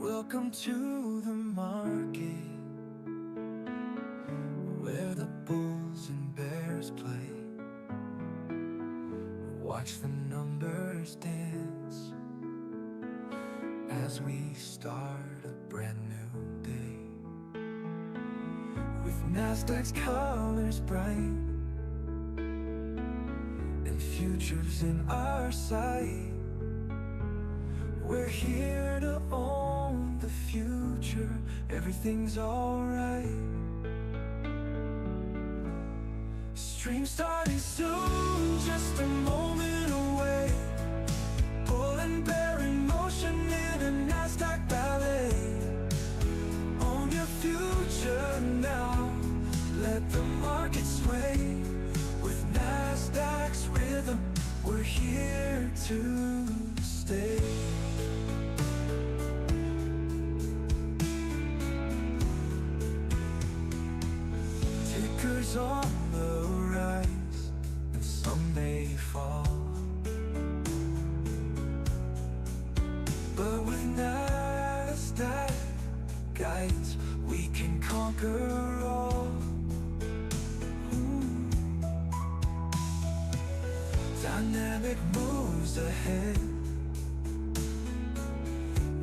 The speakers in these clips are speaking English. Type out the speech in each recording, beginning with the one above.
Welcome to the market, where the bulls and bears play. Watch the numbers dance as we start a brand new day. With Nasdaq's colors bright and futures in our sight, we're here to own the future. Everything's alright. Stream starting soon, just a moment away. Bull and bear in motion in a Nasdaq ballet. Own your future now, let the market sway. With Nasdaq's rhythm, we're here to stay. Tickers on the rise, and some may fall, but with Nasdaq guides, we can conquer all. Dynamic moves ahead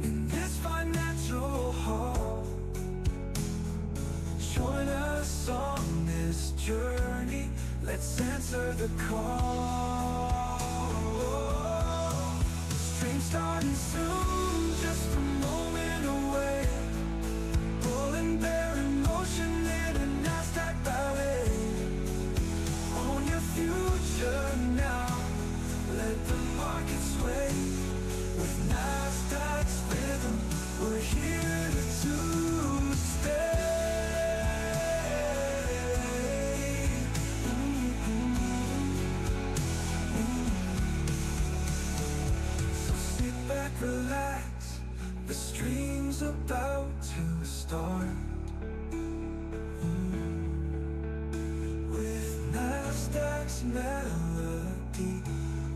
in this financial hall. Join us on this journey, let's answer the call. Stream starting soon, just a moment away. Bull and bear in motion in a Nasdaq ballet. Own your future now, let the market sway. With Nasdaq's rhythm, we're here to stay. Relax, the stream's about to start. With Nasdaq's melody,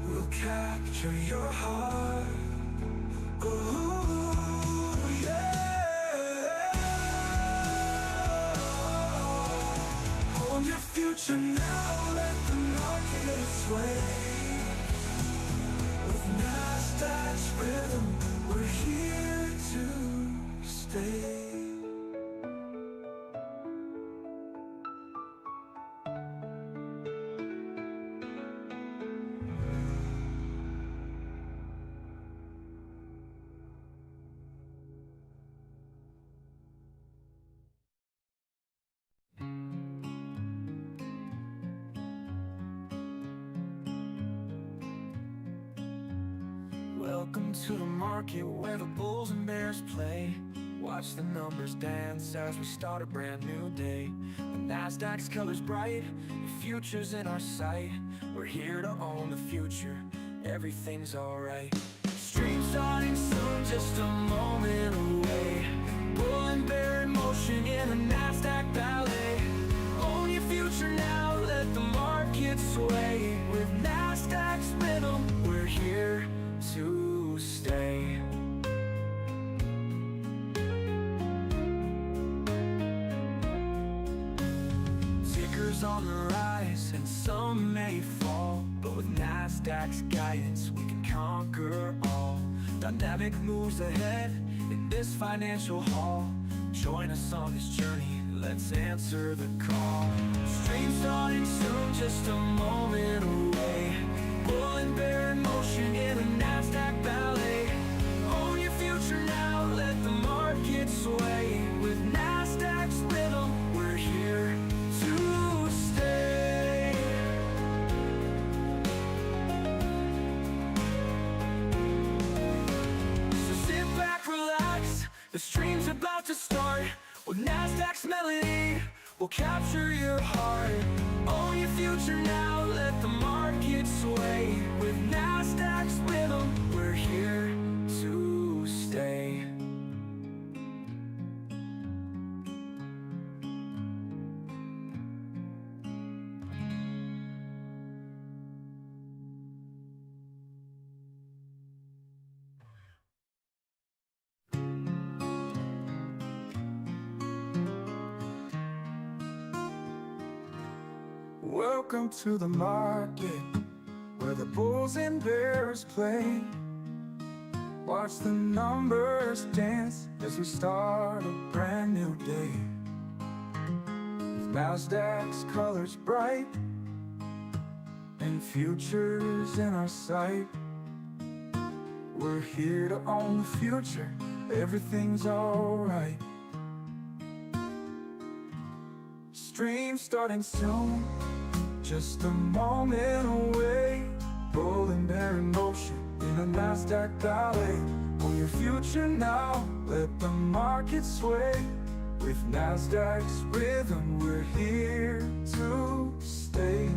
we'll capture your heart. Ooh, yeah. Own your future now, let the market sway. With Nasdaq's rhythm, we're here to stay. Welcome to the market where the bulls and bears play. Watch the numbers dance as we start a brand new day. The Nasdaq's colors bright, the future's in our sight. We're here to own the future, everything's alright. Stream starting soon, just a moment away. Bull and bear in motion in a Nasdaq ballet. Own your future now, let the market sway. With Nasdaq's rhythm, we're here to stay. Tickers on the rise, and some may fall, but with Nasdaq's guidance, we can conquer all. Dynamic moves ahead in this financial hall. Join us on this journey, let's answer the call. Stream starting soon, just a moment away. Bull and bear in motion in a Nasdaq ballet. Own your future now, let the market sway. With Nasdaq's rhythm, we're here to stay. So sit back, relax, the stream's about to start. With Nasdaq's melody, we'll capture your heart. Own your future now, let the market sway. With Nasdaq's rhythm, we're here to stay. Welcome to the market, where the bulls and bears play. Watch the numbers dance as we start a brand new day. With Nasdaq's colors bright and futures in our sight, we're here to own the future. Everything's alright. Stream starting soon, just a moment away. Bull and bear in motion in a Nasdaq ballet. Own your future now, let the market sway. With Nasdaq's rhythm, we're here to stay.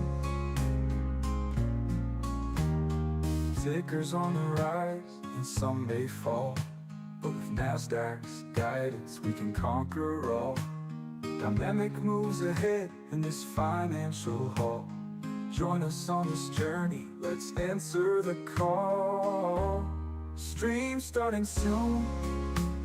Tickers on the rise, and some may fall, but with Nasdaq's guidance, we can conquer all. Dynamic moves ahead in this financial hall. Join us on this journey, let's answer the call. Stream starting soon,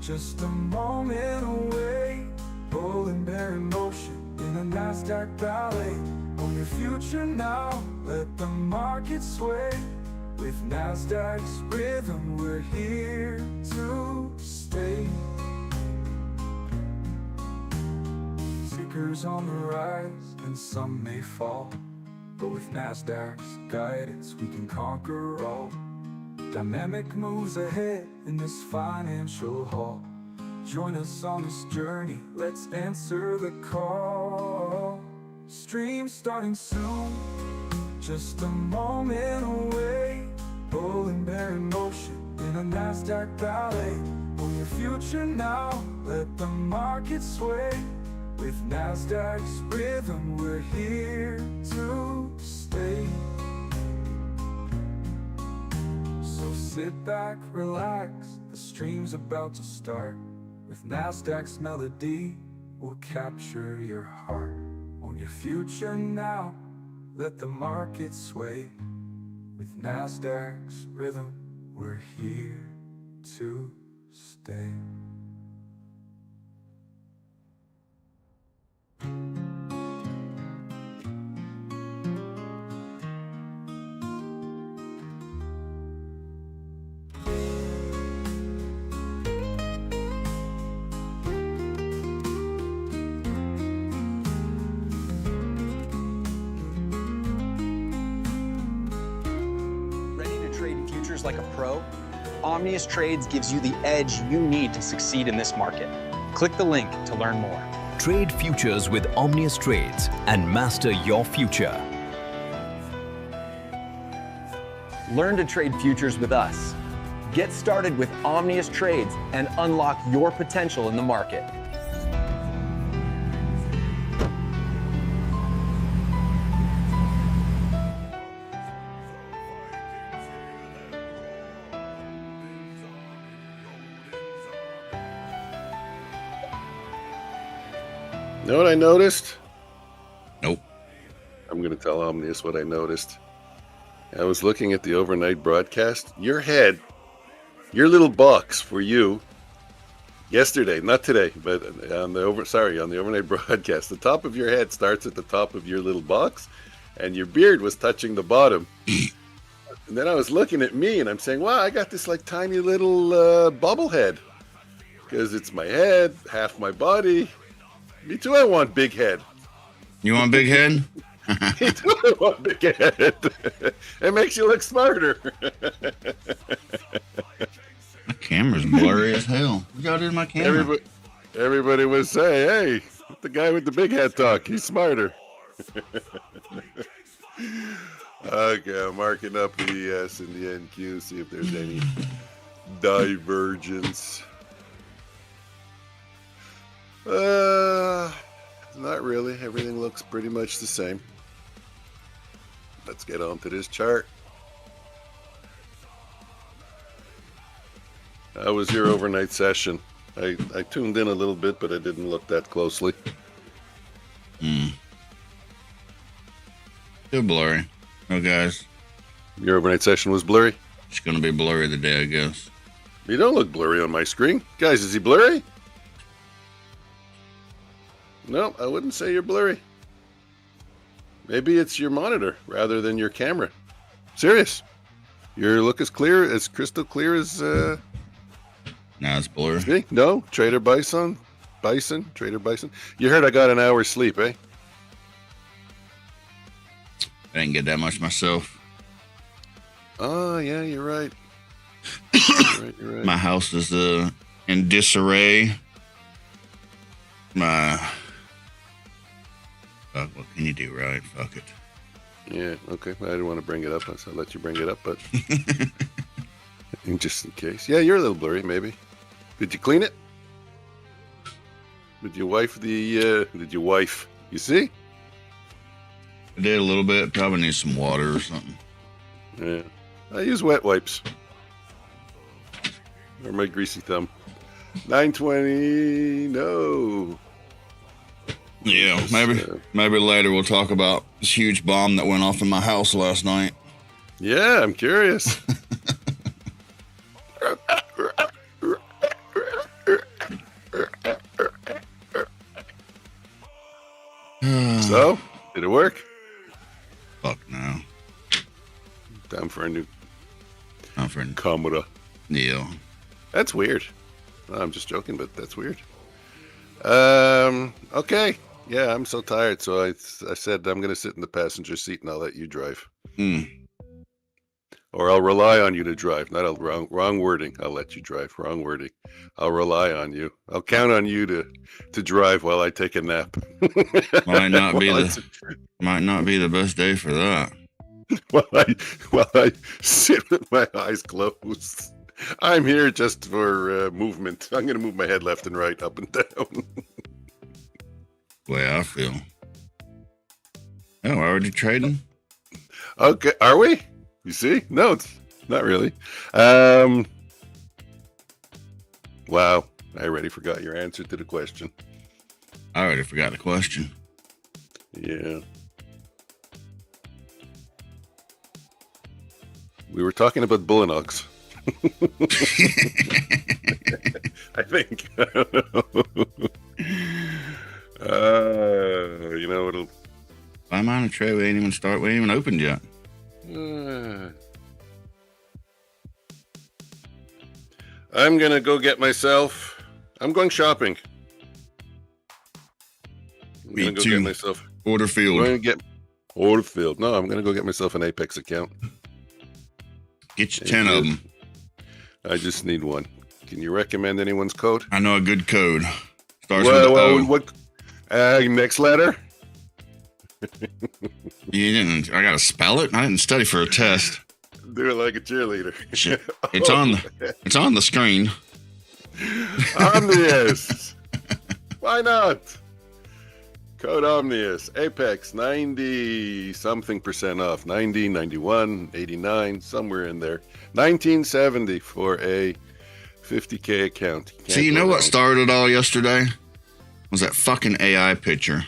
just a moment away. Bull and bear in motion in a Nasdaq ballet. Own your future now, let the market sway. With Nasdaq's rhythm, we're here to stay. Tickers on the rise, and some may fall, but with Nasdaq's guidance, we can conquer all. Dynamic moves ahead in this financial hall. Join us on this journey, let's answer the call. Stream starting soon, just a moment away. Bull and bear in motion in a Nasdaq ballet. Own your future now, let the market sway. With Nasdaq's rhythm, we're here to stay. So sit back, relax, the stream's about to start. With Nasdaq's melody, we'll capture your heart. Own your future now, let the market sway. With Nasdaq's rhythm, we're here to stay. Like a pro, Omnius Trades gives you the edge you need to succeed in this market. Click the link to learn more. Trade futures with Omnius Trades and master your future. Learn to trade futures with us. Get started with Omnius Trades and unlock your potential in the market. You know what I noticed? Nope. I'm going to tell Omnius what I noticed. I was looking at the overnight broadcast. Your head, your little box for you, yesterday, not today, but on the overnight broadcast, the top of your head starts at the top of your little box, and your beard was touching the bottom. And then I was looking at me, and I'm saying, wow, I got this like tiny little bobblehead. Because it's my head, half my body. Me too, I want big head. You want big head? Me too, I want big head. It makes you look smarter. My camera's blurry as hell. What y'all do to my camera? Everybody was saying, hey, let the guy with the big head talk. He's smarter. Okay, I'm marking up the ES and the NQ, see if there's any divergence. Not really. Everything looks pretty much the same. Let's get on to this chart. How was your overnight session? I tuned in a little bit, but I didn't look that closely. Still blurry. Oh, guys. Your overnight session was blurry? It's going to be blurry today, I guess. You don't look blurry on my screen. Guys, is he blurry? No, I wouldn't say you're blurry. Maybe it's your monitor rather than your camera. Serious. Your look is clear, as crystal clear as... Now it's blurry. See? No? Trader Bison? Trader Bison? You heard I got an hour's sleep, eh? I didn't get that much myself. Oh, yeah, you're right. You're right. My house is in disarray. What can you do, right? Fuck it. Yeah, okay. I didn't want to bring it up. I'll let you bring it up, but just in case. Yeah, you're a little blurry, maybe. Did you clean it? Did you wipe You see? I did a little bit. Probably need some water or something. Yeah. I use wet wipes. Or my greasy thumb. 920. No. Yeah, maybe later we'll talk about this huge bomb that went off in my house last night. Yeah, I'm curious. So, did it work? Fuck no. Time for a new Friend. camera. Yeah. That's weird. I'm just joking, but that's weird. Okay. Yeah, I'm so tired, so I said I'm going to sit in the passenger seat and I'll let you drive. Or I'll rely on you to drive. Not a wrong wording. I'll let you drive. Wrong wording. I'll rely on you. I'll count on you to drive while I take a nap. Might not be the best day for that. while I sit with my eyes closed. I'm here just for movement. I'm going to move my head left and right, up and down. The way I feel. Oh, already trading? Okay, are we? You see? No, it's not really. Wow, I already forgot your answer to the question. I already forgot the question. Yeah. We were talking about Bullinox. I think. I don't know. You know, it'll... I'm on a trade. We ain't even opened yet. I'm going to go get myself... I'm going shopping. I'm going to go get myself... Orderfield. I'm going to get... Orderfield. No, I'm going to go get myself an Apex account. Get you 10 of them. I just need one. Can you recommend anyone's code? I know a good code. Starts with O. What? Next letter? You didn't. I gotta spell it. I didn't study for a test. Do it like a cheerleader. Shit. It's on the screen. Omnius. Why not? Code Omnius. Apex 90 something % off. 90, 91, 89, somewhere in there. 1970 for a 50K account. See, you know what started it all yesterday? Was that fucking AI picture.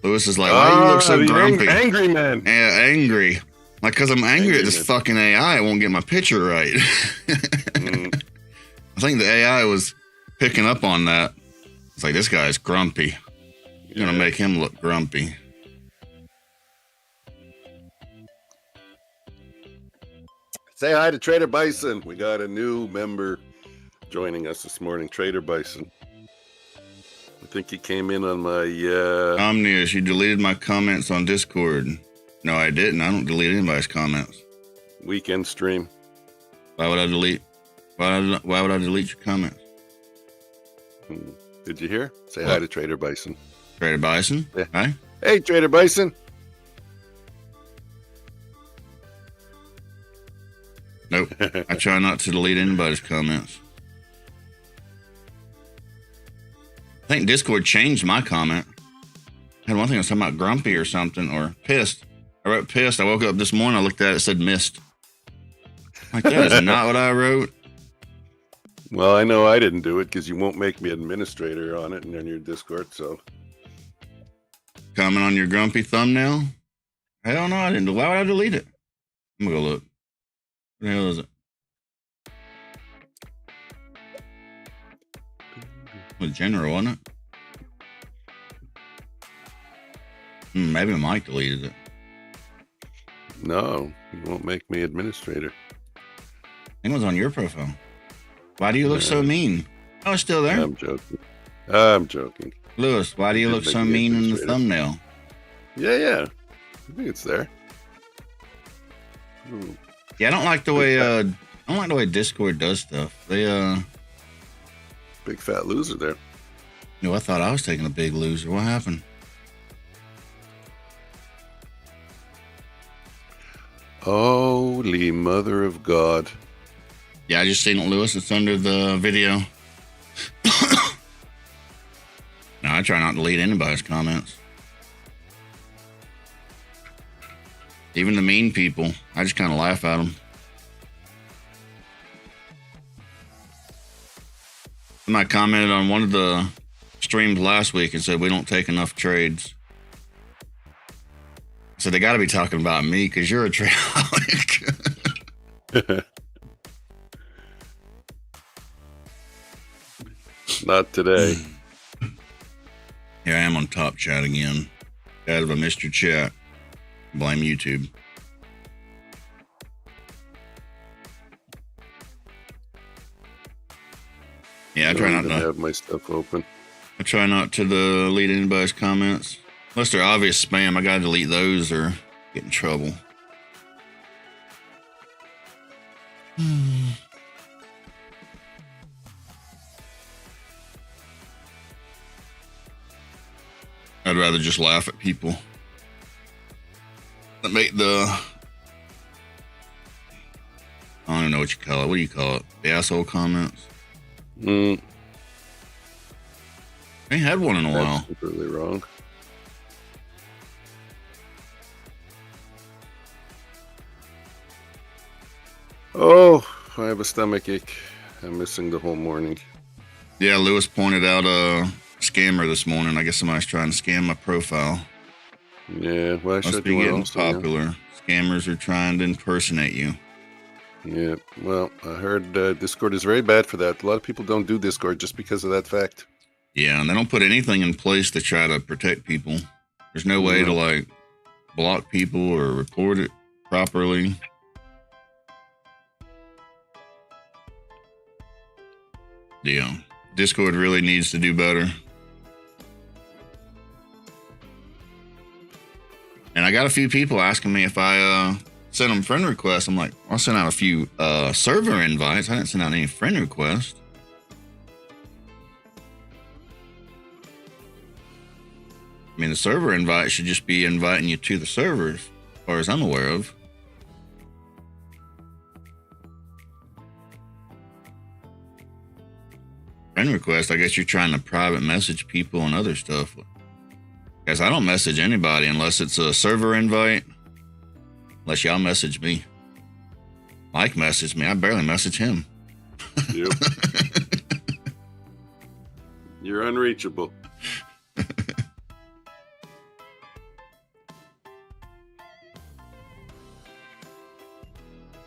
Lewis is like, why do you look so grumpy? Angry man. Yeah, angry. Like, because I'm angry at this fucking AI. I won't get my picture right. I think the AI was picking up on that. It's like, this guy's grumpy. You're going to make him look grumpy. Say hi to Trader Bison. We got a new member joining us this morning, Trader Bison. I think he came in on my... Omnius, you deleted my comments on Discord. No, I didn't. I don't delete anybody's comments. Weekend stream. Why would I delete? Why would I delete your comments? Did you hear? Say hi to Trader Bison. Trader Bison? Yeah. Hi. Hey, Trader Bison. Nope. I try not to delete anybody's comments. I think Discord changed my comment. I had one thing I was talking about grumpy or something, or pissed. I wrote pissed. I woke up this morning, I looked at it, it said missed. Like, that is not what I wrote. Well, I know I didn't do it because you won't make me administrator on it and on your Discord, so. Comment on your grumpy thumbnail? Hell no, I didn't. Why would I delete it? I'm gonna go look. What the hell is it? It was general, wasn't it? Maybe Mike deleted it. No, you won't make me administrator. I think it was on your profile. Why do you look so mean? Oh, it's still there? I'm joking. I'm joking. Lewis, why do you look so mean in the thumbnail? Yeah. I think it's there. Yeah, I don't like the way Discord does stuff. They big fat loser there. I thought I was taking a big loser. What happened? Holy mother of God. Yeah, I just seen it, Lewis. It's under the video. No, I try not to delete anybody's comments. Even the mean people, I just kind of laugh at them. Somebody commented on one of the streams last week and said, we don't take enough trades. So they got to be talking about me because you're a tradeaholic. Not today. Here I am on top chat again. Guys, if I missed your chat, blame YouTube. Yeah, I try not to have my stuff open. I try not to delete anybody's comments. Unless they're obvious spam, I gotta delete those or get in trouble. I'd rather just laugh at people that make the, I don't even know what you call it. What do you call it? The asshole comments? I ain't had one in a while. That's completely wrong. Oh, I have a stomach ache. I'm missing the whole morning. Yeah, Lewis pointed out a scammer this morning. I guess somebody's trying to scam my profile. Yeah, well, I Must should be getting popular. Yeah. Scammers are trying to impersonate you. Yeah, well, I heard Discord is very bad for that. A lot of people don't do Discord just because of that fact. Yeah, and they don't put anything in place to try to protect people. There's no way to like block people or report it properly. Yeah, Discord really needs to do better. And I got a few people asking me if I sent them friend requests. I'm like, I'll send out a few server invites. I didn't send out any friend requests. I mean, the server invite should just be inviting you to the servers, as far as I'm aware of. Friend request, I guess you're trying to private message people and other stuff. Guys, I don't message anybody unless it's a server invite. Unless y'all message me. Mike messaged me. I barely message him. Yep. You're unreachable.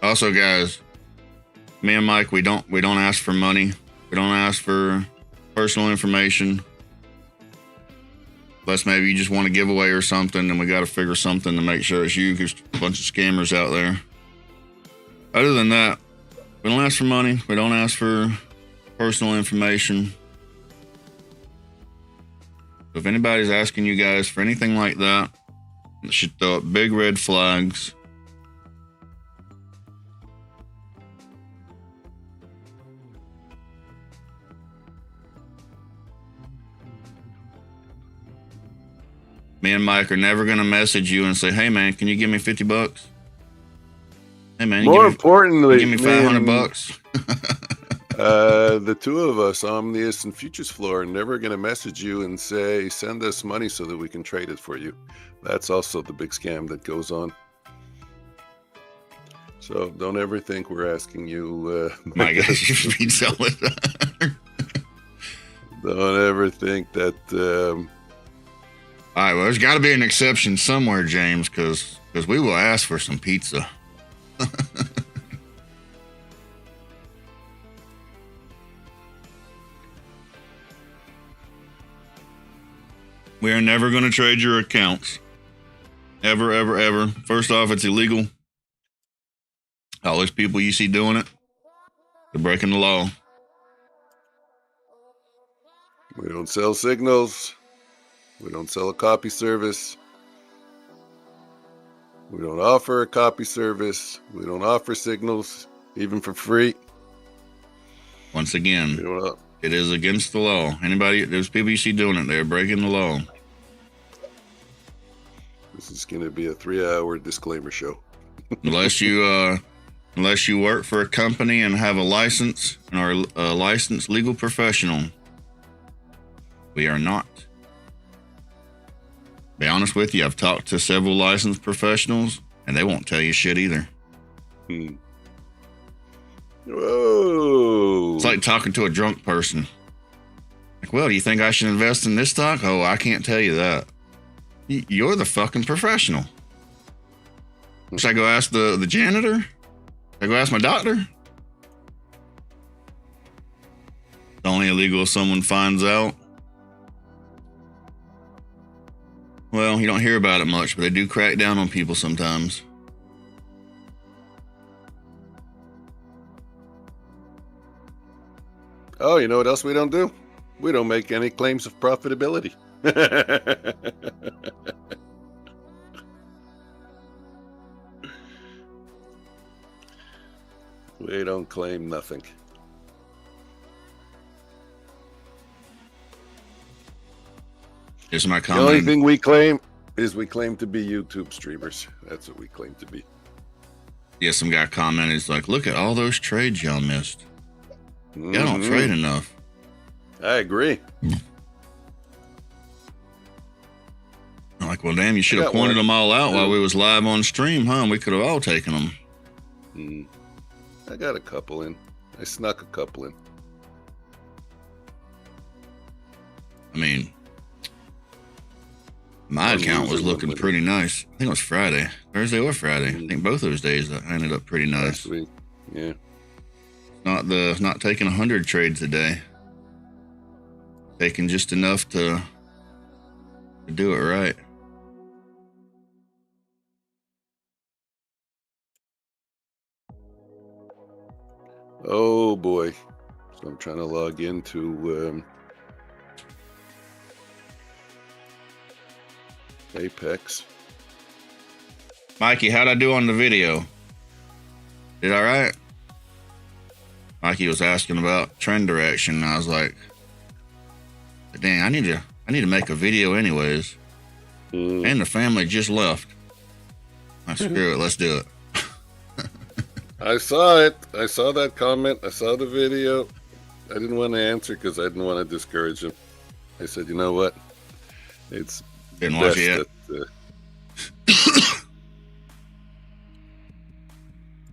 Also, guys, me and Mike, we don't ask for money. We don't ask for personal information. Unless maybe you just want a giveaway or something, and we got to figure something to make sure it's you, because a bunch of scammers out there. Other than that, we don't ask for money. We don't ask for personal information. So if anybody's asking you guys for anything like that, it should throw up big red flags. Me and Mike are never going to message you and say, hey, man, can you give me $50? Hey, man, more importantly, give me $500. The two of us, Omnius and Futures Floor, are never going to message you and say, send us money so that we can trade it for you. That's also the big scam that goes on. So don't ever think we're asking you. My gosh, you should be selling that. Don't ever think that. All right, well, there's got to be an exception somewhere, James, because we will ask for some pizza. We are never going to trade your accounts. Ever, ever, ever. First off, it's illegal. All those people you see doing it, they're breaking the law. We don't sell signals. We don't sell a copy service. We don't offer a copy service. We don't offer signals, even for free. Once again, it is against the law. There's people you see doing it, they're breaking the law. This is going to be a 3-hour disclaimer show. Unless you work for a company and have a license and are a licensed legal professional. We are not. Be honest with you, I've talked to several licensed professionals and they won't tell you shit either. Whoa. It's like talking to a drunk person. Like, well, do you think I should invest in this stock? Oh, I can't tell you that. You're the fucking professional. Should I go ask the janitor? Should I go ask my doctor? It's only illegal if someone finds out. Well, you don't hear about it much, but they do crack down on people sometimes. Oh, you know what else we don't do? We don't make any claims of profitability. We don't claim nothing. Here's my The comment. only thing we claim is we claim to be YouTube streamers. That's what we claim to be. Yeah, some guy commented, he's like, look at all those trades y'all missed. Y'all don't trade enough. I agree. I'm like, well, damn, you should have pointed them all out while we was live on stream, huh? We could have all taken them. I got a couple in. I snuck a couple in. I mean, my account was looking pretty nice. I think it was Friday, Thursday or Friday. I think both those days I ended up pretty nice. Last week. Yeah. Not taking 100 trades a day. Taking just enough to do it right. Oh boy. So I'm trying to log into Apex. Mikey, how'd I do on the video? Did all right? Mikey was asking about trend direction. And I was like, dang, I need to make a video anyways. And the family just left. Screw it, let's do it. I saw it. I saw that comment. I saw the video. I didn't want to answer because I didn't want to discourage him. I said, you know what? It's Didn't watch it yet.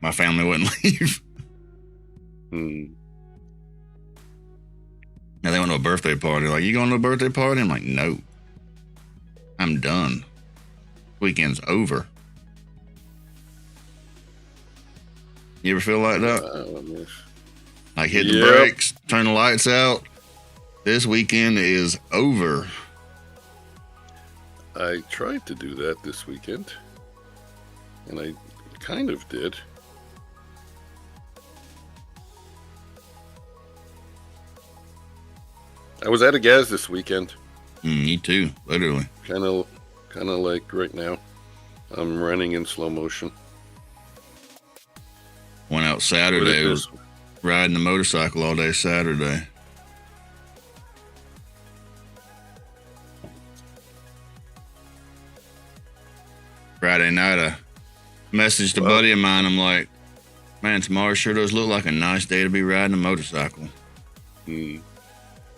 My family wouldn't leave. Now they went to a birthday party. Like, you going to a birthday party? I'm like, no. I'm done. Weekend's over. You ever feel like that? Like hit the brakes, turn the lights out. This weekend is over. I tried to do that this weekend, and I kind of did. I was at a gas this weekend. Me too, literally. Kind of like right now. I'm running in slow motion. Went out Saturday. Was riding the motorcycle all day Saturday. Friday night, I messaged a buddy of mine. I'm like, man, tomorrow sure does look like a nice day to be riding a motorcycle. He's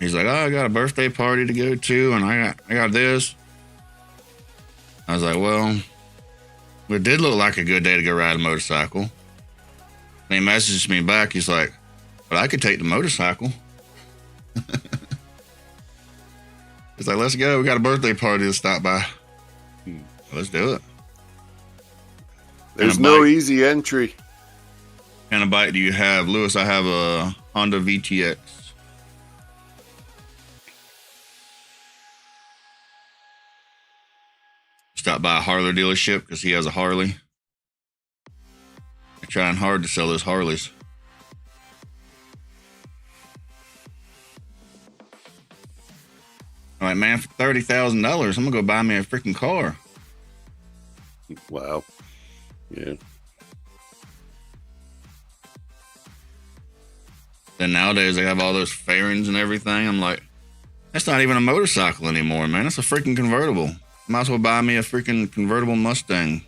like, oh, I got a birthday party to go to, and I got this. I was like, well, it did look like a good day to go ride a motorcycle. And he messaged me back. He's like, but I could take the motorcycle. He's like, let's go. We got a birthday party to stop by. Let's do it. There's no easy entry. What kind of bike do you have? Lewis, I have a Honda VTX. Stopped by a Harley dealership because he has a Harley. They're trying hard to sell those Harleys. I'm like, man, for $30,000, I'm gonna go buy me a freaking car. Wow. Yeah. Then nowadays they have all those fairings and everything. I'm like, that's not even a motorcycle anymore, man. That's a freaking convertible. Might as well buy me a freaking convertible Mustang.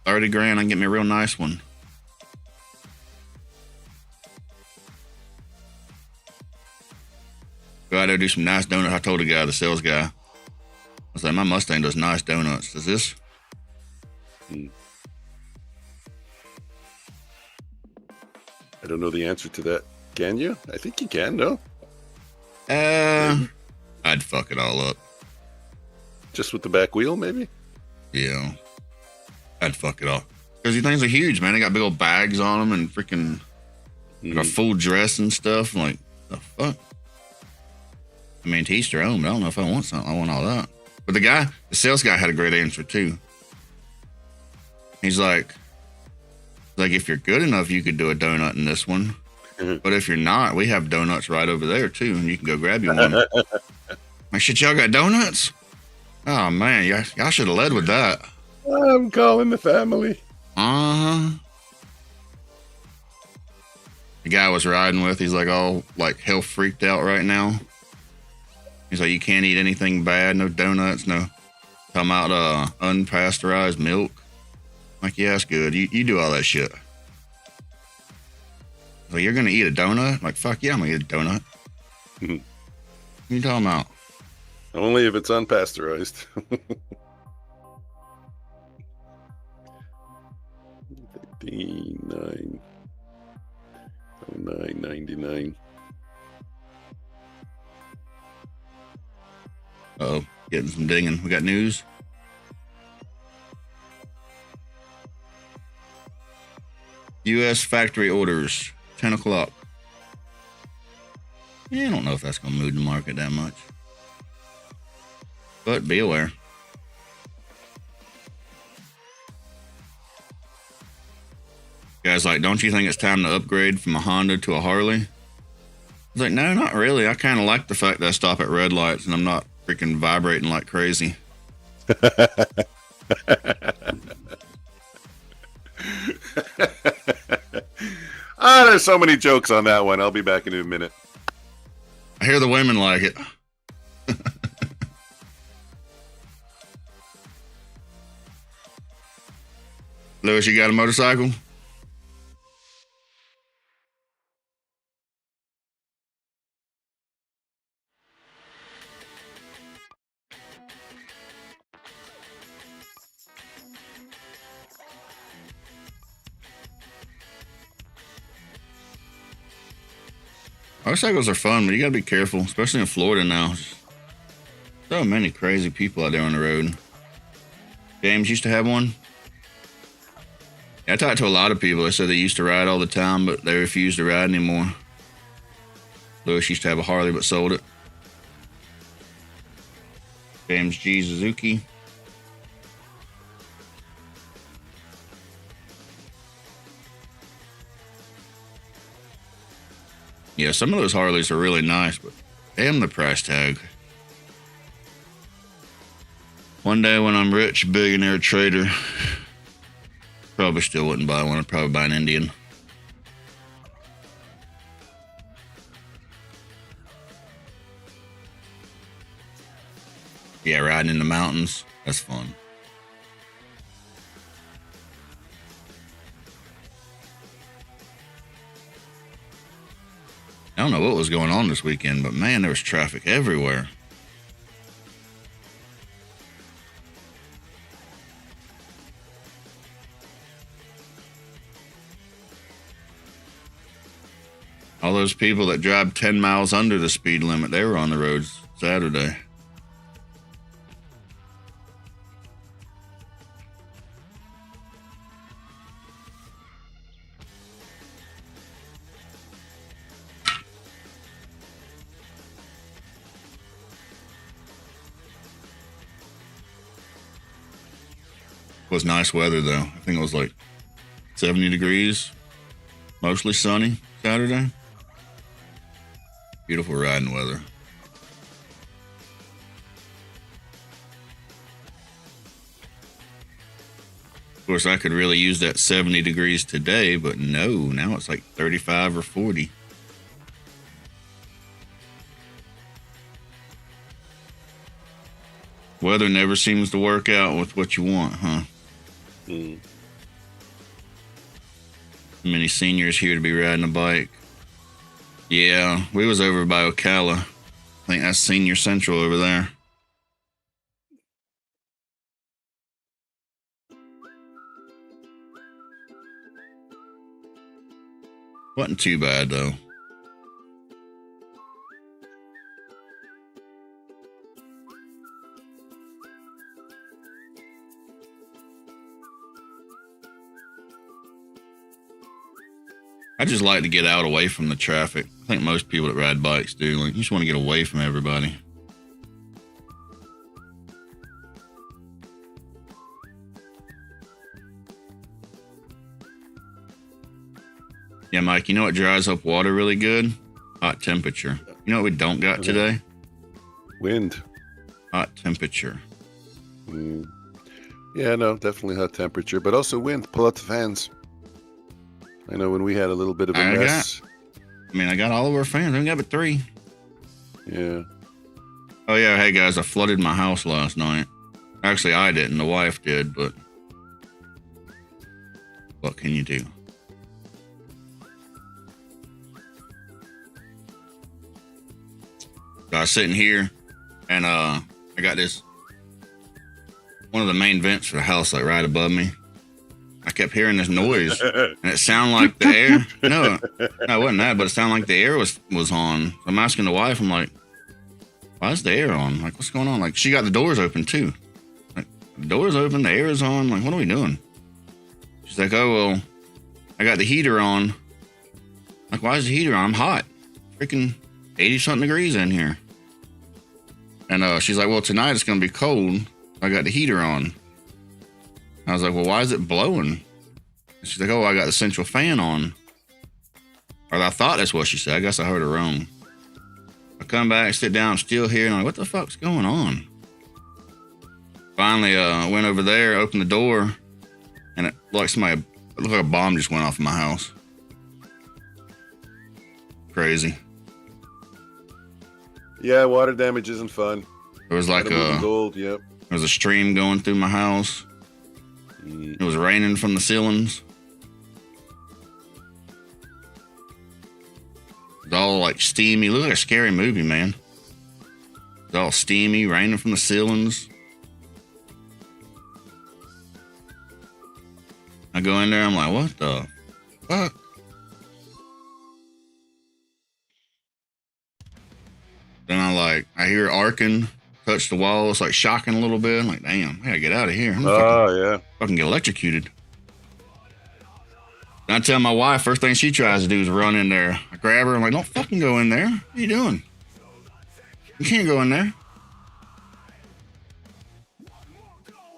30 grand, I can get me a real nice one. Go out there, do some nice donuts. I told the guy, the sales guy, I was like, my Mustang does nice donuts. Does this? I don't know the answer to that. Can you? I think you can, no? I'd fuck it all up. Just with the back wheel, maybe? Yeah. I'd fuck it all. Because these things are huge, man. They got big old bags on them and freaking like a full dress and stuff. I'm like, the fuck? I mean, to each their own, but I don't know if I want something. I want all that. But the sales guy had a great answer too. He's like, if you're good enough, you could do a donut in this one. But if you're not, we have donuts right over there too, and you can go grab you one. Like, shit, y'all got donuts? Oh man, y'all should have led with that. I'm calling the family. The guy I was riding with, he's like all like hell freaked out right now. He's like, you can't eat anything bad, no donuts, no. Talking about unpasteurized milk. I'm like, yeah, that's good. You do all that shit. Like, you're gonna eat a donut? I'm like, fuck yeah, I'm gonna eat a donut. What you talking about? Only if it's unpasteurized. 999. Uh-oh, getting some dinging. We got news. U.S. factory orders, 10 o'clock. Yeah, I don't know if that's going to move the market that much. But be aware. Guys, like, don't you think it's time to upgrade from a Honda to a Harley? I was like, no, not really. I kind of like the fact that I stop at red lights and I'm not freaking vibrating like crazy. There's so many jokes on that one. I'll be back in a minute. I hear the women like it. Lewis, you got a motorcycle? Motorcycles are fun, but you gotta be careful, especially in Florida now. So many crazy people out there on the road. James used to have one. Yeah, I talked to a lot of people. They said they used to ride all the time, but they refuse to ride anymore. Lewis used to have a Harley, but sold it. James G. Suzuki. Yeah, some of those Harleys are really nice, but damn the price tag. One day when I'm rich, billionaire trader, probably still wouldn't buy one. I'd probably buy an Indian. Yeah, riding in the mountains, that's fun. I don't know what was going on this weekend, but man, there was traffic everywhere. All those people that drive 10 miles under the speed limit, they were on the roads Saturday. was nice weather though. I think it was like 70 degrees, mostly sunny Saturday. Beautiful riding weather. Of course, I could really use that 70 degrees today, but no, now it's like 35 or 40. Weather never seems to work out with what you want, huh? Mm. Many seniors here to be riding a bike. Yeah, we was over by Ocala. I think that's Senior Central over there. Wasn't too bad though. I just like to get out away from the traffic. I think most people that ride bikes do. Like, you just want to get away from everybody. Yeah, Mike, you know what dries up water really good? Hot temperature. You know what we don't got today? Wind. Hot temperature. Mm. Yeah, no, definitely hot temperature, but also wind. Pull out the fans. I know when we had a little bit of a mess. I got all of our fans. I only got but 3. Yeah. Oh, yeah. Hey, guys, I flooded my house last night. Actually, I didn't. The wife did, but what can you do? So I was sitting here, and I got this, one of the main vents for the house, like right above me. I kept hearing this noise, and it sounded like the air. No, it wasn't that, but it sounded like the air was on. I'm asking the wife, I'm like, why is the air on? Like, what's going on? Like, she got the doors open too. Like, the doors open, the air is on. Like, what are we doing? She's like, oh, well, I got the heater on. Like, why is the heater on? I'm hot. Freaking 80-something degrees in here. And she's like, well, tonight it's going to be cold. I got the heater on. I was like, well, why is it blowing? And she's like, oh, I got the central fan on. Or I thought that's what she said. I guess I heard her wrong. I come back, sit down, I'm still here, and I'm like, what the fuck's going on? Finally, I went over there, opened the door, and it looked like a bomb just went off in my house. Crazy. Yeah, water damage isn't fun. There was like gold, yep. There was a stream going through my house. It was raining from the ceilings. It was all like steamy. It looked like a scary movie, man. It was all steamy, raining from the ceilings. I go in there, I'm like, what the fuck? Then I hear arcing, touch the wall. It's like shocking a little bit. I'm like, damn, I gotta get out of here. Fucking get electrocuted. And I tell my wife, first thing she tries to do is run in there. I grab her. I'm like, don't fucking go in there. What are you doing? You can't go in there.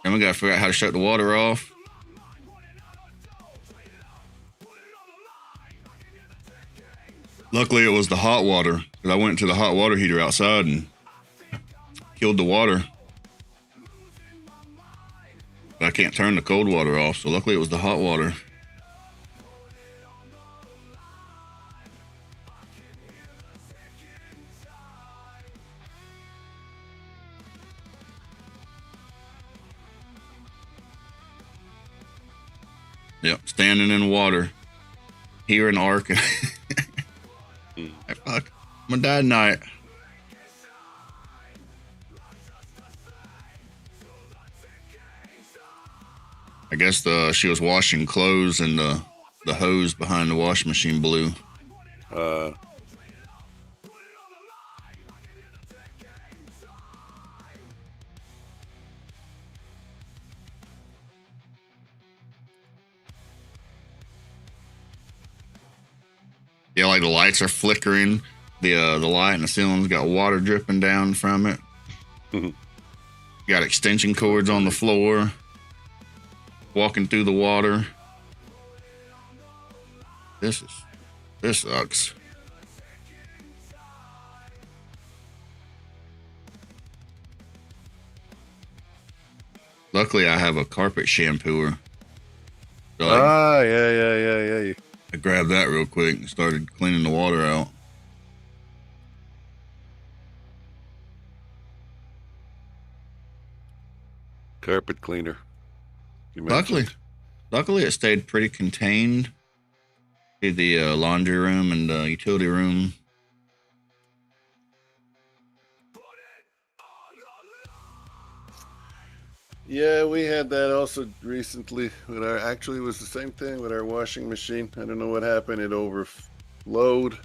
Then we gotta figure out how to shut the water off. Luckily, it was the hot water. Because I went to the hot water heater outside and killed the water. But I can't turn the cold water off, so luckily it was the hot water. Yep, standing in water, hearing arc. Hey, fuck, I'm gonna die tonight. I guess she was washing clothes and the hose behind the washing machine blew. Yeah, like the lights are flickering. The light in the ceiling's got water dripping down from it. Got extension cords on the floor. walking through the water. This sucks. Luckily, I have a carpet shampooer. So Yeah. I grabbed that real quick and started cleaning the water out. Carpet cleaner. You mentioned. Luckily, it stayed pretty contained to the laundry room and utility room. Yeah, we had that also recently with our, actually it was the same thing with our washing machine. I don't know what happened. It overflowed.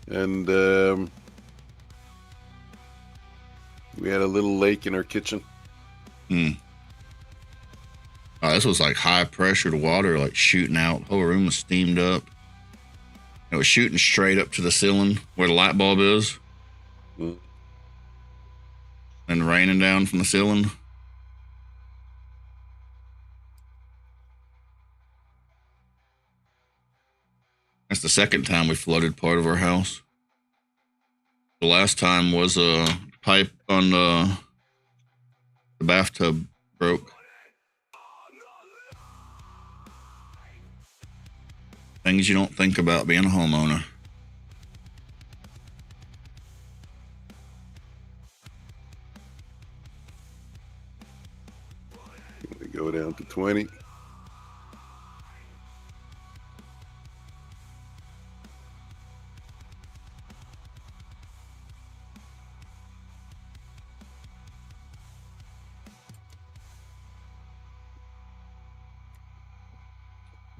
And we had a little lake in our kitchen. Oh, this was like high pressured water, like shooting out. The whole room was steamed up. It was shooting straight up to the ceiling where the light bulb is. And raining down from the ceiling. That's the second time we flooded part of our house. The last time was a pipe on the bathtub broke. Things you don't think about being a homeowner. We go down to 20.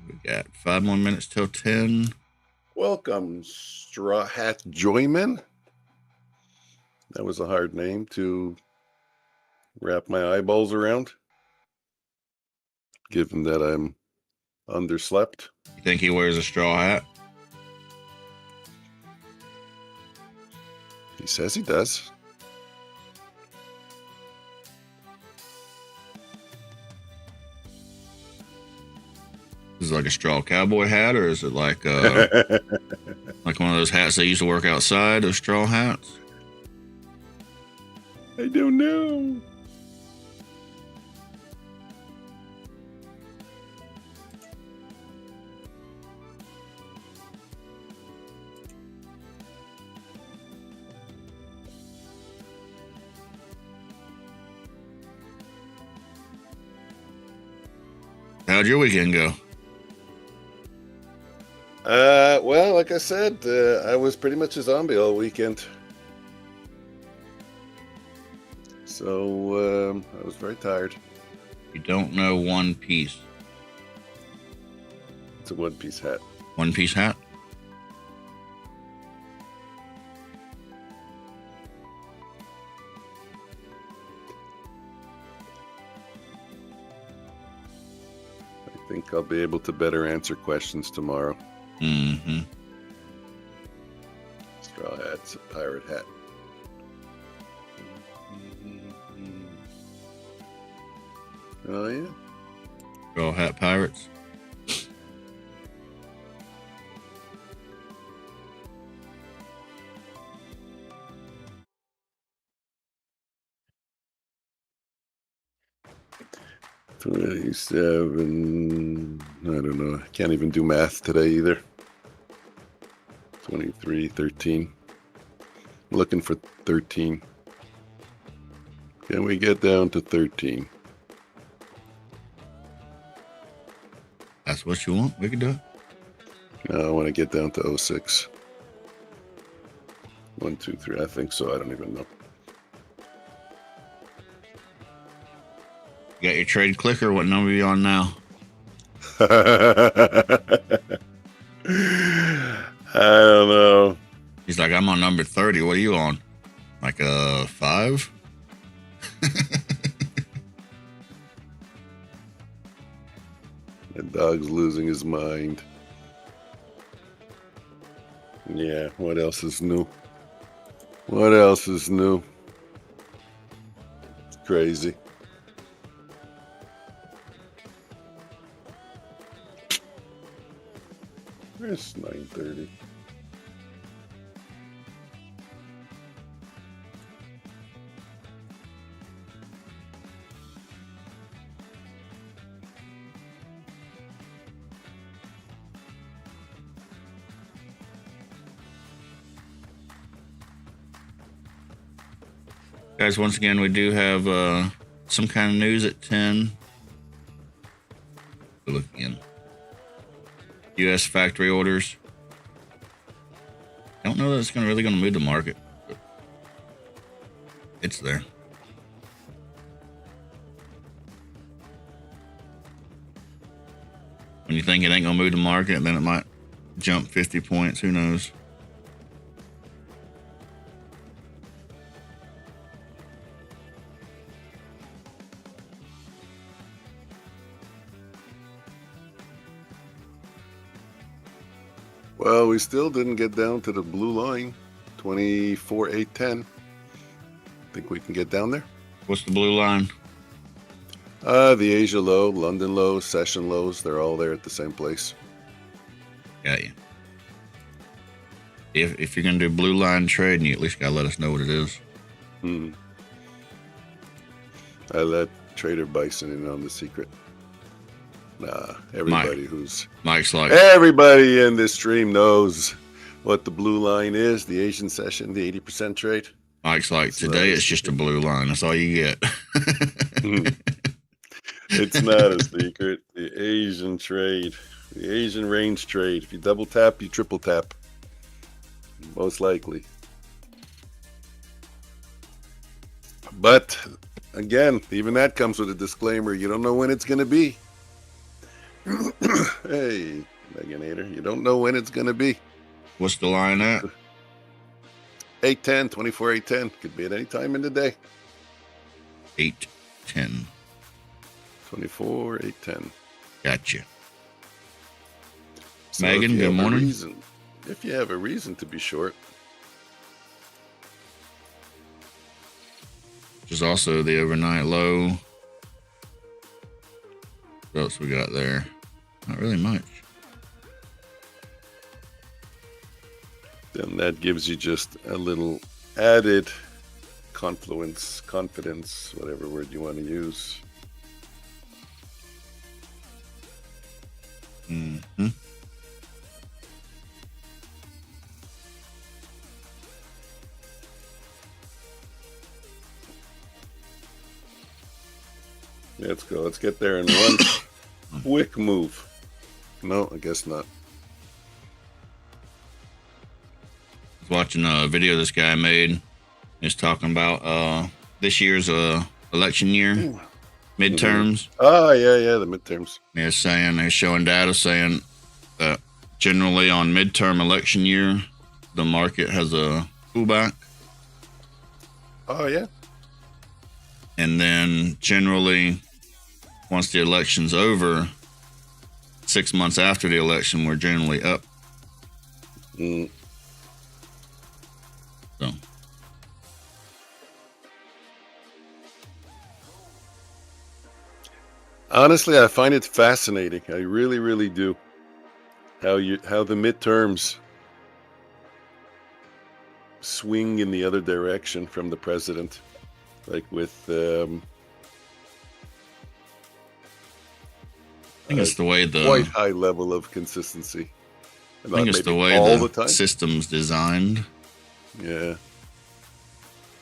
We got 5 more minutes till 10. Welcome, Straw Hat Joyman. That was a hard name to wrap my eyeballs around, given that I'm underslept. You think he wears a straw hat? He says he does. Is it like a straw cowboy hat, or is it like like one of those hats they used to work outside, those straw hats? I don't know. How'd your weekend go? Well, like I said, I was pretty much a zombie all weekend. So, I was very tired. You don't know One Piece. It's a one-piece hat. One Piece hat? I think I'll be able to better answer questions tomorrow. Mm-hmm. Straw hat's a pirate hat. Oh, yeah. Straw hat pirates. $27. I don't know. I can't even do math today either. 23, 13. I'm looking for 13. Can we get down to 13? That's what you want? We can do it. No, I want to get down to 06. 1, 2, 3. I think so. I don't even know. You got your trade clicker? What number are you on now? I don't know. He's like, I'm on number 30. What are you on? Like a 5? The dog's losing his mind. Yeah, what else is new? What else is new? It's crazy. It's 9:30. Guys, once again, we do have some kind of news at 10. Look again. U.S. factory orders. I don't know that it's really going to move the market, but it's there. When you think it ain't going to move the market, then it might jump 50 points. Who knows? Well, we still didn't get down to the blue line, 24,810. Think we can get down there? What's the blue line? The Asia low, London low, session lows, they're all there at the same place. Got you. If you're going to do blue line trading, you at least got to let us know what it is. I let Trader Bison in on the secret. Nah, everybody Mike's like, everybody in this stream knows what the blue line is, the Asian session, the 80% trade. Mike's like, today it's just a blue line. That's all you get. It's not a secret. The Asian trade, the Asian range trade. If you double tap, you triple tap. Most likely. But again, even that comes with a disclaimer. You don't know when it's going to be. Hey, Meganator, you don't know when it's going to be. What's the line at? 810, 24,810. Could be at any time in the day. 810. 24,810. Gotcha. So Megan, good morning. If you have a reason to be short. Which is also the overnight low. What else we got there? Not really much. Then that gives you just a little added confidence, whatever word you want to use. Mm-hmm. Let's go. Let's get there in one quick move. No, I guess not. I was watching a video this guy made. He's talking about this year's election year, midterms. Oh, yeah, the midterms. They're showing data saying that generally on midterm election year, the market has a pullback. Oh, yeah. And then generally, once the election's over, 6 months after the election, we're generally up. So. Honestly, I find it fascinating. I really, really do. How the midterms swing in the other direction from the president. Like with I think it's the way quite high level of consistency. I think it's the way the system's designed. Yeah.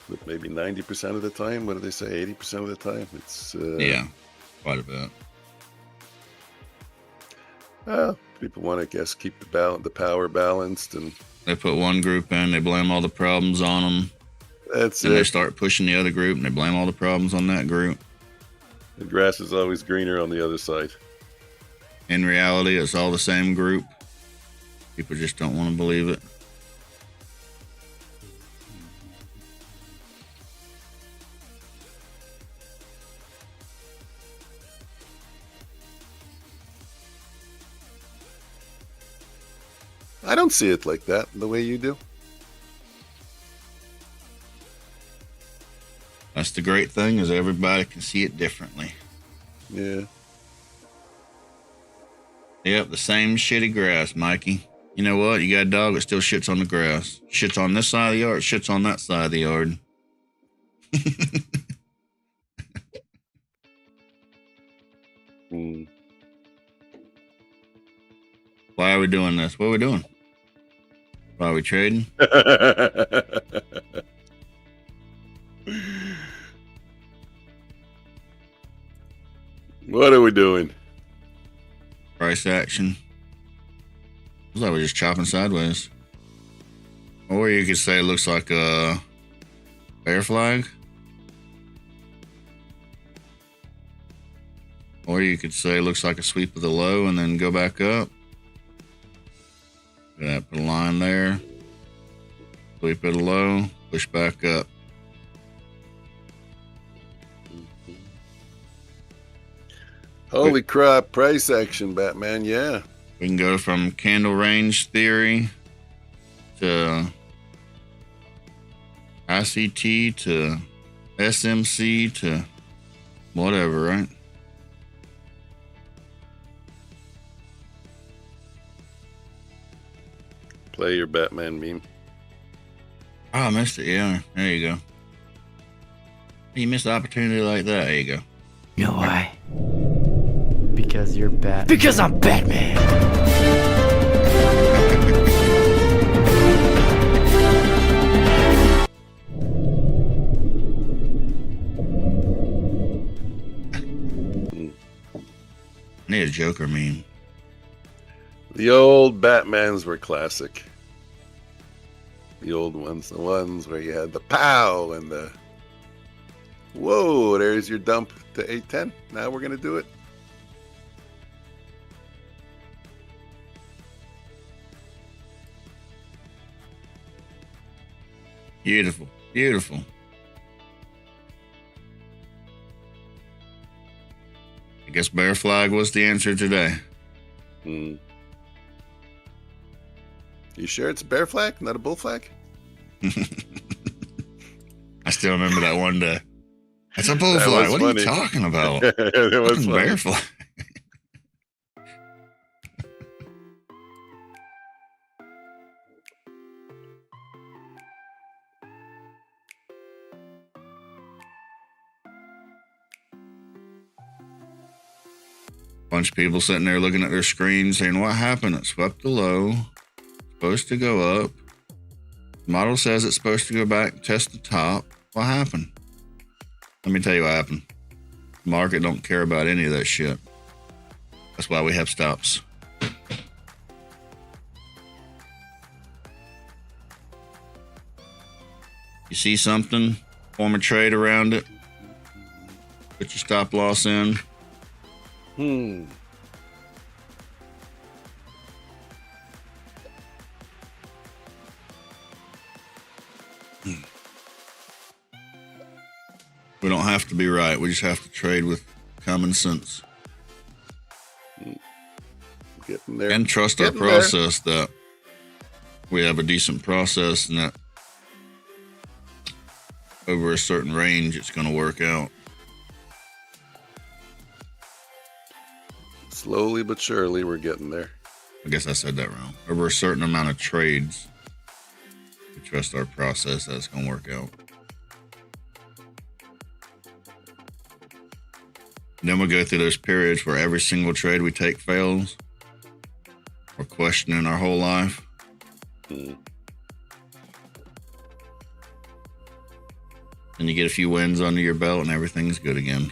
But maybe 90% of the time. What do they say? 80% of the time. It's yeah, quite a bit. People want to keep the power balanced, and they put one group in, they blame all the problems on them. That's and it. They start pushing the other group, and they blame all the problems on that group. The grass is always greener on the other side. In reality, it's all the same group. People just don't want to believe it. I don't see it like that, the way you do. That's the great thing, is everybody can see it differently. Yeah. Yep, the same shitty grass, Mikey. You know what? You got a dog that still shits on the grass. Shits on this side of the yard, shits on that side of the yard. Why are we doing this? What are we doing? Why are we trading? What are we doing? Price action. Looks like we're just chopping sideways. Or you could say it looks like a bear flag. Or you could say it looks like a sweep of the low and then go back up. Put a line there. Sweep of the low, push back up. Holy crap, price action, Batman, yeah. We can go from candle range theory to ICT to SMC to whatever, right? Play your Batman meme. Oh, I missed it. Yeah, there you go. You missed an opportunity like that. There you go. You know why? Because you're Batman. Because I'm Batman. I need a Joker meme. The old Batmans were classic. The old ones, the ones where you had the pow and the whoa, there's your dump to 810. Now we're gonna do it. Beautiful, beautiful. I guess bear flag was the answer today. You sure it's a bear flag, not a bull flag? I still remember that one day. It's a bull That flag. was What funny. are you talking about? It was Fucking funny. bear flag. Bunch of people sitting there looking at their screen saying, what happened? It swept the low. Supposed to go up. The model says it's supposed to go back and test the top. What happened? Let me tell you what happened. The market don't care about any of that shit. That's why we have stops. You see something, form a trade around it, put your stop loss in. We don't have to be right. We just have to trade with common sense. Getting there. And trust our Getting there. process that we have a decent process and that over a certain range, it's going to work out. Slowly but surely, we're getting there. I guess I said that wrong. Over a certain amount of trades, we trust our process that it's going to work out. Then we go through those periods where every single trade we take fails. We're questioning our whole life. And you get a few wins under your belt and everything's good again.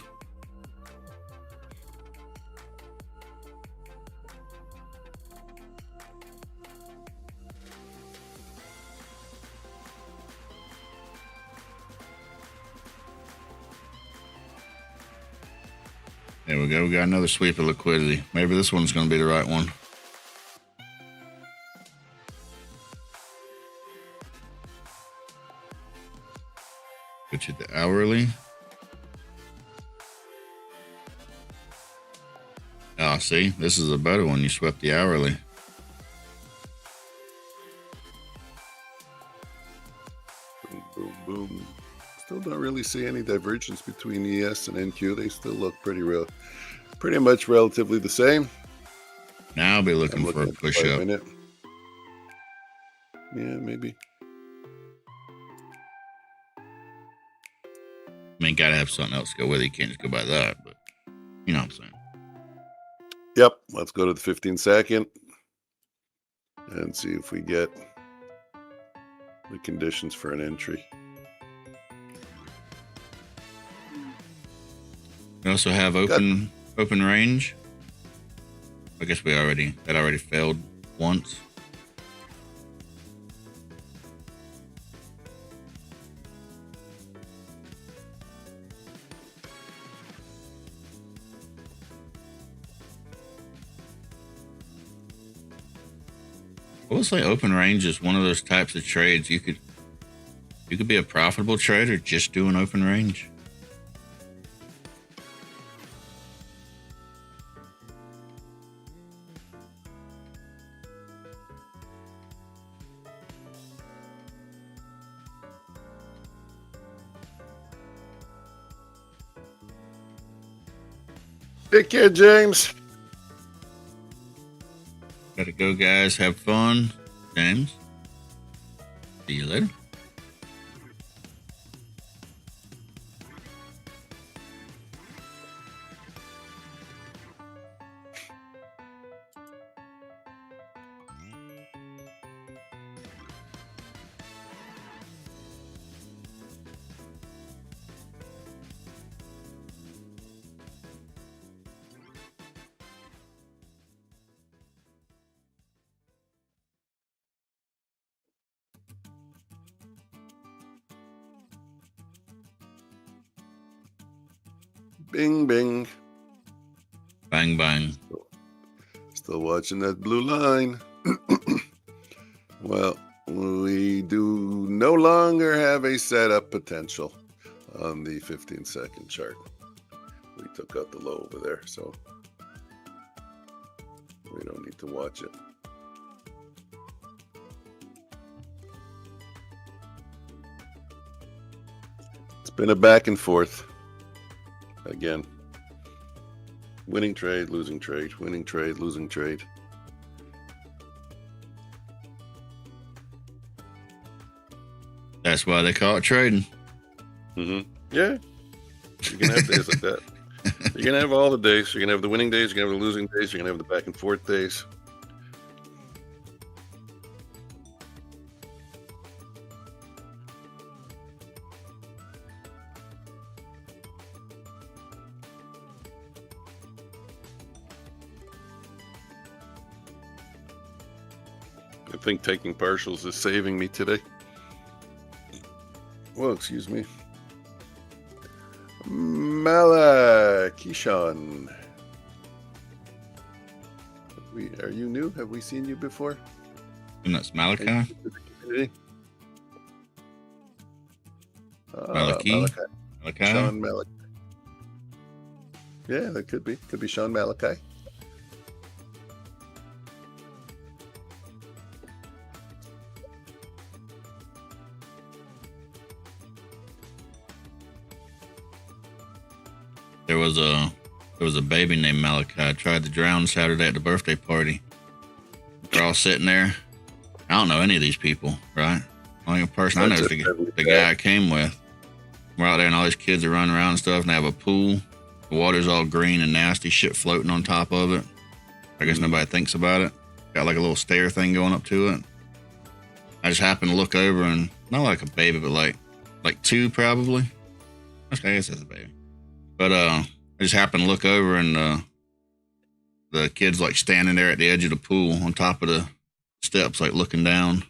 There we go. We got another sweep of liquidity. Maybe this one's going to be the right one. Put you the hourly. Ah, see, this is a better one. You swept the hourly. Boom, boom, boom. Still don't really see any divergence between ES and NQ. They still look pretty much relatively the same. Now I'll be looking I'm for a looking at the push up. 5 minute. Yeah, maybe. I mean, gotta have something else to go with it. You can't just go by that, but you know what I'm saying. Yep. Let's go to the 15-second and see if we get the conditions for an entry. We also have open range. I guess that already failed once. I will say open range is one of those types of trades you could be a profitable trader just doing open range. Take care, James. Gotta go, guys. Have fun. James, see you later. Bing, bing. Bang, bang. Still watching that blue line. Well, we do no longer have a setup potential on the 15-second chart. We took out the low over there, so we don't need to watch it. It's been a back and forth. Again, winning trade, losing trade, winning trade, losing trade. That's why they call it trading. Mm-hmm. Yeah. You're going to have days like that. You're going to have all the days. You're going to have the winning days. You're going to have the losing days. You're going to have the back and forth days. I think taking partials is saving me today. Well, excuse me. Malakishan. Are you new? Have we seen you before? And that's Malachi. Malachi. Malachi. Sean Malachi. Yeah, that could be. Could be Sean Malachi. There was a baby named Malachi. I tried to drown Saturday at the birthday party. They're all sitting there. I don't know any of these people, right? Only person I know is the guy I came with. We're out there and all these kids are running around and stuff, and they have a pool. The water's all green and nasty, shit floating on top of it. I guess nobody thinks about it. Got like a little stair thing going up to it. I just happened to look over and not like a baby, but like two probably. I guess that's a baby. But I just happened to look over and the kid's like standing there at the edge of the pool on top of the steps, like looking down.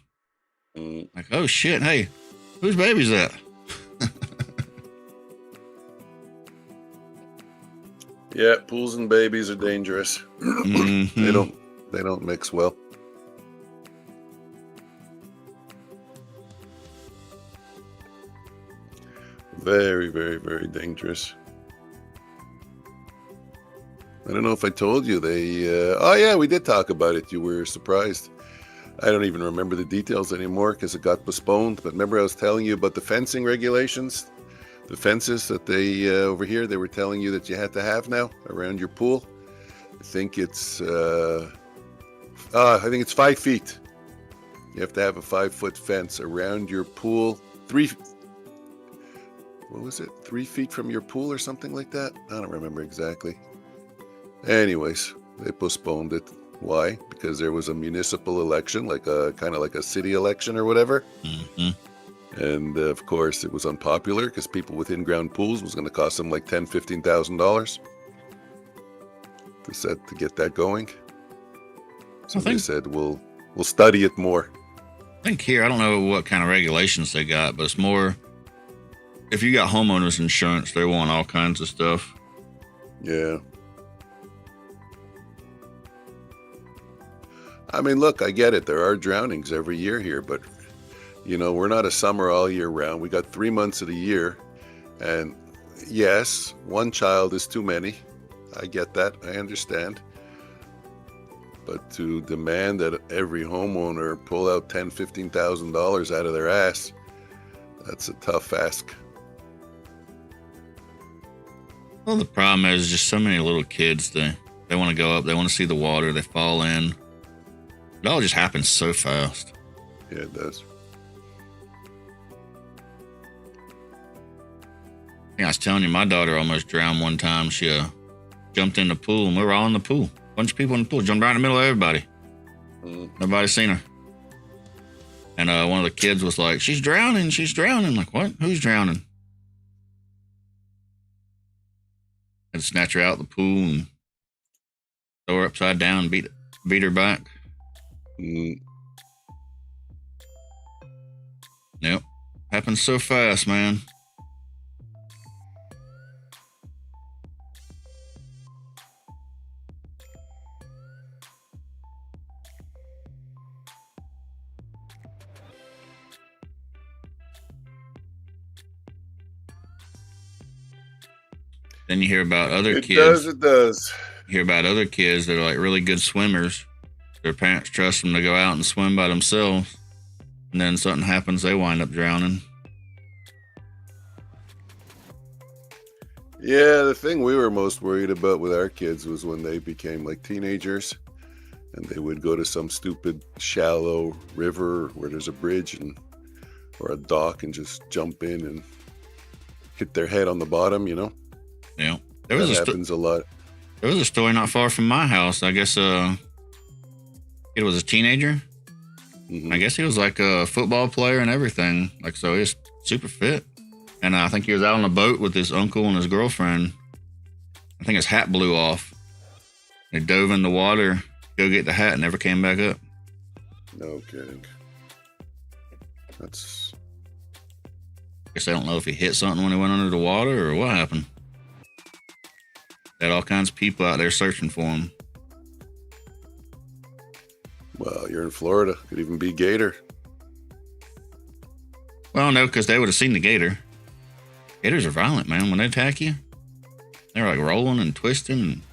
Like, oh shit, hey, whose baby's that? Yeah, pools and babies are dangerous. Mm-hmm. They don't mix well. Very, very, very dangerous. I don't know if I told you oh yeah, we did talk about it. You were surprised. I don't even remember the details anymore because it got postponed. But remember I was telling you about the fencing regulations, the fences that they over here, they were telling you that you had to have now around your pool. I think it's 5 feet. You have to have a 5-foot fence around your pool. 3 feet from your pool or something like that? I don't remember exactly. Anyways, they postponed it. Why? Because there was a municipal election, kind of like a city election or whatever. Mm-hmm. And of course, it was unpopular because people with in-ground pools was going to cost them like $10,000, $15,000 to get that going. So they said we'll study it more. I think here, I don't know what kind of regulations they got, but it's more if you got homeowners insurance, they want all kinds of stuff. Yeah. I mean, look, I get it. There are drownings every year here, but, we're not a summer all year round. We got 3 months of the year. And yes, one child is too many. I get that. I understand. But to demand that every homeowner pull out $10,000, $15,000 out of their ass, that's a tough ask. Well, the problem is just so many little kids, they want to go up, they want to see the water, they fall in. It all just happens so fast. Yeah, it does. Yeah, I was telling you, my daughter almost drowned one time. She jumped in the pool, and we were all in the pool. Bunch of people in the pool, jumped right in the middle of everybody. Nobody seen her. And one of the kids was like, she's drowning, she's drowning. I'm like, what? Who's drowning? And snatch her out of the pool and throw her upside down and beat her back. Yep. Happens so fast, man. Then you hear about other kids. It does. You hear about other kids that are like really good swimmers. Their parents trust them to go out and swim by themselves. And then something happens, they wind up drowning. Yeah, the thing we were most worried about with our kids was when they became like teenagers and they would go to some stupid shallow river where there's a bridge or a dock and just jump in and hit their head on the bottom, Yeah. That happens a lot. There was a story not far from my house. I guess it was a teenager. Mm-hmm. I guess he was like a football player and everything. So he was super fit. And I think he was out on a boat with his uncle and his girlfriend. I think his hat blew off. He dove in the water, go get the hat, and never came back up. No kidding. That's... I guess I don't know if he hit something when he went under the water or what happened. Had all kinds of people out there searching for him. Well, you're in Florida. Could even be gator. Well, no, because they would have seen the gator. Gators are violent, man. When they attack you, they're like rolling and twisting.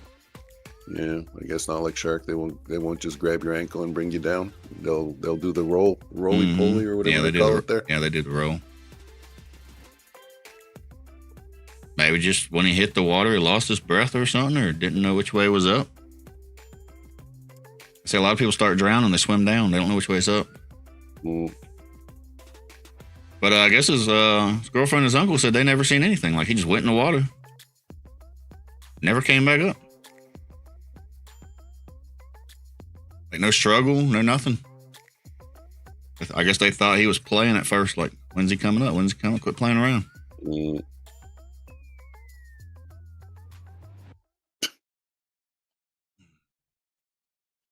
Yeah, I guess not like shark. They won't just grab your ankle and bring you down. They'll do the roly-poly or whatever they call it there. Yeah, they do the roll. Maybe just when he hit the water, he lost his breath or something, or didn't know which way was up. I say a lot of people start drowning, they swim down. They don't know which way is up. But I guess his girlfriend and his uncle said they never seen anything. Like he just went in the water. Never came back up. Like no struggle, no nothing. I guess they thought he was playing at first. Like, when's he coming up? When's he coming? Quit playing around.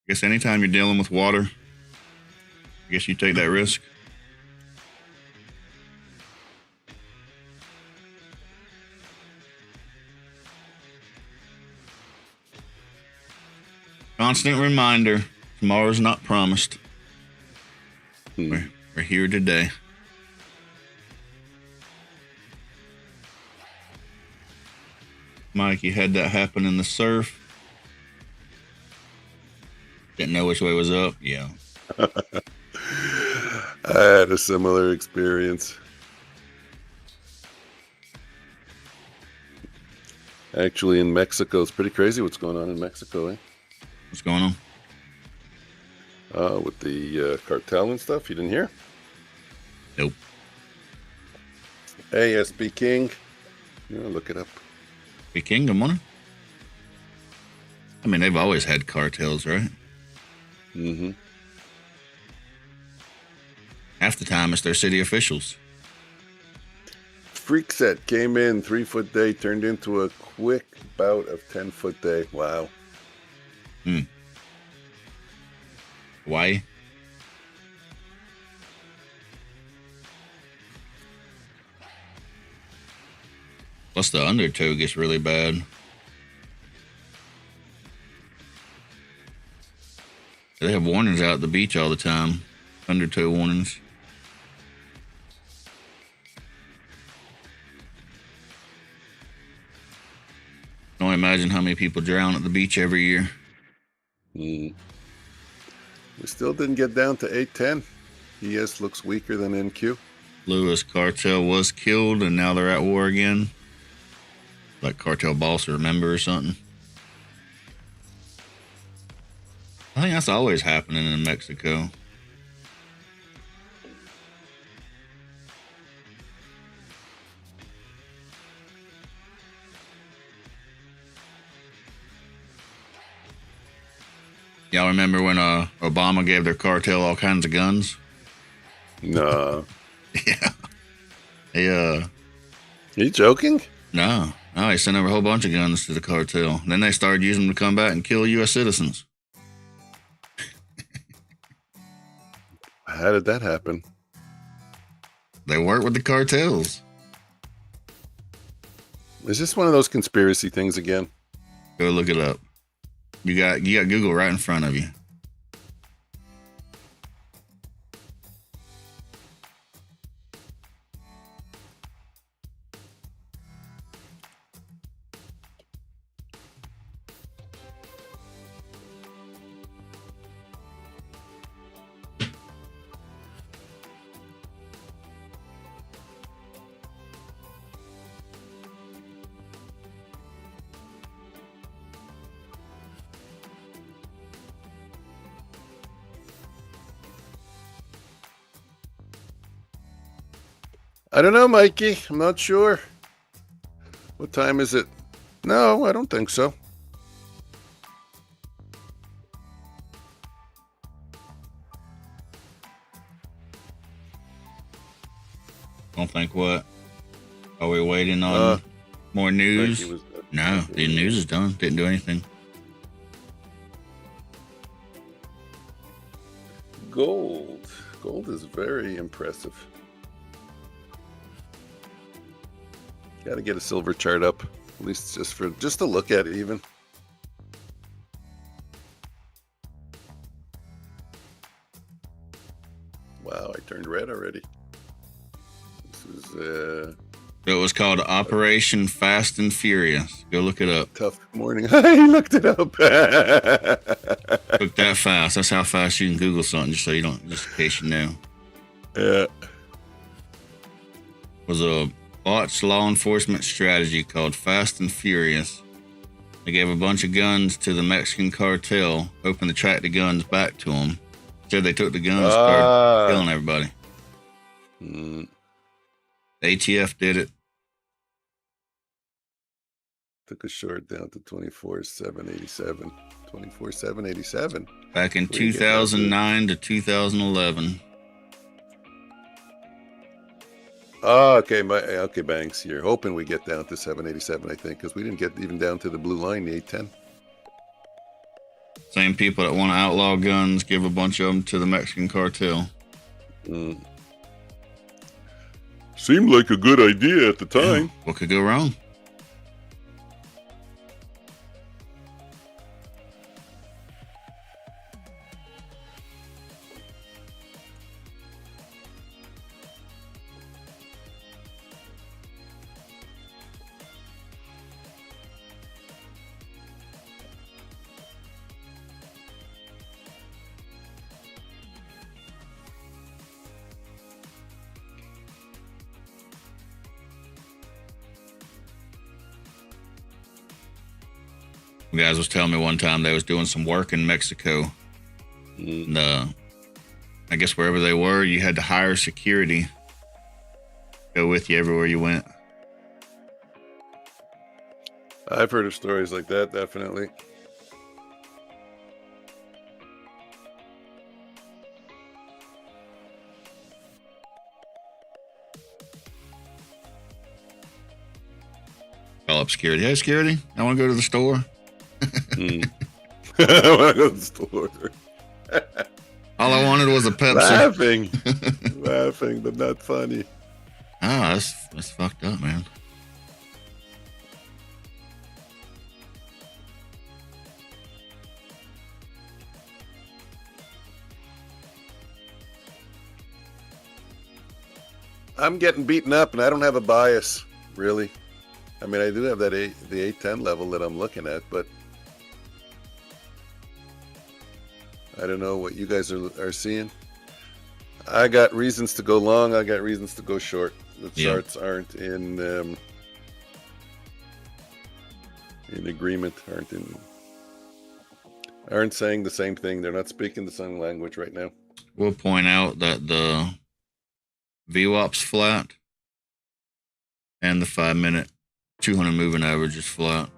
I guess anytime you're dealing with water, I guess you take that risk. Constant reminder, tomorrow's not promised. We're here today. Mike, you had that happen in the surf. Didn't know which way was up. Yeah. I had a similar experience. Actually, in Mexico, it's pretty crazy what's going on in Mexico, eh? What's going on? With the cartel and stuff. You didn't hear? Nope. ASB King. Look it up. Be Kingdom money. I mean, they've always had cartels, right? Mm-hmm. Half the time, it's their city officials. Freak set came in 3-foot day, turned into a quick bout of 10-foot day. Wow. Why? Plus, the undertow gets really bad. They have warnings out at the beach all the time. Undertow warnings. Can only imagine how many people drown at the beach every year. We still didn't get down to 810. ES looks weaker than NQ. Lewis cartel was killed and now they're at war again. Like cartel boss or member or something. I think that's always happening in Mexico. Y'all remember when Obama gave their cartel all kinds of guns? No. Yeah. Are you joking? No, he sent over a whole bunch of guns to the cartel. Then they started using them to combat and kill U.S. citizens. How did that happen? They work with the cartels. Is this one of those conspiracy things again? Go look it up. You got Google right in front of you. I don't know, Mikey. I'm not sure. What time is it? No, I don't think so. Don't think what? Are we waiting on more news? Mikey was, No, the news is done. Didn't do anything. Gold. Gold is very impressive. Got to get a silver chart up, at least just to look at it even. Wow, I turned red already. This is It was called Operation Fast and Furious. Go look it up. tough morning. I looked it up. Look that fast. That's how fast you can Google something, just so you don't, just in case you know. Yeah. It was a botched law enforcement strategy called Fast and Furious. They gave a bunch of guns to the Mexican cartel, hoping to track the guns back to them. Instead, they took the guns and started killing everybody. ATF did it. Took a short down to 24,787. 24,787. Back in 2009 to 2011. Oh, okay. Okay, Banks. You're hoping we get down to 787, I think, because we didn't get even down to the blue line, the 810. Same people that want to outlaw guns give a bunch of them to the Mexican cartel. Seemed like a good idea at the time. Yeah, what could go wrong? Guys was telling me one time they was doing some work in Mexico, I guess wherever they were, you had to hire security, go with you everywhere you went. I've heard of stories like that, definitely. Call up security. Hey, security, I want to go to the store. I want to go to the store. All I wanted was a Pepsi. Laughing, but not funny. Ah, that's fucked up, man. I'm getting beaten up, and I don't have a bias, really. I mean, I do have that the 810 level that I'm looking at, but I don't know what you guys are seeing. I got reasons to go long. I got reasons to go short. The charts aren't in agreement. Aren't saying the same thing. They're not speaking the same language right now. We'll point out that the VWAP's flat and the 5-minute 200 moving average is flat.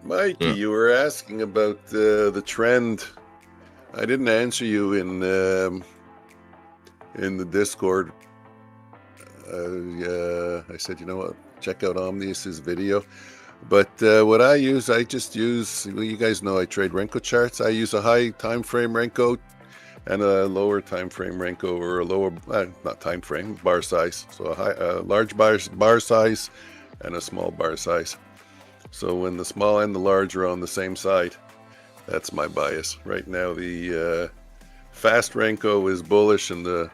Mikey, you were asking about the trend. I didn't answer you in the Discord. I said, you know what? Check out Omnius's video. But what I just use. Well, you guys know I trade Renko charts. I use a high time frame Renko and a lower time frame Renko, or a lower not time frame bar size. So a large bar size and a small bar size. So when the small and the large are on the same side, that's my bias. Right now, the fast Renko is bullish and the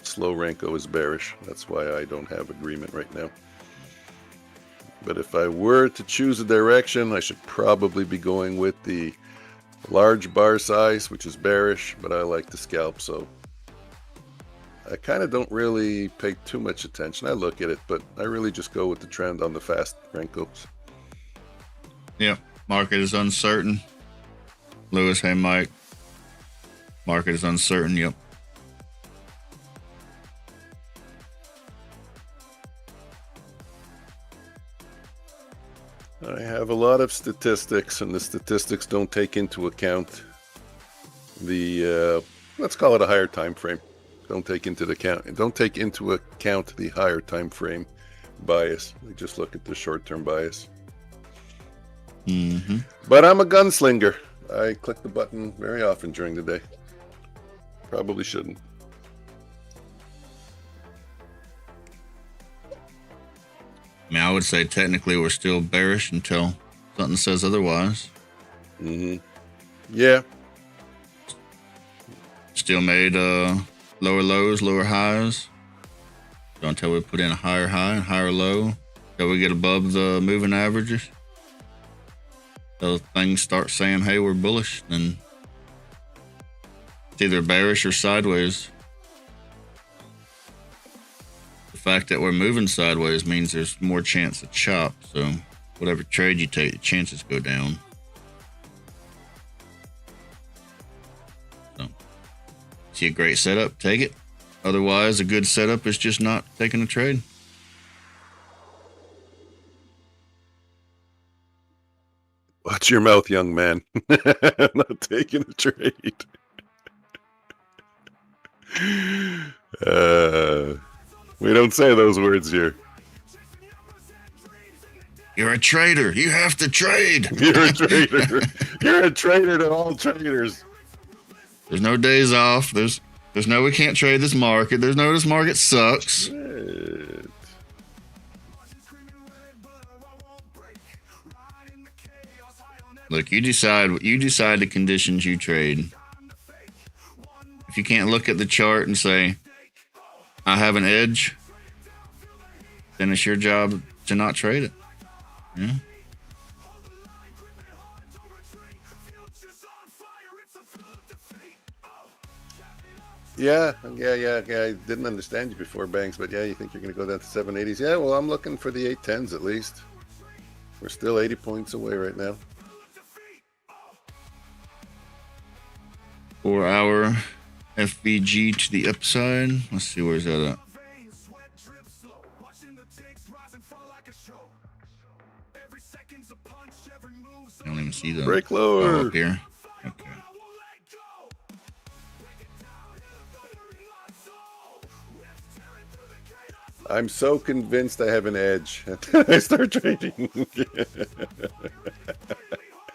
slow Renko is bearish. That's why I don't have agreement right now. But if I were to choose a direction, I should probably be going with the large bar size, which is bearish, but I like to scalp, so I kind of don't really pay too much attention. I look at it, but I really just go with the trend on the fast Renkos. Yep, market is uncertain. Lewis, hey Mike. Market is uncertain, yep. I have a lot of statistics, and the statistics don't take into account the let's call it a higher time frame. Don't take into account the higher time frame bias. We just look at the short-term bias. But I'm a gunslinger. I click the button very often during the day. Probably shouldn't. I mean, I would say technically we're still bearish until something says otherwise. Yeah. Still made lower lows, lower highs. So until we put in a higher high and higher low, until we get above the moving averages, so things start saying, hey, we're bullish, then it's either bearish or sideways. The fact that we're moving sideways means there's more chance of chop. So whatever trade you take, the chances go down. So see a great setup, take it. Otherwise, a good setup is just not taking a trade. Watch your mouth, young man. Not taking a trade. We don't say those words here. You're a trader. You have to trade. You're a trader. You're a trader to all traders. There's no days off. There's no we can't trade this market. There's no this market sucks. Look, you decide the conditions you trade. If you can't look at the chart and say, I have an edge, then it's your job to not trade it. Yeah. Yeah. I didn't understand you before, Banks, but yeah, you think you're going to go down to 780s. Yeah, well, I'm looking for the 810s at least. We're still 80 points away right now. 4-hour FVG to the upside. Let's see, where's that at? I don't even see the Break lower. up here. Okay. I'm so convinced I have an edge until I start trading.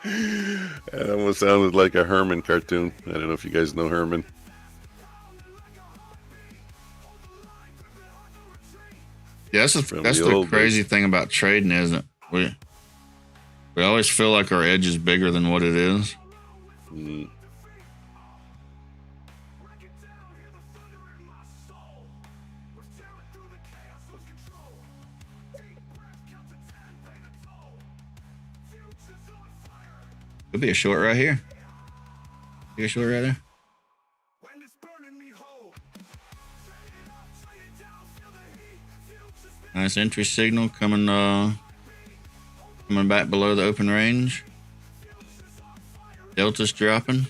It almost sounded like a Herman cartoon. I don't know if you guys know Herman. Yeah, that's the crazy thing about trading, isn't it? We always feel like our edge is bigger than what it is. Mm. Could be a short right here. Be a short right there. Nice entry signal coming back below the open range. Delta's dropping.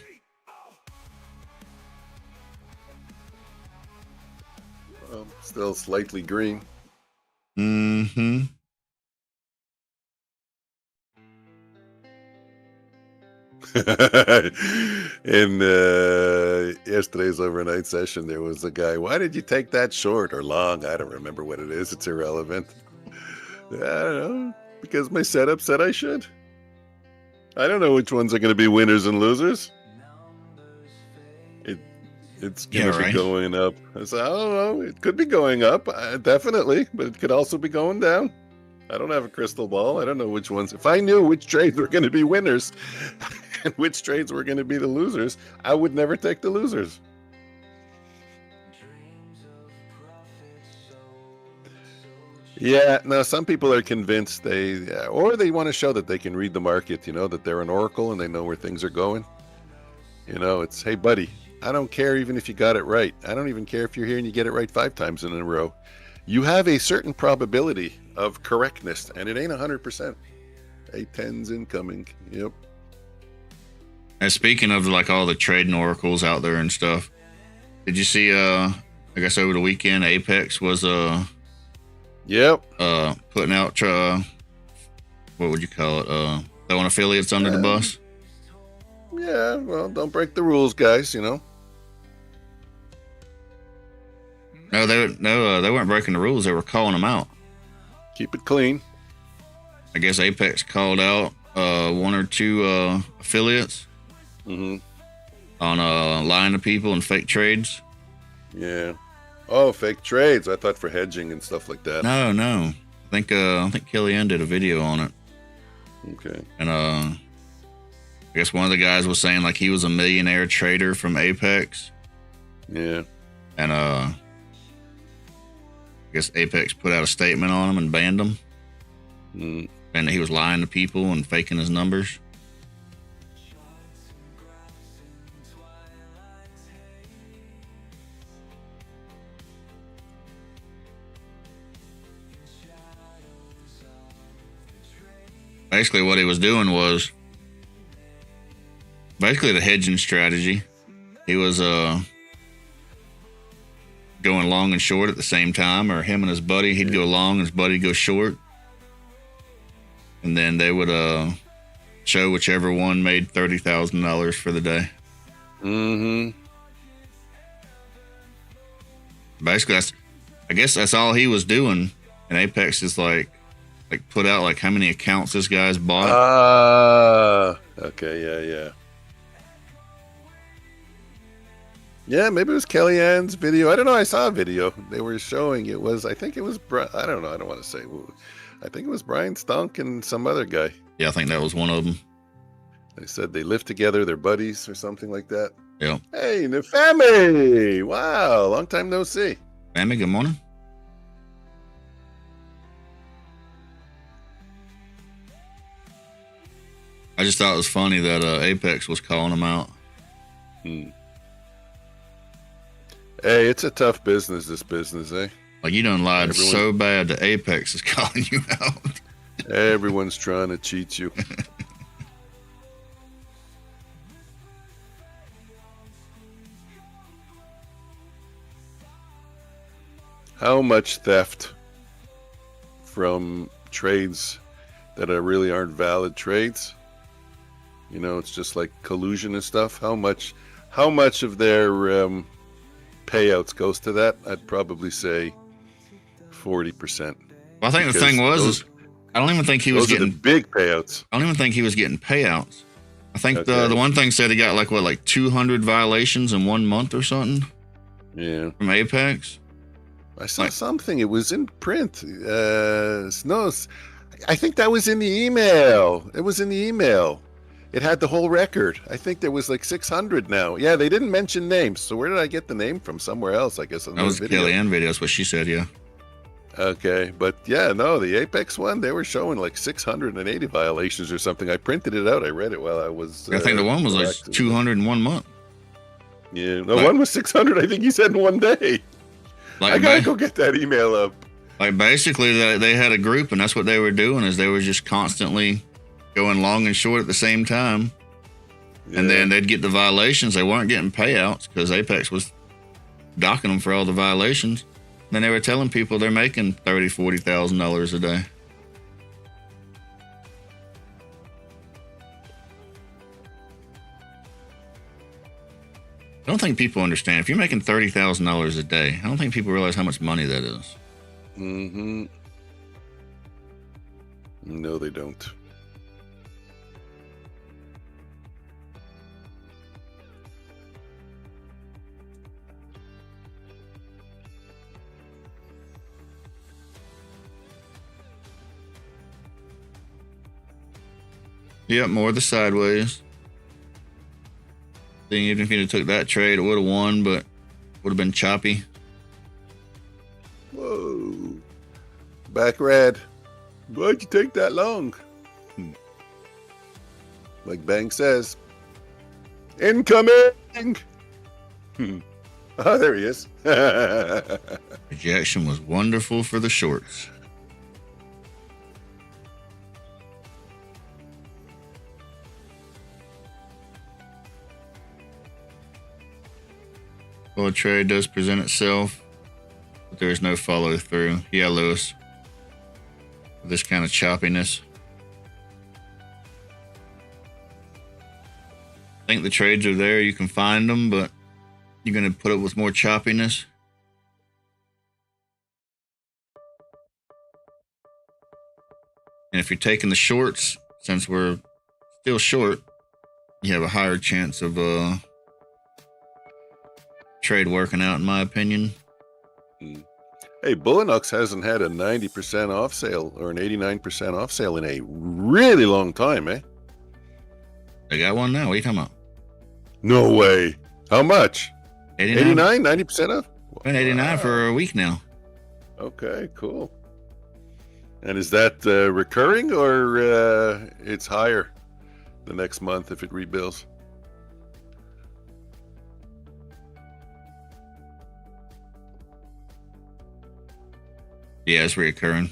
Still slightly green. Mm-hmm. In yesterday's overnight session, there was a guy, why did you take that short or long? I don't remember what it is. It's irrelevant. I don't know. Because my setup said I should. I don't know which ones are going to be winners and losers. It's going to be going up. I said, I don't know. It could be going up, definitely, but it could also be going down. I don't have a crystal ball. I don't know which ones. If I knew which trades were going to be winners and which trades were going to be the losers, I would never take the losers. Yeah, no, some people are convinced or they want to show that they can read the market, that they're an oracle and they know where things are going. It's, hey, buddy, I don't care even if you got it right. I don't even care if you're here and you get it right 5 times in a row. You have a certain probability of correctness, and it ain't 100%. A 10's incoming. Yep. And speaking of like all the trading oracles out there and stuff, did you see? I guess over the weekend, Apex was putting out what would you call it? Throwing affiliates under the bus. Yeah, well, don't break the rules, guys. No, they weren't breaking the rules. They were calling them out. Keep it clean. I guess Apex called out 1 or 2 affiliates on lying to people and fake trades. Yeah. Oh, fake trades. I thought for hedging and stuff like that. No. I think Kellyanne did a video on it. Okay. And I guess one of the guys was saying like he was a millionaire trader from Apex. Yeah. And I guess Apex put out a statement on him and banned him. And that he was lying to people and faking his numbers. Basically what he was doing was basically the hedging strategy. He was going long and short at the same time, or him and his buddy, he'd go long, his buddy go short. And then they would show whichever one made $30,000 for the day. Basically, I guess that's all he was doing. And Apex is like put out like how many accounts this guy's bought. Okay, yeah. Yeah, maybe it was Kellyanne's video. I don't know. I saw a video. They were showing it was, I think it was, I don't know. I don't want to say. I think it was Brian Stunk and some other guy. Yeah, I think that was one of them. They said they live together. They're buddies or something like that. Yeah. Hey, Nefemi. Wow. Long time no see. Family, good morning. I just thought it was funny that Apex was calling them out. Hey, it's a tough business, this business, eh? Like, you done lied so bad that Apex is calling you out. Everyone's trying to cheat you. how much theft from trades that really aren't valid trades. You know, it's just like collusion and stuff. How much of their payouts goes to that? I'd probably say 40%. Well, I think the thing was, I don't even think he was getting the big payouts. I don't even think he was getting payouts. I think Okay. the one thing said he got like 200 violations in 1 month or something. Yeah. From Apex. I saw something. It was in print. No, I think that was in the email. It was in the email. It had the whole record. I think there was like 600 now. Yeah, they didn't mention names. So where did I get the name from? Somewhere else, I guess. That was the Kellyanne video. That's what she said, yeah. Okay, but yeah, no, the Apex one, they were showing like 680 violations or something. I printed it out. I read it while I was. I think the one was like 200 in 1 month. Yeah, no, one was 600. I think he said in 1 day. Like, I gotta go get that email up. Like basically, they had a group, and that's what they were doing is they were just constantly going long and short at the same time, and then they'd get the violations. They weren't getting payouts because Apex was docking them for all the violations. Then they were telling people they're making $30,000, $40,000 a day. I don't think people understand. If you're making $30,000 a day, I don't think people realize how much money that is. Mm-hmm. No, they don't. Yep, more of the sideways. Then even if you'd have took that trade, it would have won, but would have been choppy. Whoa. Back red. Why'd you take that long? Like Bang says. Incoming! Oh, there he is. Rejection was wonderful for the shorts. Well, a trade does present itself, but there is no follow through. Yeah, Lewis. This kind of choppiness. I think the trades are there. You can find them, but you're going to put up with more choppiness. And if you're taking the shorts, since we're still short, you have a higher chance of trade working out, in my opinion. Hey, Bullinux hasn't had a 90% off sale or an 89% off sale in a really long time, eh? They got one now. What are you talking about? No way. How much? 89? 90% off? Been 89 for a week now. Okay, cool. And is that recurring or it's higher the next month if it rebuilds? Yeah, it's reoccurring.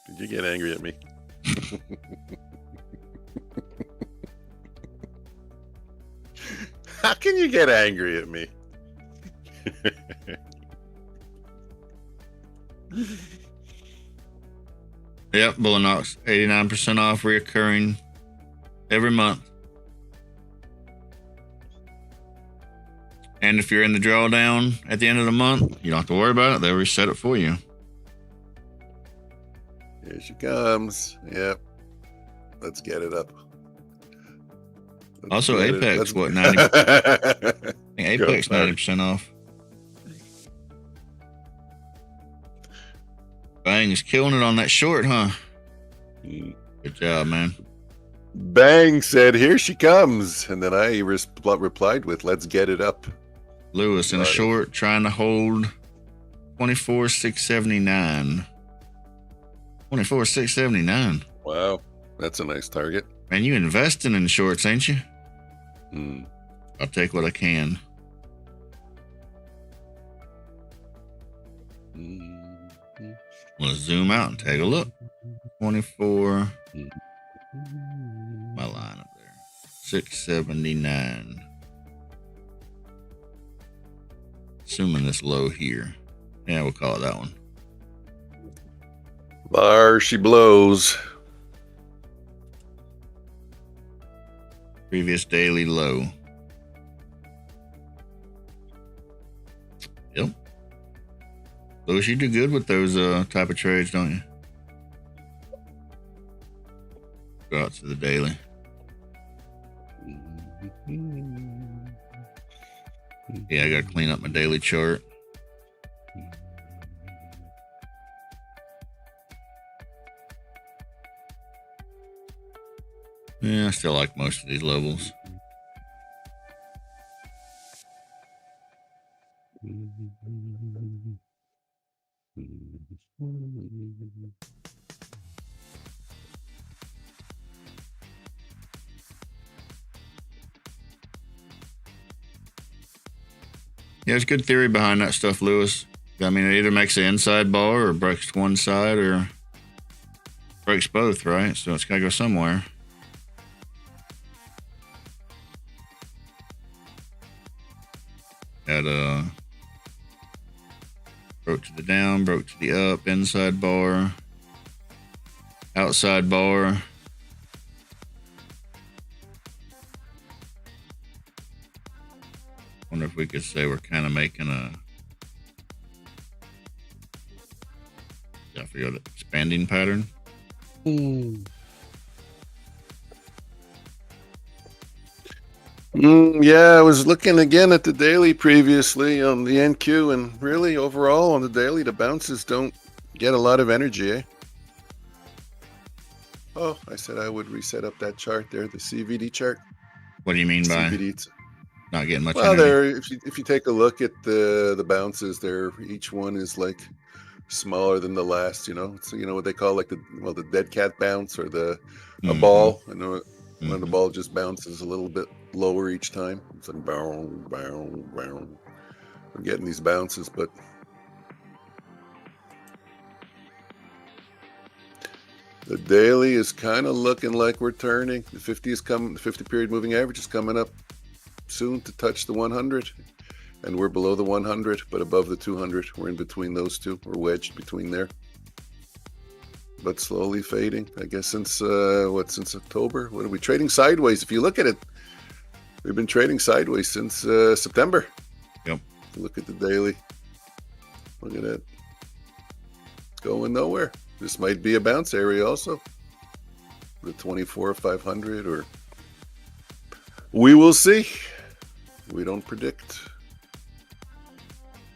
Did you get angry at me? How can you get angry at me? Yep, Bullinox, 89% off, reoccurring every month. And if you're in the drawdown at the end of the month, you don't have to worry about it. They'll reset it for you. Here she comes. Yep. Let's get it up. Also, Apex, what, 90? I think Apex 90% off. Bang is killing it on that short, huh? Good job, man. Bang said, "Here she comes," and then I replied with, "Let's get it up." Lewis in a short, trying to hold 24,679. 24,679. Wow, that's a nice target. Man, you investing in shorts, ain't you? I'll take what I can. We'll zoom out and take a look. 24. My line up there. 679. Assuming this low here. Yeah, we'll call it that one. There she blows. Previous daily low. Yep. Louis, you do good with those type of trades, don't you? Go out to the daily. Yeah, I gotta clean up my daily chart. Yeah, I still like most of these levels. Yeah, there's good theory behind that stuff, Lewis. I mean, it either makes the inside bar or breaks one side or breaks both, right? So it's got to go somewhere. Had broke to the down, broke to the up, inside bar, outside bar. Wonder if we could say we're kind of making a, I forgot, expanding pattern. Yeah, I was looking again at the daily previously on the NQ, and really overall on the daily, the bounces don't get a lot of energy, eh? Oh, I said I would reset up that chart there, the CVD chart. What do you mean by CVD? not getting much Well, energy? there, if you take a look at the bounces there, each one is like smaller than the last. You know, so you know what they call like the dead cat bounce or a ball. I know when the ball just bounces a little bit lower each time. It's like bound, bound, bound. We're getting these bounces, but the daily is kind of looking like we're turning. The 50 is coming. The 50 period moving average is coming up soon to touch the 100, and we're below the 100 but above the 200. We're in between those two. We're wedged between there, but slowly fading, I guess, since since October. What are we trading sideways? If you look at it, we've been trading sideways since September. Yep. Look at the daily. Look at that. It's going nowhere. This might be a bounce area also, the 24,500, or we will see. We don't predict.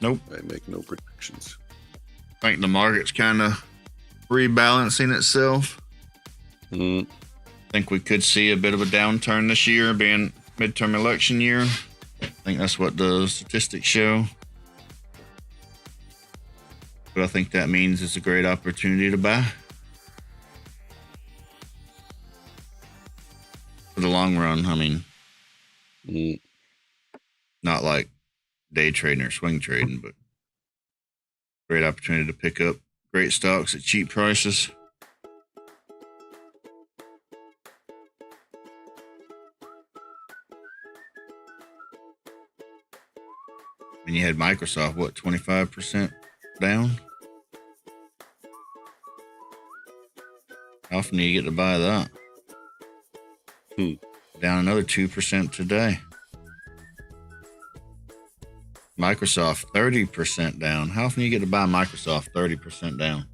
Nope. I make no predictions. I think the market's kind of rebalancing itself. I think we could see a bit of a downturn this year, being midterm election year. I think that's what the statistics show. But I think that means it's a great opportunity to buy. For the long run, I mean, not like day trading or swing trading, but great opportunity to pick up great stocks at cheap prices. And you had Microsoft, what, 25% down? How often do you get to buy that? Down another 2% today. Microsoft 30% down. How often do you get to buy Microsoft 30% down?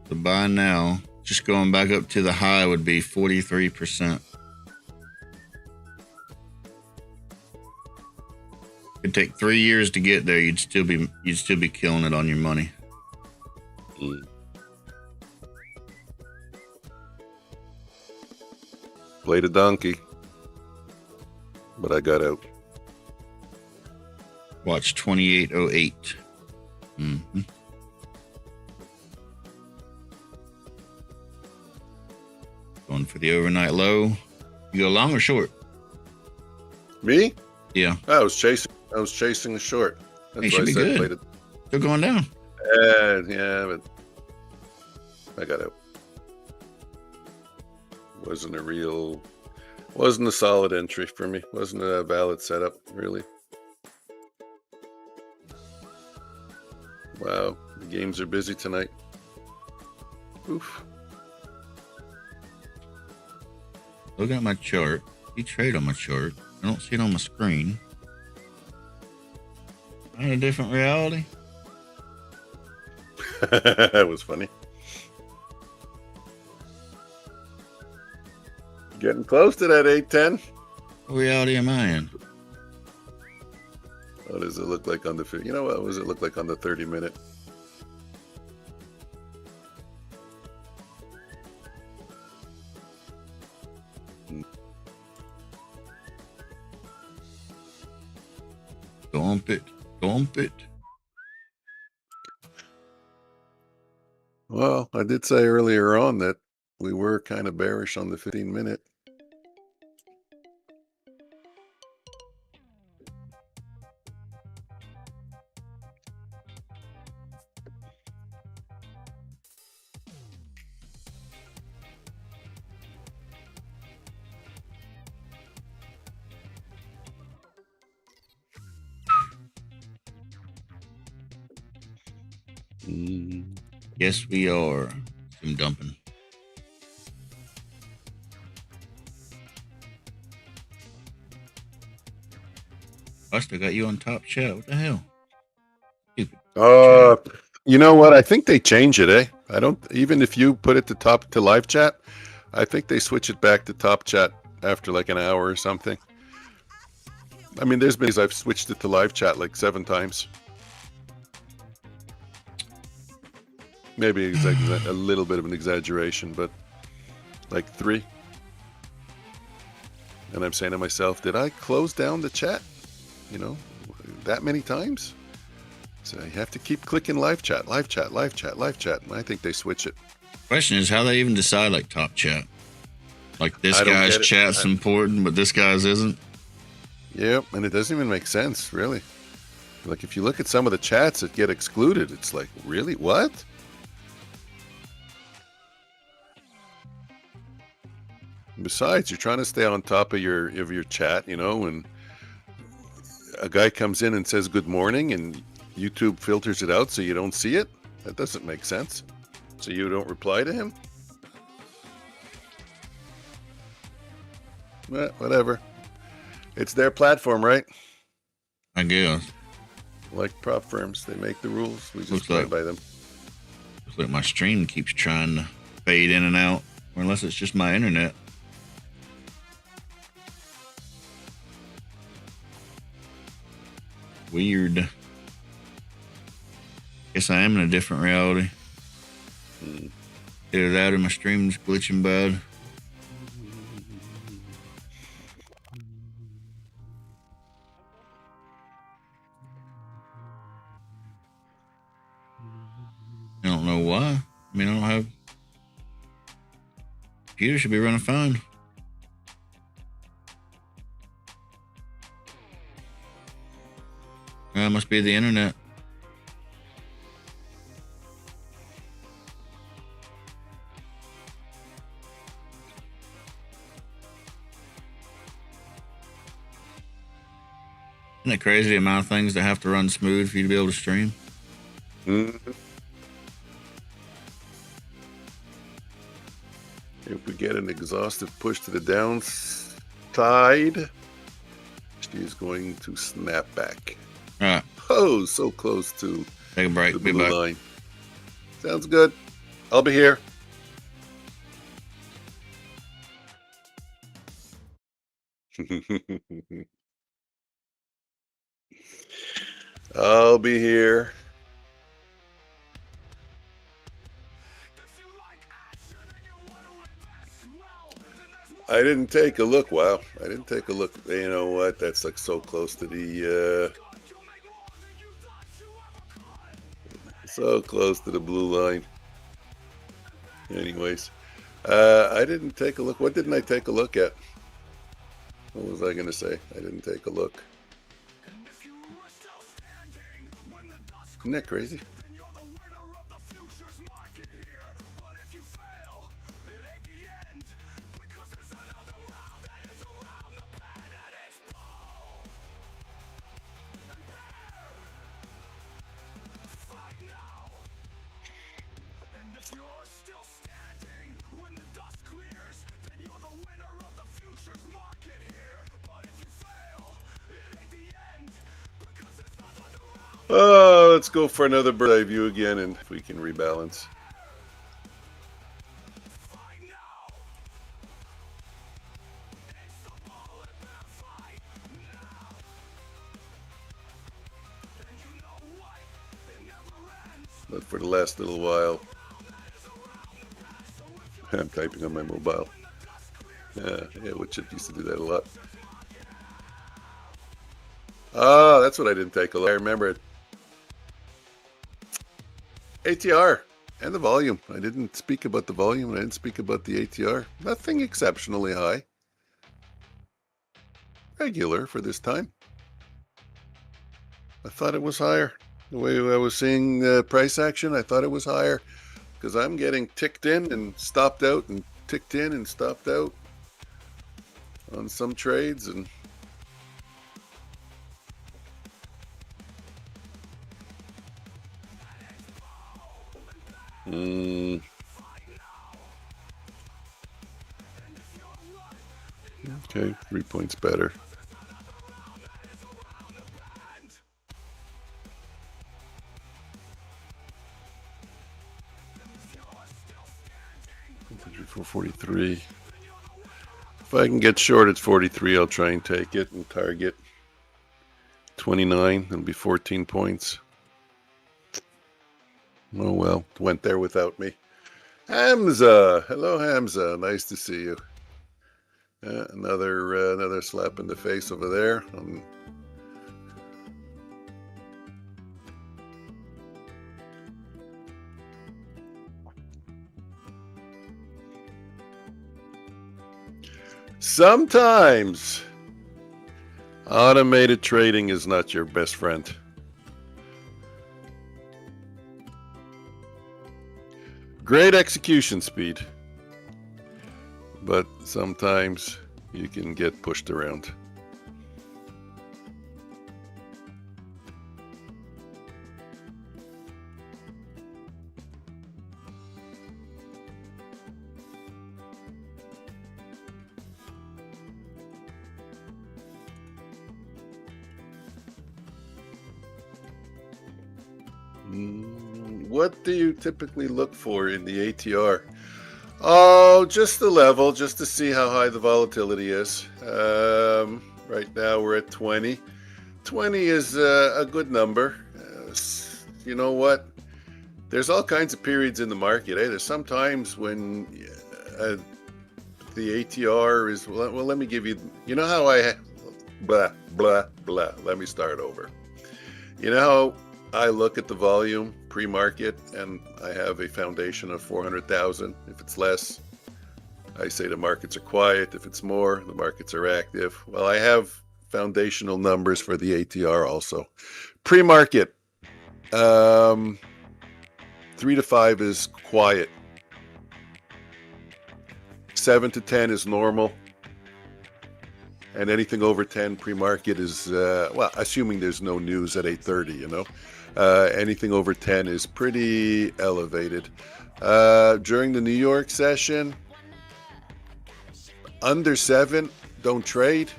The buy now, just going back up to the high, would be 43%. It'd take 3 years to get there. You'd still be killing it on your money. Played a donkey, but I got out. Watch 2808. Going for the overnight low. You go long or short? Me? Yeah. I was chasing the short. That's It why should I be said good. played it. Still going down. Yeah, but I got out. Wasn't a solid entry for me. Wasn't a valid setup, really. Wow, the games are busy tonight. Oof. Look at my chart. You trade on my chart. I don't see it on my screen. Am I in a different reality? That was funny. Getting close to that 810. What reality am I in? What does it look like on the? You know what does it look like on the 30-minute? Dump it. Well, I did say earlier on that we were kind of bearish on the 15-minute. Yes, we are. Some dumping. I still got you on top chat. What the hell? Stupid. You know what? I think they change it, eh? I don't, even if you put it to live chat, I think they switch it back to top chat after like an hour or something. I mean, there's been days I've switched it to live chat like 7 times. Maybe a little bit of an exaggeration, but like 3. And I'm saying to myself, did I close down the chat? You know, that many times? So you have to keep clicking live chat, live chat, live chat, live chat. And I think they switch it. Question is how they even decide like top chat. Like this I don't guy's get it. chat's important, but this guy's isn't. Yep, and it doesn't even make sense, really. Like if you look at some of the chats that get excluded, it's like, really? What? Besides, you're trying to stay on top of your chat, you know, and a guy comes in and says good morning and YouTube filters it out so you don't see it. That doesn't make sense. So you don't reply to him? Well, whatever. It's their platform, right? I guess. Like prop firms, they make the rules. We just Looks play like- by them. Looks like my stream keeps trying to fade in and out, or unless it's just my internet. Weird. Guess I am in a different reality. Either that or my stream's glitching bad. I don't know why. I mean, I don't have... Computer should be running fine. Must be the internet. Isn't it crazy the amount of things that have to run smooth for you to be able to stream? If we get an exhaustive push to the downside, she's going to snap back. All right, Oh, so close to take a break. the Be blue back. line. Sounds good. I'll be here. I'll be here. I didn't take a look. Wow. I didn't take a look. You know what? That's like so close to the blue line. Anyways, I didn't take a look. What didn't I take a look at? What was I going to say? I didn't take a look. Isn't that crazy? Oh, let's go for another bird's eye view again, and if we can rebalance. But for the last little while, I'm typing on my mobile. Yeah, which it used to do that a lot. Ah, that's what I didn't take a look. I remember it. ATR and the volume. I didn't speak about the volume. I didn't speak about the ATR. Nothing exceptionally high. Regular for this time. I thought it was higher. The way I was seeing price action, I thought it was higher because I'm getting ticked in and stopped out and ticked in and stopped out on some trades. And okay, 3 points better. For 43. If I can get short at 43, I'll try and take it and target 29. It'll be 14 points. Oh well, went there without me. Hamza, hello Hamza, nice to see you. Another slap in the face over there. Sometimes automated trading is not your best friend. Great execution speed, but sometimes you can get pushed around. What do you typically look for in the ATR? Oh, just the level, just to see how high the volatility is. Right now we're at 20. 20 is a good number. You know what? There's all kinds of periods in the market. There's some times when the ATR is, well, let me give you, you know how blah, blah, blah. Let me start over. You know how I look at the volume pre-market and I have a foundation of 400,000. If it's less, I say the markets are quiet. If it's more, the markets are active. Well, I have foundational numbers for the ATR also. Pre-market, 3 to 5 is quiet. 7 to 10 is normal. And anything over 10 pre-market is, well, assuming there's no news at 8:30, you know. Anything over 10 is pretty elevated. During the New York session, under 7, don't trade.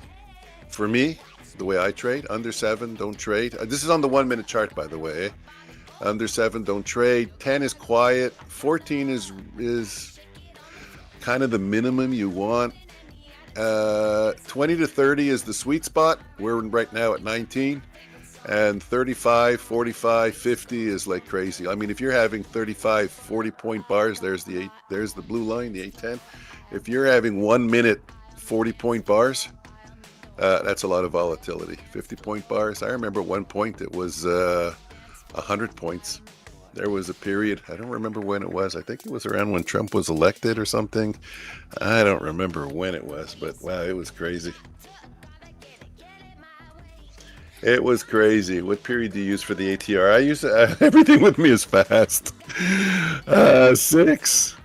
For me, the way I trade, under 7, don't trade. This is on the 1 minute chart, by the way. Under 7, don't trade. 10 is quiet. 14 is kind of the minimum you want. 20 to 30 is the sweet spot. We're right now at 19. And 35, 45, 50 is like crazy. I mean, if you're having 35, 40-point bars, there's the blue line, the 810. If you're having 1 minute 40-point bars, that's a lot of volatility. 50-point bars. I remember at one point it was 100 points. There was a period, I don't remember when it was. I think it was around when Trump was elected or something. I don't remember when it was, but wow, it was crazy. It was crazy. What period do you use for the ATR? I use everything with me is fast. 6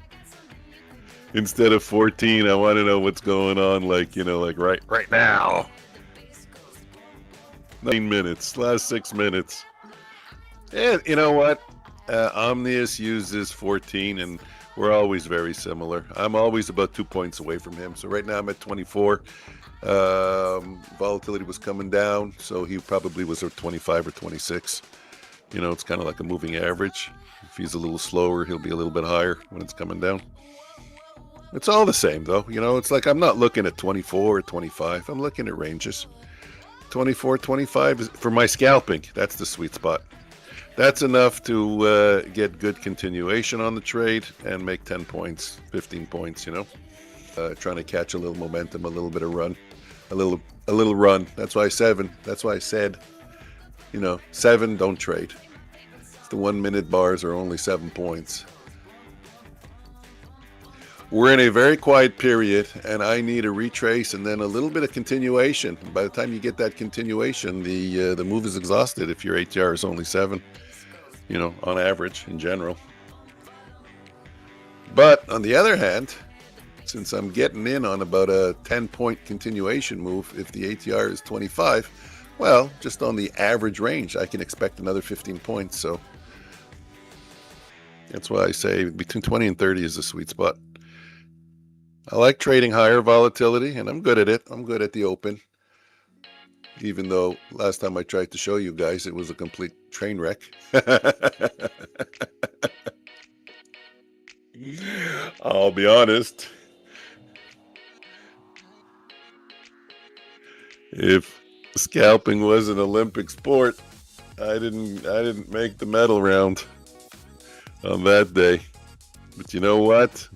instead of 14. I want to know what's going on, like, you know, like right now. 9 minutes, last 6 minutes. And you know what? Omnius uses 14, and we're always very similar. I'm always about 2 points away from him. So right now I'm at 24. Volatility was coming down, so he probably was at 25 or 26. You know, it's kind of like a moving average. If he's a little slower, he'll be a little bit higher when it's coming down. It's all the same, though. You know, it's like I'm not looking at 24 or 25. I'm looking at ranges. 24, 25 is for my scalping. That's the sweet spot. That's enough to get good continuation on the trade and make 10 points, 15 points, you know. Trying to catch a little momentum, a little bit of run, a little run. That's why 7. That's why I said, you know, 7, don't trade. The 1 minute bars are only 7 points. We're in a very quiet period, and I need a retrace and then a little bit of continuation. By the time you get that continuation, the move is exhausted if your ATR is only 7, you know, on average in general. But on the other hand, since I'm getting in on about a 10-point continuation move, if the ATR is 25, well, just on the average range, I can expect another 15 points. So that's why I say between 20 and 30 is the sweet spot. I like trading higher volatility, and I'm good at it. I'm good at the open. Even though last time I tried to show you guys, it was a complete train wreck. I'll be honest. If scalping was an Olympic sport, I didn't make the medal round on that day. But you know what?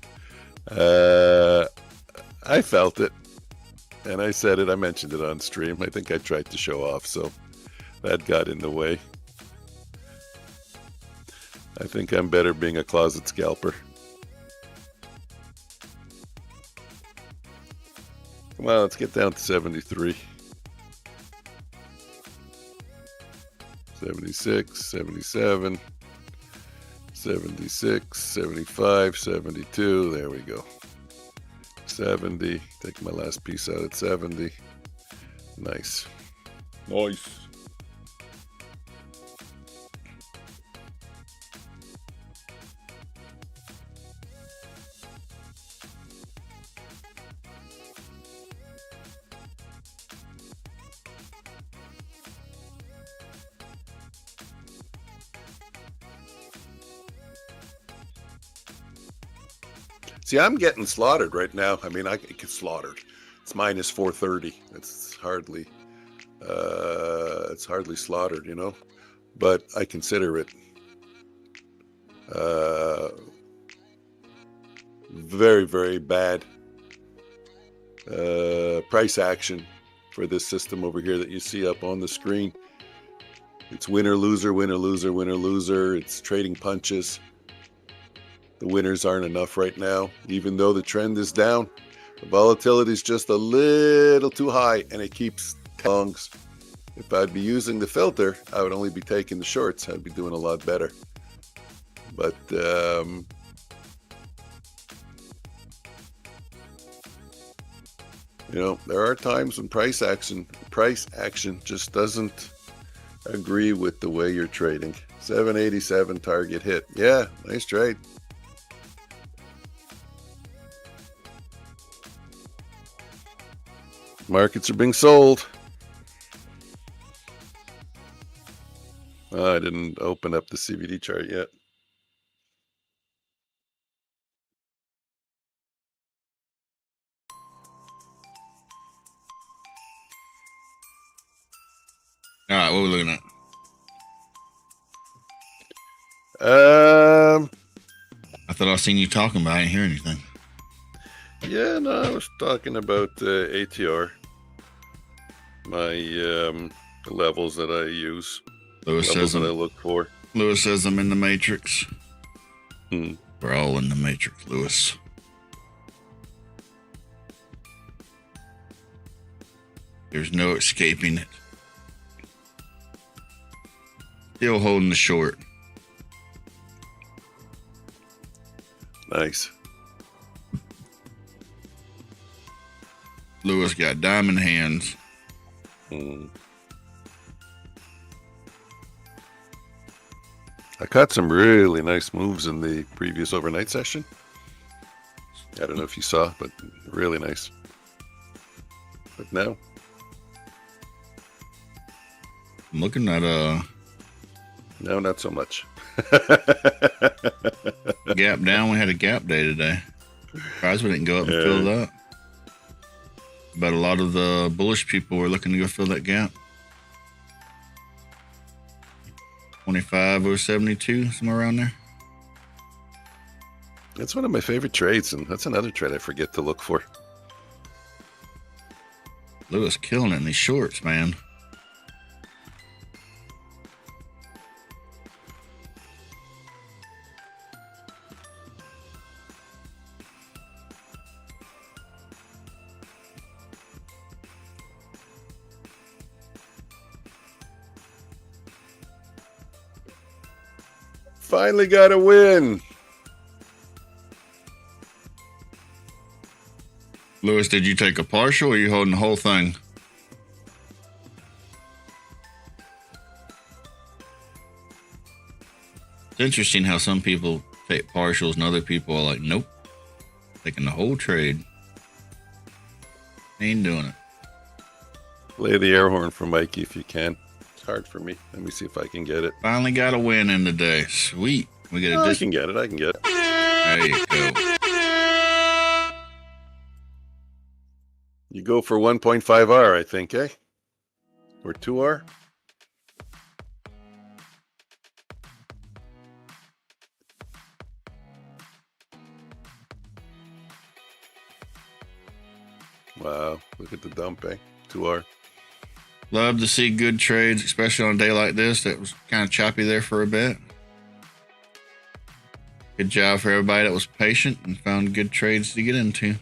I felt it, and I said it. I mentioned it on stream. I think I tried to show off, so that got in the way. I think I'm better being a closet scalper. Come on, let's get down to 73. 76, 77, 76, 75, 72. There we go. 70. Take my last piece out at 70. Nice. Nice. See, I'm getting slaughtered right now. I mean, I get slaughtered. It's minus 430. It's hardly slaughtered, you know. But I consider it very, very bad price action for this system over here that you see up on the screen. It's winner, loser, winner, loser, winner, loser. It's trading punches. The winners aren't enough right now, even though the trend is down. The volatility is just a little too high, and it keeps longs. If I'd be using the filter, I would only be taking the shorts. I'd be doing a lot better. But you know, there are times when price action just doesn't agree with the way you're trading. 787 target hit. Yeah, nice trade. Markets are being sold. I didn't open up the CVD chart yet. All right, what are we looking at? I thought I seen you talking, but I didn't hear anything. Yeah, no, I was talking about ATR. My levels that I use. So it Levels says that I look for. Lewis says I'm in the Matrix. Hmm. We're all in the Matrix, Lewis. There's no escaping it. Still holding the short. Nice. Lewis got diamond hands. Hmm. I caught some really nice moves in the previous overnight session. I don't know if you saw, but really nice. But now, I'm looking at no, not so much. gap down. We had a gap day today. Surprised we didn't go up and fill that. But a lot of the bullish people were looking to go fill that gap. 25.072, somewhere around there. That's one of my favorite trades, and that's another trade I forget to look for. Lewis killing it in these shorts, man. Finally got a win. Lewis, did you take a partial or are you holding the whole thing? It's interesting how some people take partials and other people are like, nope, taking the whole trade. Ain't doing it. Play the air horn for Mikey if you can. It's hard for me. Let me see if I can get it. Finally got a win in the day. Sweet. We get Oh, a I can get it. I can get it. There you go. You go for 1.5R, I think, eh? Or 2R? Wow, look at the dump, eh? 2R. Love to see good trades, especially on a day like this that was kind of choppy there for a bit. Good job for everybody that was patient and found good trades to get into.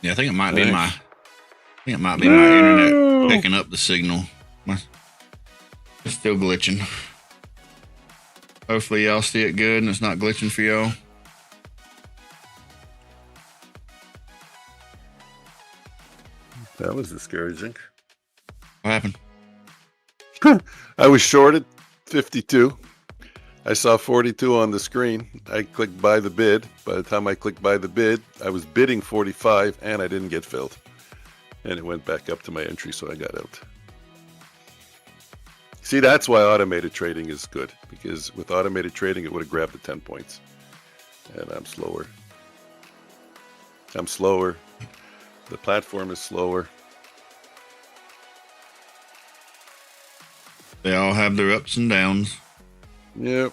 Yeah, I think it might be my. I think it might be my internet picking up the signal. It's still glitching. Hopefully y'all see it good and it's not glitching for y'all. That was discouraging. What happened? I was shorted 52. I saw 42 on the screen. I clicked buy the bid. By the time I clicked buy the bid, I was bidding 45 and I didn't get filled. And it went back up to my entry, so I got out. See, that's why automated trading is good, because with automated trading, it would have grabbed the 10 points. And I'm slower. The platform is slower. They all have their ups and downs. Yep.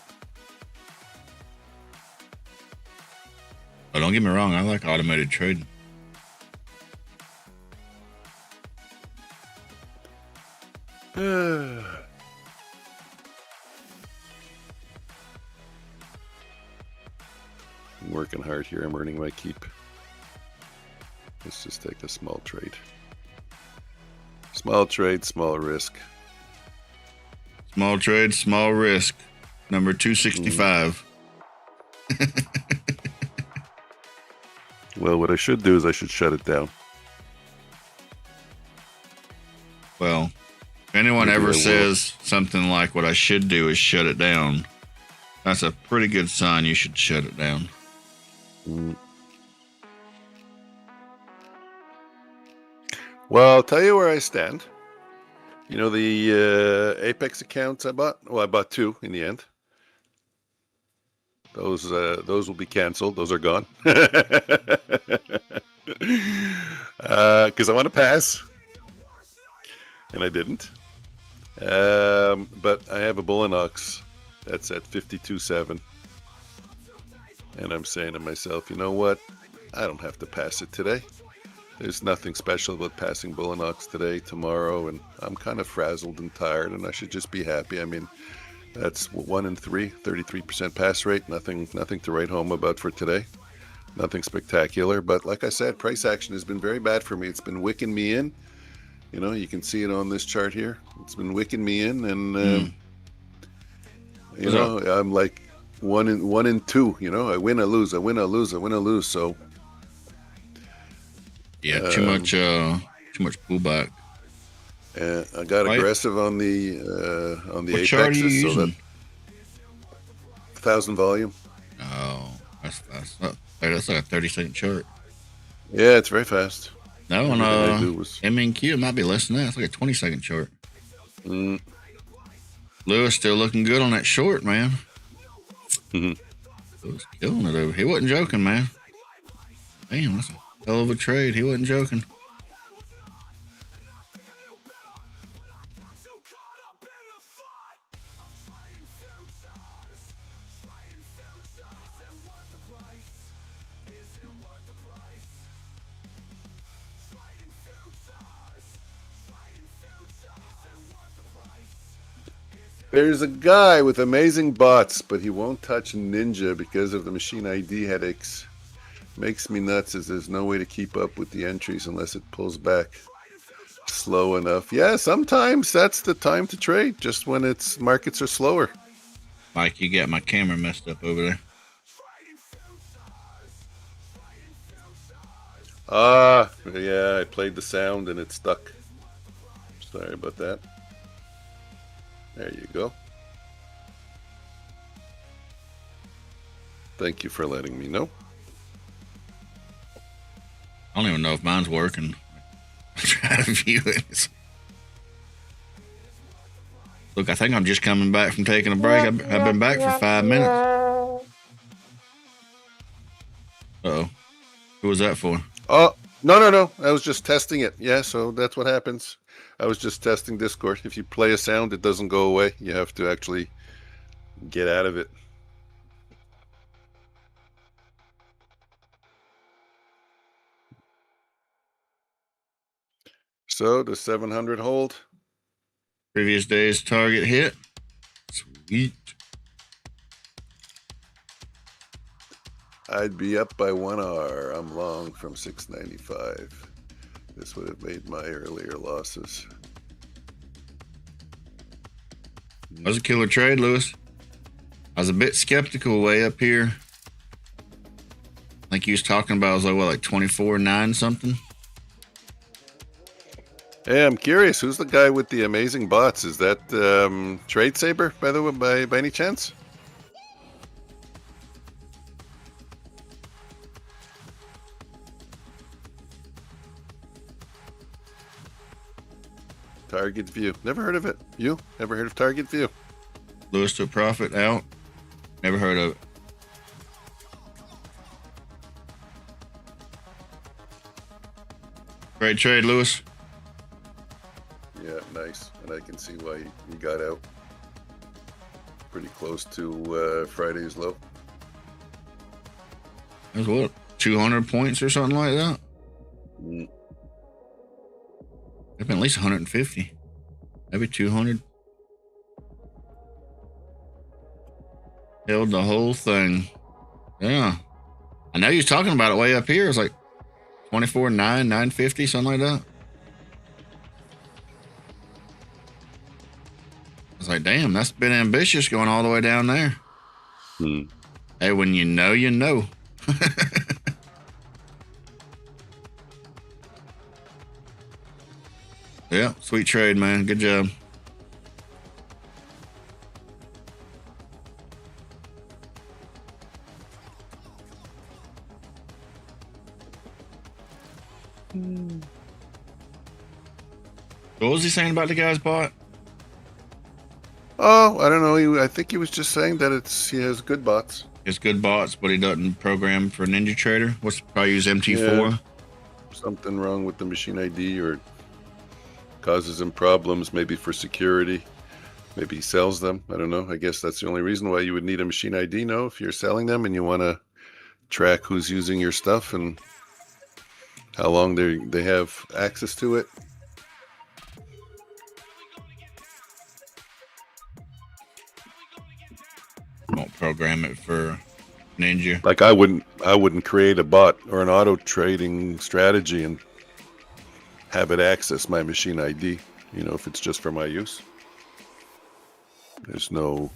But don't get me wrong, I like automated trading. I'm working hard here. I'm earning my keep. Let's just take a small trade. Small trade, small risk. Small trade, small risk. Number 265. Well, what I should do is I should shut it down. Well, if anyone Maybe ever I will. says something like what I should do is shut it down, that's a pretty good sign you should shut it down. Well, I'll tell you where I stand. You know the Apex accounts I bought? Well, I bought 2 in the end. Those will be canceled. Those are gone. Because I want to pass, and I didn't. But I have a Bullinox that's at 52.7, and I'm saying to myself, you know what? I don't have to pass it today. There's nothing special about passing Bullinox today, tomorrow, and I'm kind of frazzled and tired, and I should just be happy. I mean, that's 1 in 3, 33% pass rate. Nothing to write home about for today. Nothing spectacular, but like I said, price action has been very bad for me. It's been wicking me in. You know, you can see it on this chart here. It's been wicking me in, and you know, I'm like 1 in 2. You know, I win, I lose, I win, I lose, I win, I lose. So. Yeah, too much pullback. I got aggressive on the what chart are you apexes, so using? that 1,000 volume. Oh, that's like a 30-second chart. Yeah, it's very fast. No, on Everything I do was- MNQ, it might be less than that. It's like a 20-second chart. Lewis still looking good on that short, man. Lewis killing it over. He wasn't joking, man. Damn, that's a hell of a trade. He wasn't joking. There's a guy with amazing bots, but he won't touch Ninja because of the machine ID headaches. Makes me nuts as there's no way to keep up with the entries unless it pulls back slow enough. Yeah, sometimes that's the time to trade, just when its markets are slower. Mike, you got my camera messed up over there. Yeah, I played the sound and it stuck. Sorry about that. There you go. Thank you for letting me know. I don't even know if mine's working. I try to view it. Look, I think I'm just coming back from taking a break. I've been back for 5 minutes. Uh-oh. Who was that for? Oh, no. I was just testing it. Yeah, so that's what happens. I was just testing Discord. If you play a sound, it doesn't go away. You have to actually get out of it. So, does 700 hold? Previous day's target hit. Sweet. I'd be up by 1R. I'm long from 695. This would have made my earlier losses. That was a killer trade, Lewis. I was a bit skeptical way up here. I think he was talking about, it was like, what, like 24.9 something? Hey, I'm curious. Who's the guy with the amazing bots? Is that Trade Saber, by the way, by any chance? Target View. Never heard of it. You? Never heard of Target View? Lewis took profit out. Never heard of it. Great trade, Lewis. Yeah, nice. And I can see why you got out. Pretty close to Friday's low. That was what, 200 points or something like that? They've been at least 150. Maybe 200. Held the whole thing. Yeah. I know you was talking about it way up here. It was like 24.9, 950, something like that. I was like, damn, that's been ambitious going all the way down there. Hey, when you know, you know. Yeah, sweet trade, man. Good job. What was he saying about the guy's bot? Oh, I don't know. I think he was just saying that he has good bots. It's good bots, but he doesn't program for Ninja Trader. What's probably use MT4? Yeah. Something wrong with the machine ID, or causes him problems, maybe for security. Maybe he sells them. I don't know. I guess that's the only reason why you would need a machine ID, no? If you're selling them and you want to track who's using your stuff and how long they have access to it. Won't program it for Ninja. Like I wouldn't create a bot or an auto trading strategy and have it access my machine ID, if it's just for my use. There's no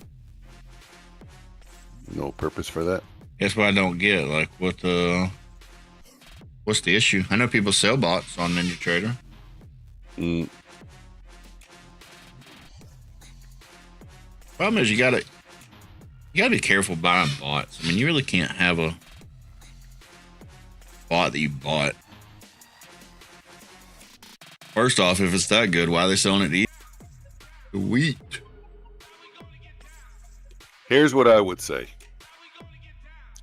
purpose for that. That's what I don't get. Like, what's the issue? I know people sell bots on Ninja Trader. Problem is, you gotta be careful buying bots. I mean, you really can't have a bot that you bought. First off, if it's that good, why are they selling it to you? The wheat. Here's what I would say.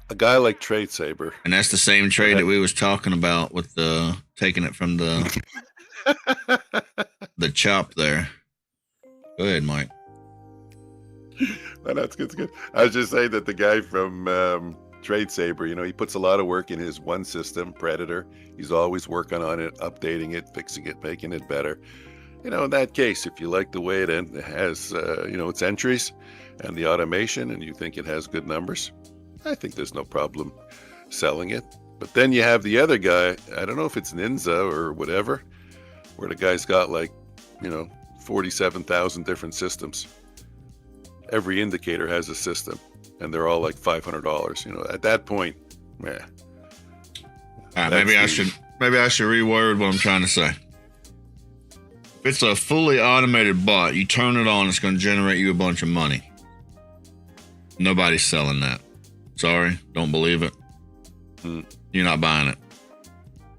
A guy like Trade Saber. And that's the same trade that we was talking about with the taking it from the the chop there. Go ahead, Mike. No, that's good. It's good. I was just saying that the guy from Trade Saber, he puts a lot of work in his one system, Predator. He's always working on it, updating it, fixing it, making it better. In that case, if you like the way it has, its entries and the automation, and you think it has good numbers, I think there's no problem selling it. But then you have the other guy, I don't know if it's Ninja or whatever, where the guy's got 47,000 different systems. Every indicator has a system, and they're all like $500. At that point, maybe I should reword what I'm trying to say. If it's a fully automated bot, you turn it on, it's going to generate you a bunch of money. Nobody's selling that. Sorry, don't believe it. You're not buying it.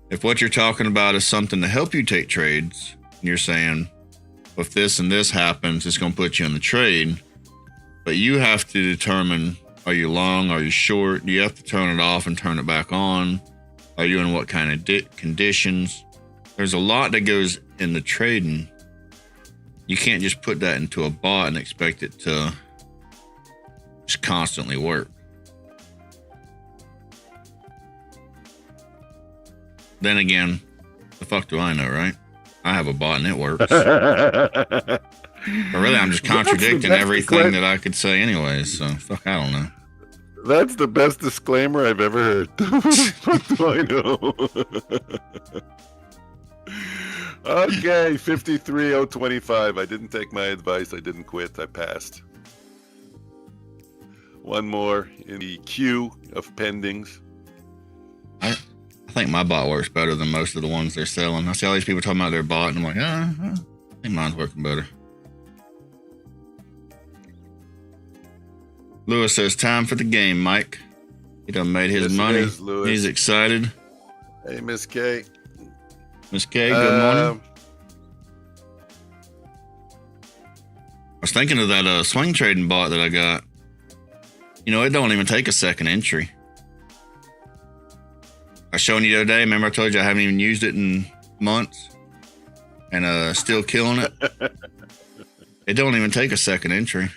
If what you're talking about is something to help you take trades, and you're saying, if this and this happens, it's going to put you in the trade, but you have to determine, are you long, are you short? Do you have to turn it off and turn it back on? Are you in what kind of conditions? There's a lot that goes in the trading. You can't just put that into a bot and expect it to just constantly work. Then again, the fuck do I know, right? I have a bot and it works. But really, I'm just contradicting everything that I could say anyways. So, fuck, I don't know. That's the best disclaimer I've ever heard. What do I know? Okay, 53,025. I didn't take my advice. I didn't quit. I passed. One more in the queue of pendings. I think my bot works better than most of the ones they're selling. I see all these people talking about their bot, and I'm like, I think mine's working better. Lewis says, time for the game, Mike. He done made his money. He's excited. Hey, Miss K. Miss K, good morning. I was thinking of that swing trading bot that I got. It don't even take a second entry. I was showing you the other day. Remember I told you I haven't even used it in months, and still killing it. It don't even take a second entry.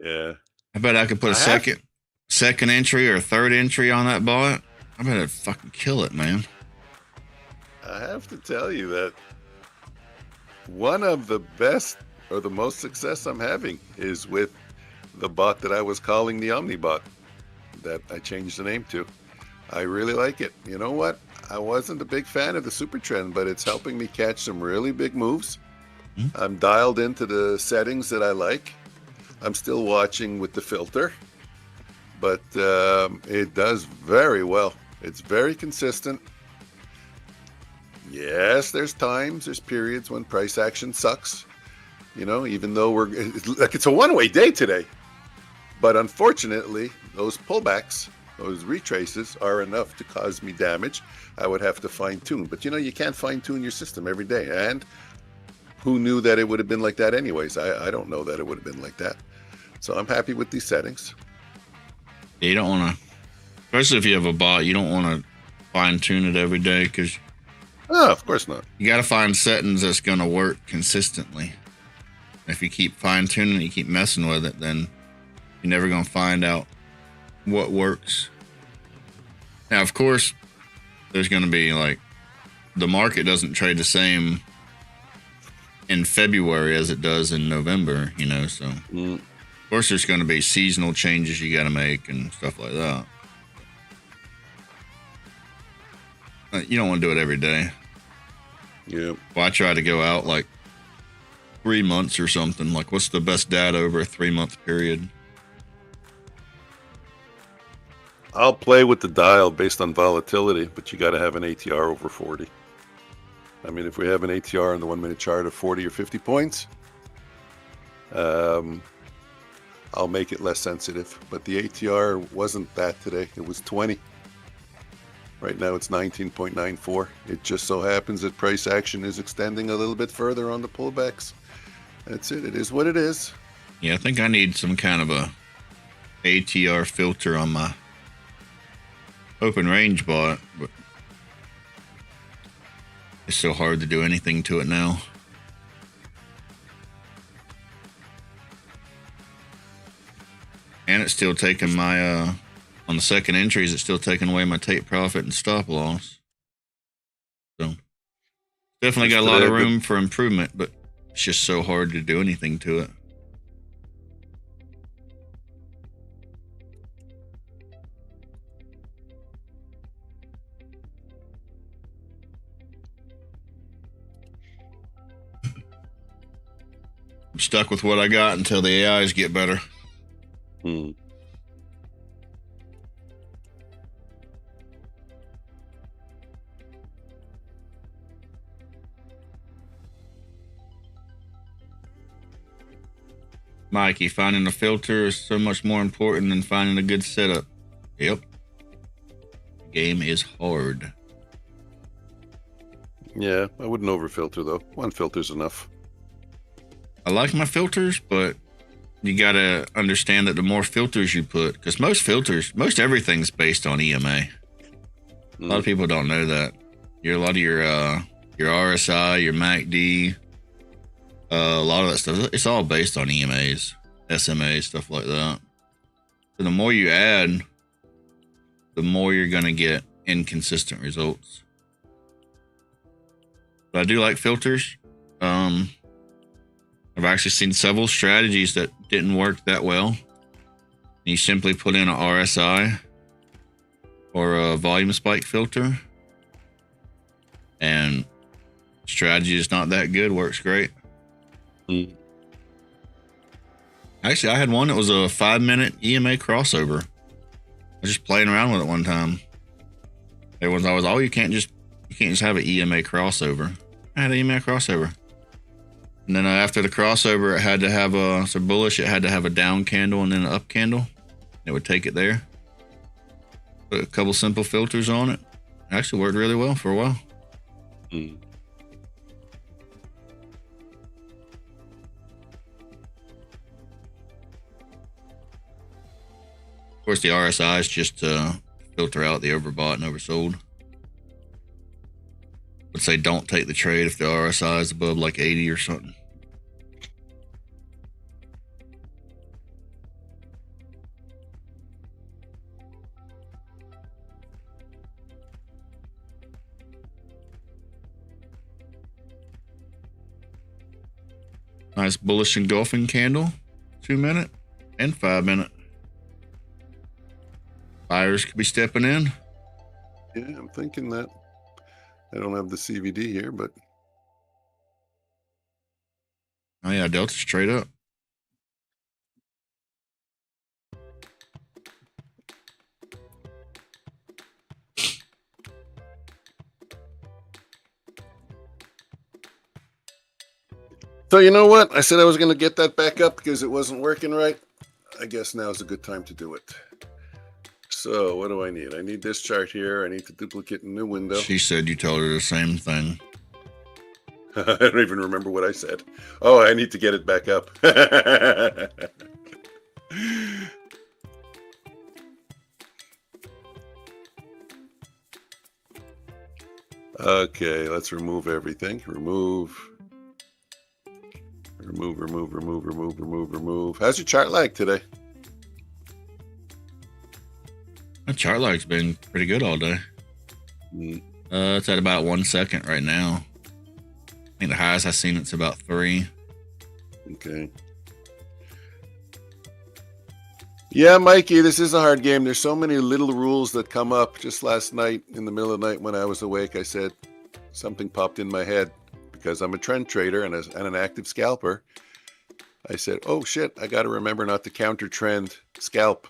Yeah. I bet I could put a second entry or a third entry on that bot. I bet it'd fucking kill it, man. I have to tell you that one of the best or the most success I'm having is with the bot that I was calling the Omnibot that I changed the name to. I really like it. You know what? I wasn't a big fan of the super trend, but it's helping me catch some really big moves. I'm dialed into the settings that I like. I'm still watching with the filter, but it does very well. It's very consistent. Yes, there's periods when price action sucks. Even though it's a one-way day today. But unfortunately, those pullbacks, those retraces are enough to cause me damage. I would have to fine tune. But you can't fine tune your system every day. And who knew that it would have been like that anyways? I don't know that it would have been like that. So I'm happy with these settings. You don't want to, especially if you have a bot, you don't want to fine tune it every day because Of course not. you got to find settings that's going to work consistently. If you keep fine tuning it, you keep messing with it, then you're never going to find out what works. Now, of course, there's going to be like the market doesn't trade the same in February as it does in November, you know, so of course there's going to be seasonal changes you got to make and stuff like that. You don't want to do it every day. Yeah. Well, I try to go out like 3 months or something. Like, what's the best data over a 3-month period? I'll play with the dial based on volatility, but you got to have an ATR over 40. I mean, if we have an ATR on the 1 minute chart of 40 or 50 points, I'll make it less sensitive. But the ATR wasn't that today. It was 20. Right now it's 19.94. It just so happens that price action is extending a little bit further on the pullbacks. That's it. It is what it is. Yeah, I think I need some kind of a ATR filter on my open range bot, but it's so hard to do anything to it now. And it's still taking my on the second entries, it's still taking away my take profit and stop loss. So definitely got a lot of room for improvement, but it's just so hard to do anything to it. I'm stuck with what I got until the AIs get better. Mikey, finding a filter is so much more important than finding a good setup. Yep. The game is hard. Yeah, I wouldn't overfilter though. One filter's enough. I like my filters, but you got to understand that the more filters you put, because most everything's based on EMA. A lot of people don't know that. A lot of your RSI, your MACD, a lot of that stuff, it's all based on EMAs, SMAs, stuff like that. So the more you add, the more you're going to get inconsistent results. But I do like filters. I've actually seen several strategies that didn't work that well. You simply put in an RSI or a volume spike filter, and strategy is not that good, works great. Actually, I had one that was a 5-minute EMA crossover. I was just playing around with it one time. Everyone's always, oh, you can't just have an EMA crossover. I had an EMA crossover. And then after the crossover, it had to have so bullish, it had to have a down candle and then an up candle. It would take it there. Put a couple simple filters on it. It actually worked really well for a while. Of course, the RSI is just to filter out the overbought and oversold. Would say don't take the trade if the RSI is above like 80 or something. Nice bullish engulfing candle, 2-minute and 5-minute. Buyers could be stepping in. Yeah, I'm thinking that. I don't have the CVD here, but Oh yeah, Delta's straight up. so you know what? I said I was going to get that back up because it wasn't working right. I guess now is a good time to do it. So what do I need? I need this chart here. I need to duplicate a new window. She said you told her the same thing. I don't even remember what I said. Oh, I need to get it back up. Okay, let's remove everything. Remove. How's your chart lag today? My chart lag's been pretty good all day. It's at about 1 second right now. I think the highest I've seen it's about 3. Okay. Yeah, Mikey, this is a hard game. There's so many little rules that come up. Just last night, in the middle of the night when I was awake, I said something popped in my head because I'm a trend trader and an active scalper. I said, oh shit, I got to remember not to counter trend scalp.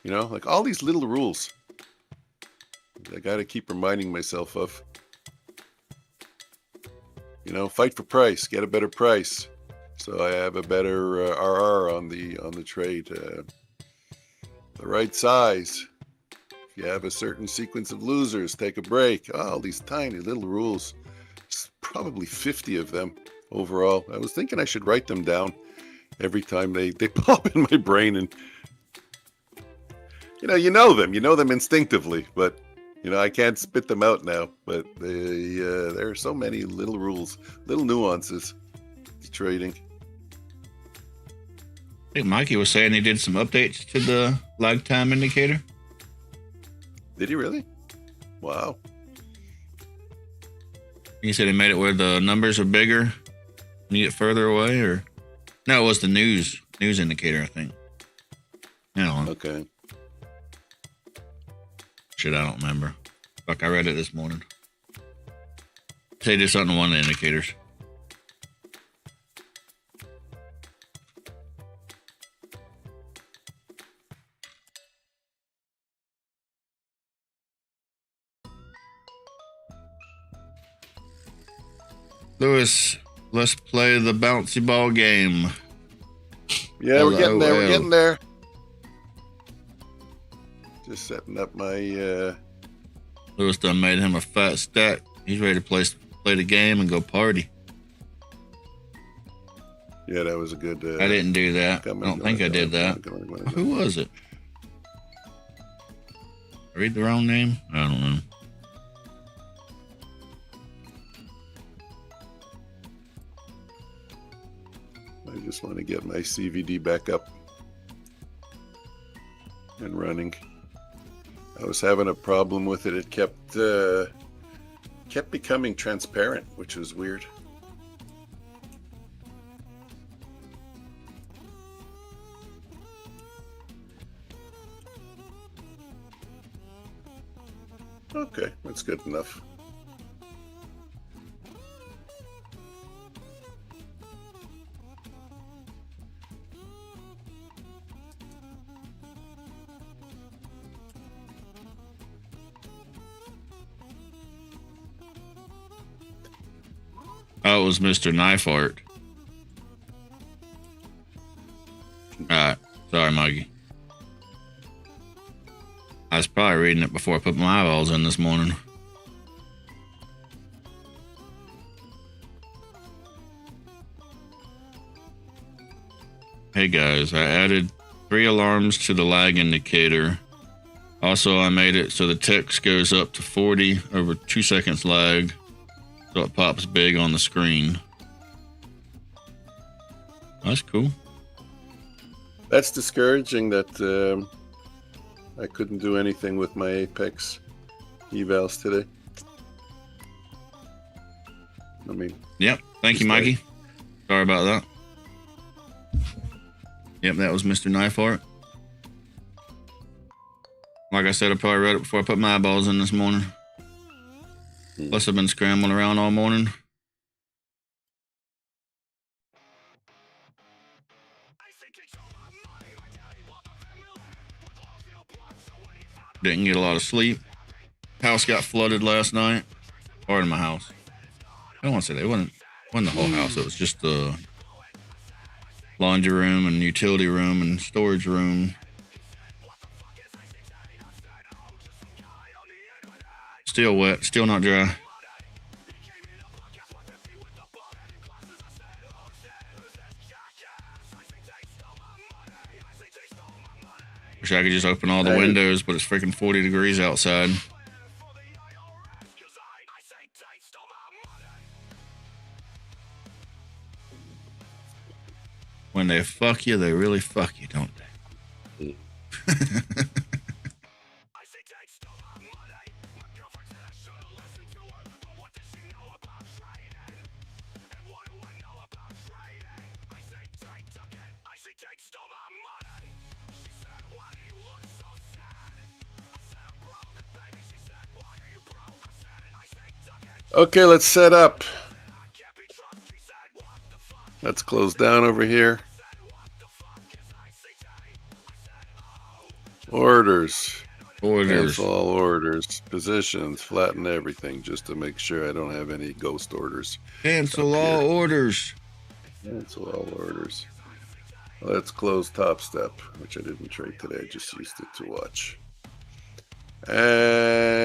You know, like all these little rules I got to keep reminding myself of. You know, fight for price, get a better price, so I have a better RR on the trade. The right size. If you have a certain sequence of losers, take a break. Oh, all these tiny little rules. It's probably 50 of them overall. I was thinking I should write them down every time they pop in my brain, and you know them instinctively, but I can't spit them out now. But there are so many little rules, little nuances to trading. I think Mikey was saying he did some updates to the lag time indicator. Did he really? Wow. He said he made it where the numbers are bigger when you get further away, or no, it was the news indicator, I think. Okay. Shit, I don't remember. Fuck, I read it this morning. Say do something to one of the indicators. Lewis, let's play the bouncy ball game. Yeah, we're getting there. We're getting there. Just setting up my. Lewis done made him a fat stack. He's ready to play the game and go party. Yeah, that was a good. I didn't do that. I don't think I did that. Who was it? Read the wrong name? I don't know. I just want to get my CVD back up and running. I was having a problem with it. It kept becoming transparent, which was weird. Okay, that's good enough. Oh, it was Mr. Knife Art. Alright. Sorry, Mikey. I was probably reading it before I put my eyeballs in this morning. Hey guys, I added 3 alarms to the lag indicator. Also, I made it so the text goes up to 40 over 2 seconds lag, so it pops big on the screen. That's cool. That's discouraging that I couldn't do anything with my Apex evals today. I mean... Yep. Thank you, Mikey. Sorry about that. Yep, that was Mr. Knife Art. Like I said, I probably read it before I put my eyeballs in this morning. Plus, I've been scrambling around all morning. Didn't get a lot of sleep. House got flooded last night. Part of my house. I don't want to say that. It wasn't the whole house. It was just the laundry room and utility room and storage room. Still wet. Still not dry. Wish I could just open all the windows, but it's freaking 40 degrees outside. When they fuck you, they really fuck you, don't they? Okay, let's set up. Let's close down over here. Orders. Cancel all orders. Positions. Flatten everything just to make sure I don't have any ghost orders. Cancel all orders. Cancel all orders. Let's close Top Step, which I didn't trade today. I just used it to watch. And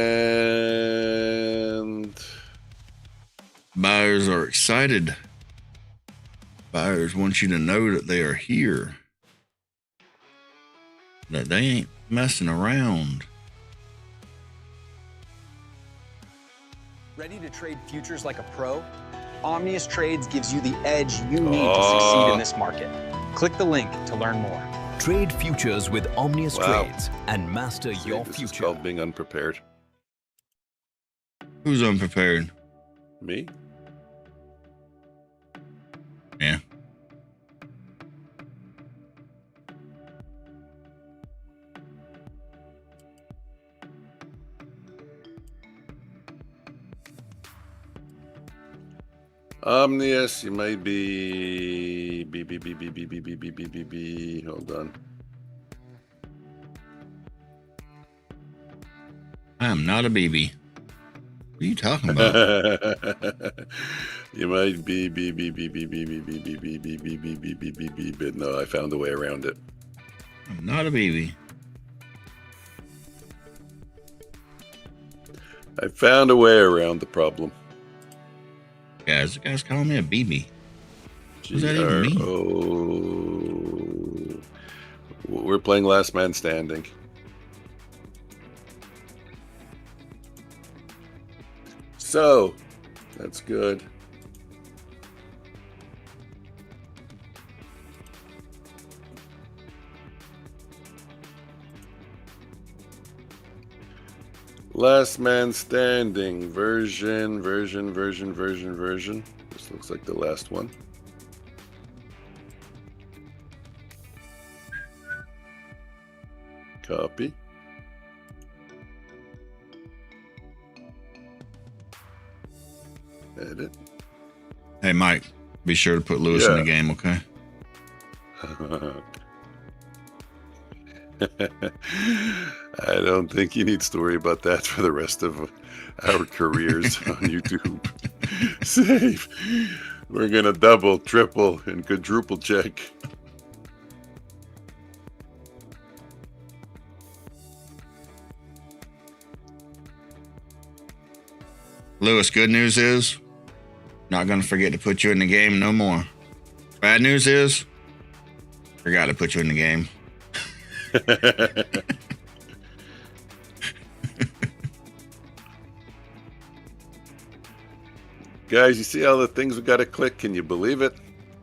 buyers are excited. Buyers want you to know that they are here. That they ain't messing around. Ready to trade futures like a pro? Omnius Trades gives you the edge you need to succeed in this market. Click the link to learn more. Trade futures with Omnius Trades and master your this future. is called being unprepared. Who's unprepared? Me? Yeah. Omnius, you might be hold on. I am not a BB. What are you talking about? You might be but no, I found a way around it. I'm not a BB. I found a way around the problem. Guys, the guy's calling me a BB. What does that even mean? We're playing Last Man Standing. So, that's good. Last Man Standing version. This looks like the last one. Copy. Edit. Hey, Mike, be sure to put Lewis in the game, okay? I don't think you need to worry about that for the rest of our careers on YouTube. Save. We're going to double, triple, and quadruple check. Lewis, good news is, not going to forget to put you in the game no more. Bad news is, forgot to put you in the game. Guys, you see all the things we got to click? Can you believe it?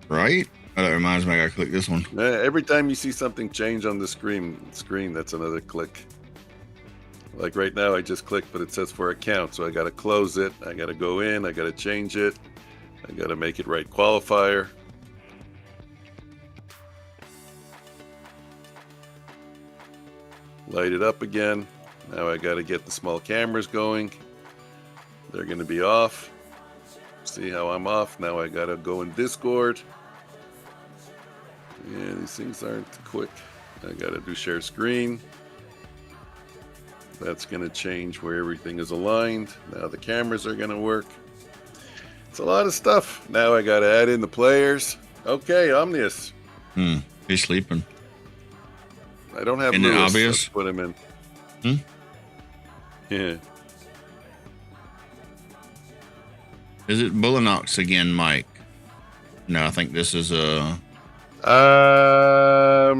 Right? Oh, that reminds me, I got to click this one. Every time you see something change on the screen, that's another click. Like right now, I just clicked, but it says for account, so I got to close it. I got to go in. I got to change it. I got to make it right qualifier. Light it up again. Now I got to get the small cameras going. They're going to be off. See how I'm off? Now I got to go in Discord. Yeah, these things aren't quick. I got to do share screen. That's going to change where everything is aligned. Now the cameras are going to work. It's a lot of stuff. Now I got to add in the players. Okay, Omnius. He's sleeping. I don't have Isn't it Lewis. obvious? Let's put him in. Yeah. Is it Bullinox again, Mike? No, I think this is I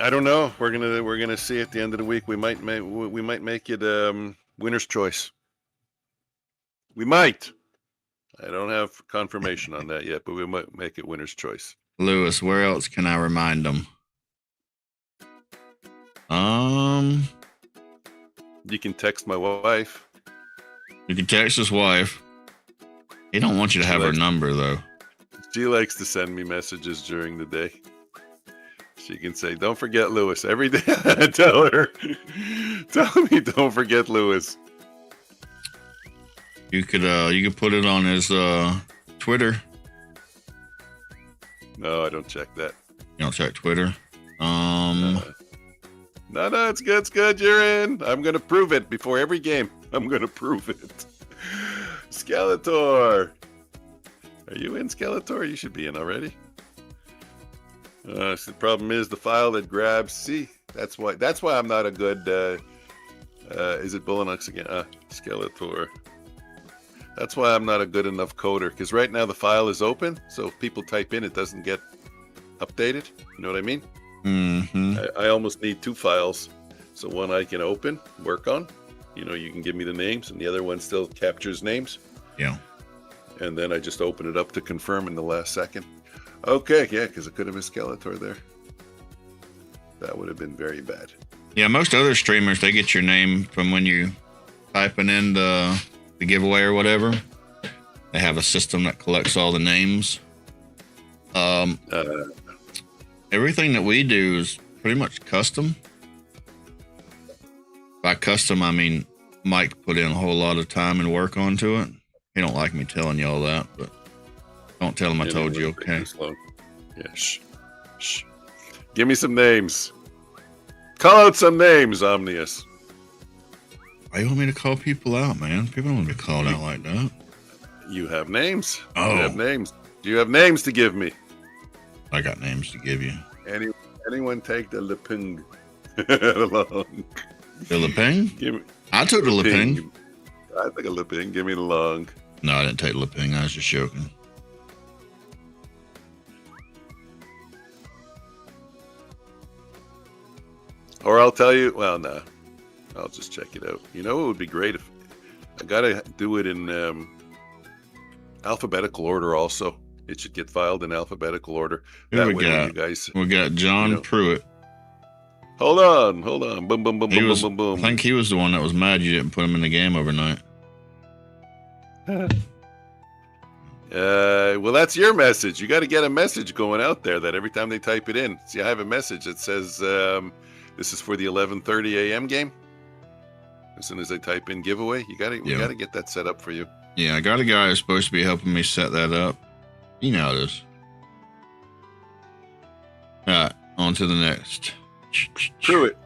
I don't know. We're gonna see at the end of the week. We might make it winner's choice. We might. I don't have confirmation on that yet, but we might make it winner's choice. Lewis, where else can I remind them? You can text my wife. You can text his wife. He don't want you to have her number though. She likes to send me messages during the day. She can say, "Don't forget Lewis." Every day I tell her, "Tell me, don't forget Lewis." You could put it on his Twitter. No, I don't check that. You don't check Twitter. No, it's good. It's good. You're in. I'm gonna prove it before every game. I'm gonna prove it. Skeletor, are you in, Skeletor? You should be in already. So the problem is the file that grabs. See, that's why I'm not a good. Is it Bullinux again? Skeletor. That's why I'm not a good enough coder, because right now the file is open, so if people type in, it doesn't get updated. You know what I mean? Mm-hmm. I almost need two files, so one I can open, work on. You know, you can give me the names, and the other one still captures names. Yeah. And then I just open it up to confirm in the last second. Okay, yeah, because it could have been Skeletor there. That would have been very bad. Yeah, most other streamers, they get your name from when you typing in the giveaway or whatever. They have a system that collects all the names. Everything that we do is pretty much custom. By custom, I mean Mike put in a whole lot of time and work onto it. He don't like me telling you all that, but don't tell him I told you, okay? Yeah, shh. Give me some names. Call out some names, Omnius. Why you want me to call people out, man? People don't want to be called out like that. You have names. Oh. You have names. Do you have names to give me? I got names to give you. Anyone take the Leping along? The Leping? Give me. I took the Leping. I think a Leping. Give me the long. No, I didn't take the Leping. I was just joking. Or I'll tell you. Well, no. I'll just check it out. You know, it would be great if I gotta do it in alphabetical order. Also, it should get filed in alphabetical order. Who we way got? you guys. We got John Pruitt. Hold on. Boom, boom, boom, boom, boom, boom. I think he was the one that was mad you didn't put him in the game overnight. Well, that's your message. You got to get a message going out there that every time they type it in. See, I have a message that says this is for the 11:30 a.m. game. As soon as they type in giveaway, we got to get that set up for you. Yeah, I got a guy who's supposed to be helping me set that up. You know how it is. All right, on to the next. Pruitt.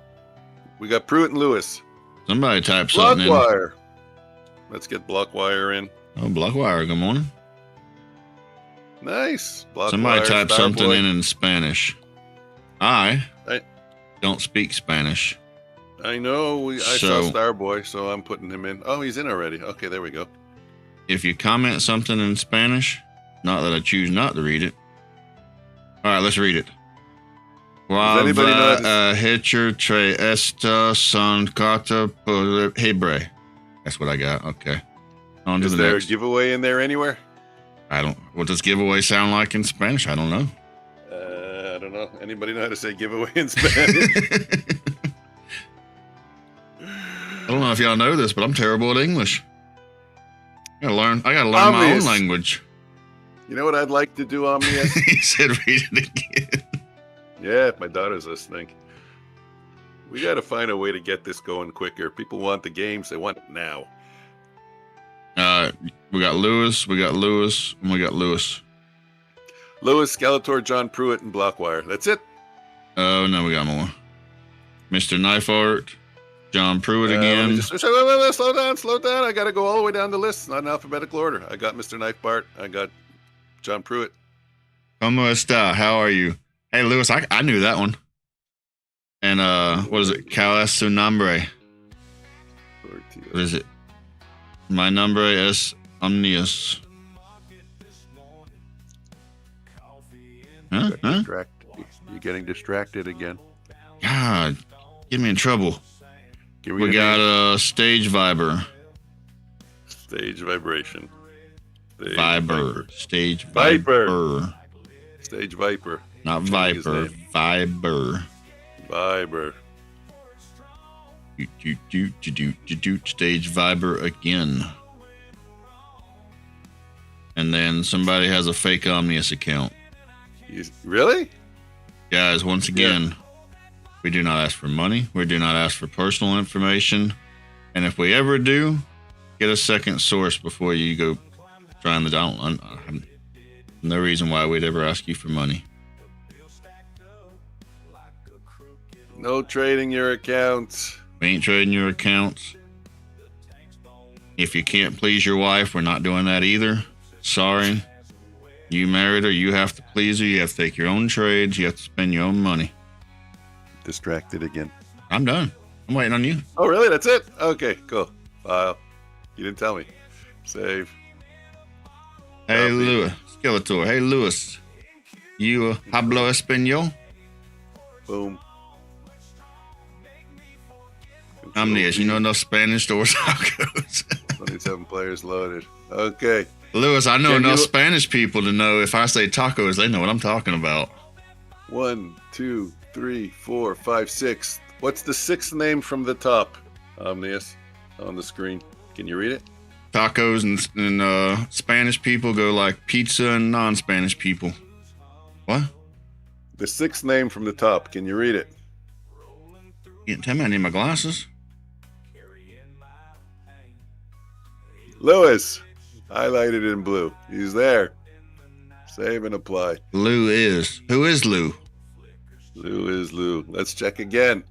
We got Pruitt and Lewis. Somebody type something Blockwire. Let's get Blockwire in. Oh, Blockwire, good morning. Nice. Blockwire, Somebody type Starboy. something in Spanish. I don't speak Spanish. I know. I saw Starboy, so I'm putting him in. Oh, he's in already. Okay, there we go. If you comment something in Spanish, not that I choose not to read it. All right, let's read it. Does anybody know Hitcher tre esta son carta por hebre. That's what I got. Okay. On to Is the there next. a giveaway in there anywhere? I don't. What does giveaway sound like in Spanish? I don't know. I don't know. Anybody know how to say giveaway in Spanish? I don't know if y'all know this, but I'm terrible at English. I gotta learn my own language. You know what I'd like to do, Omnius? He said, "Read it again." Yeah, if my daughter's listening. We got to find a way to get this going quicker. People want the games. They want it now. We got Lewis, and we got Lewis. Lewis, Skeletor, John Pruitt, and Blockwire. That's it. Oh, no, we got more. Mr. Knife Art, John Pruitt again. Slow down. I got to go all the way down the list. Not in alphabetical order. I got Mr. Knife Bart. I got John Pruitt. ¿Cómo está? How are you? Hey, Lewis, I knew that one. And what is it? ¿Cuál es su nombre? What is it? My nombre es Omnius. You're getting distracted again. God, get me in trouble. Give me We your got name. a stage viber. Stage vibration. Stage Viber. Stage Viper. viber. Stage Viper. Not Changing his viper. name. Viber. Viber. Stage viber again. And then somebody has a fake Omnius account. Really? Guys, once again, we do not ask for money. We do not ask for personal information. And if we ever do, get a second source before you go trying the download. No reason why we'd ever ask you for money. No trading your accounts. We ain't trading your accounts. If you can't please your wife, we're not doing that either. Sorry. You married her, you have to please her. You have to take your own trades. You have to spend your own money. Distracted again. I'm done. I'm waiting on you. Oh, really? That's it? Okay, cool. File. You didn't tell me. Save. Hey, Copy. Lewis. Skeletor. Hey, Lewis. You hablo español? Boom. Omnius, you know enough Spanish to tacos. 27 players loaded. Okay. Lewis, I know Can enough you- Spanish people to know if I say tacos, they know what I'm talking about. 1, 2, 3, 4, 5, 6. What's the sixth name from the top, Omnius, on the screen? Can you read it? Tacos and Spanish people go like pizza and non-Spanish people. What? The sixth name from the top. Can you read it? You can't tell me I need my glasses. Lewis. Highlighted in blue. He's there. Save and apply. Lou is. Who is Lou? Lou is Lou. Let's check again.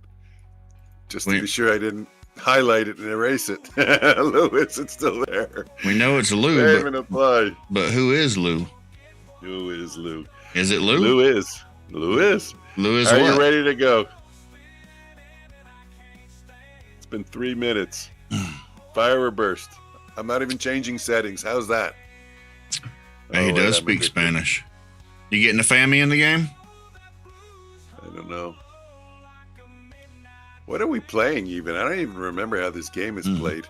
Just to Wait. be sure I didn't highlight it and erase it. Lewis, it's still there. We know it's Lou, Save and apply. but who is Lou? Who is Lou? Is it Lou? Lou is. Lou is. Lou is Are what? you ready to go? It's been 3 minutes. Fire or burst. I'm not even changing settings. How's that? Hey, he Oh, does wait, I'm speak Spanish. You getting the family in the game? I don't know. What are we playing even? I don't even remember how this game is played.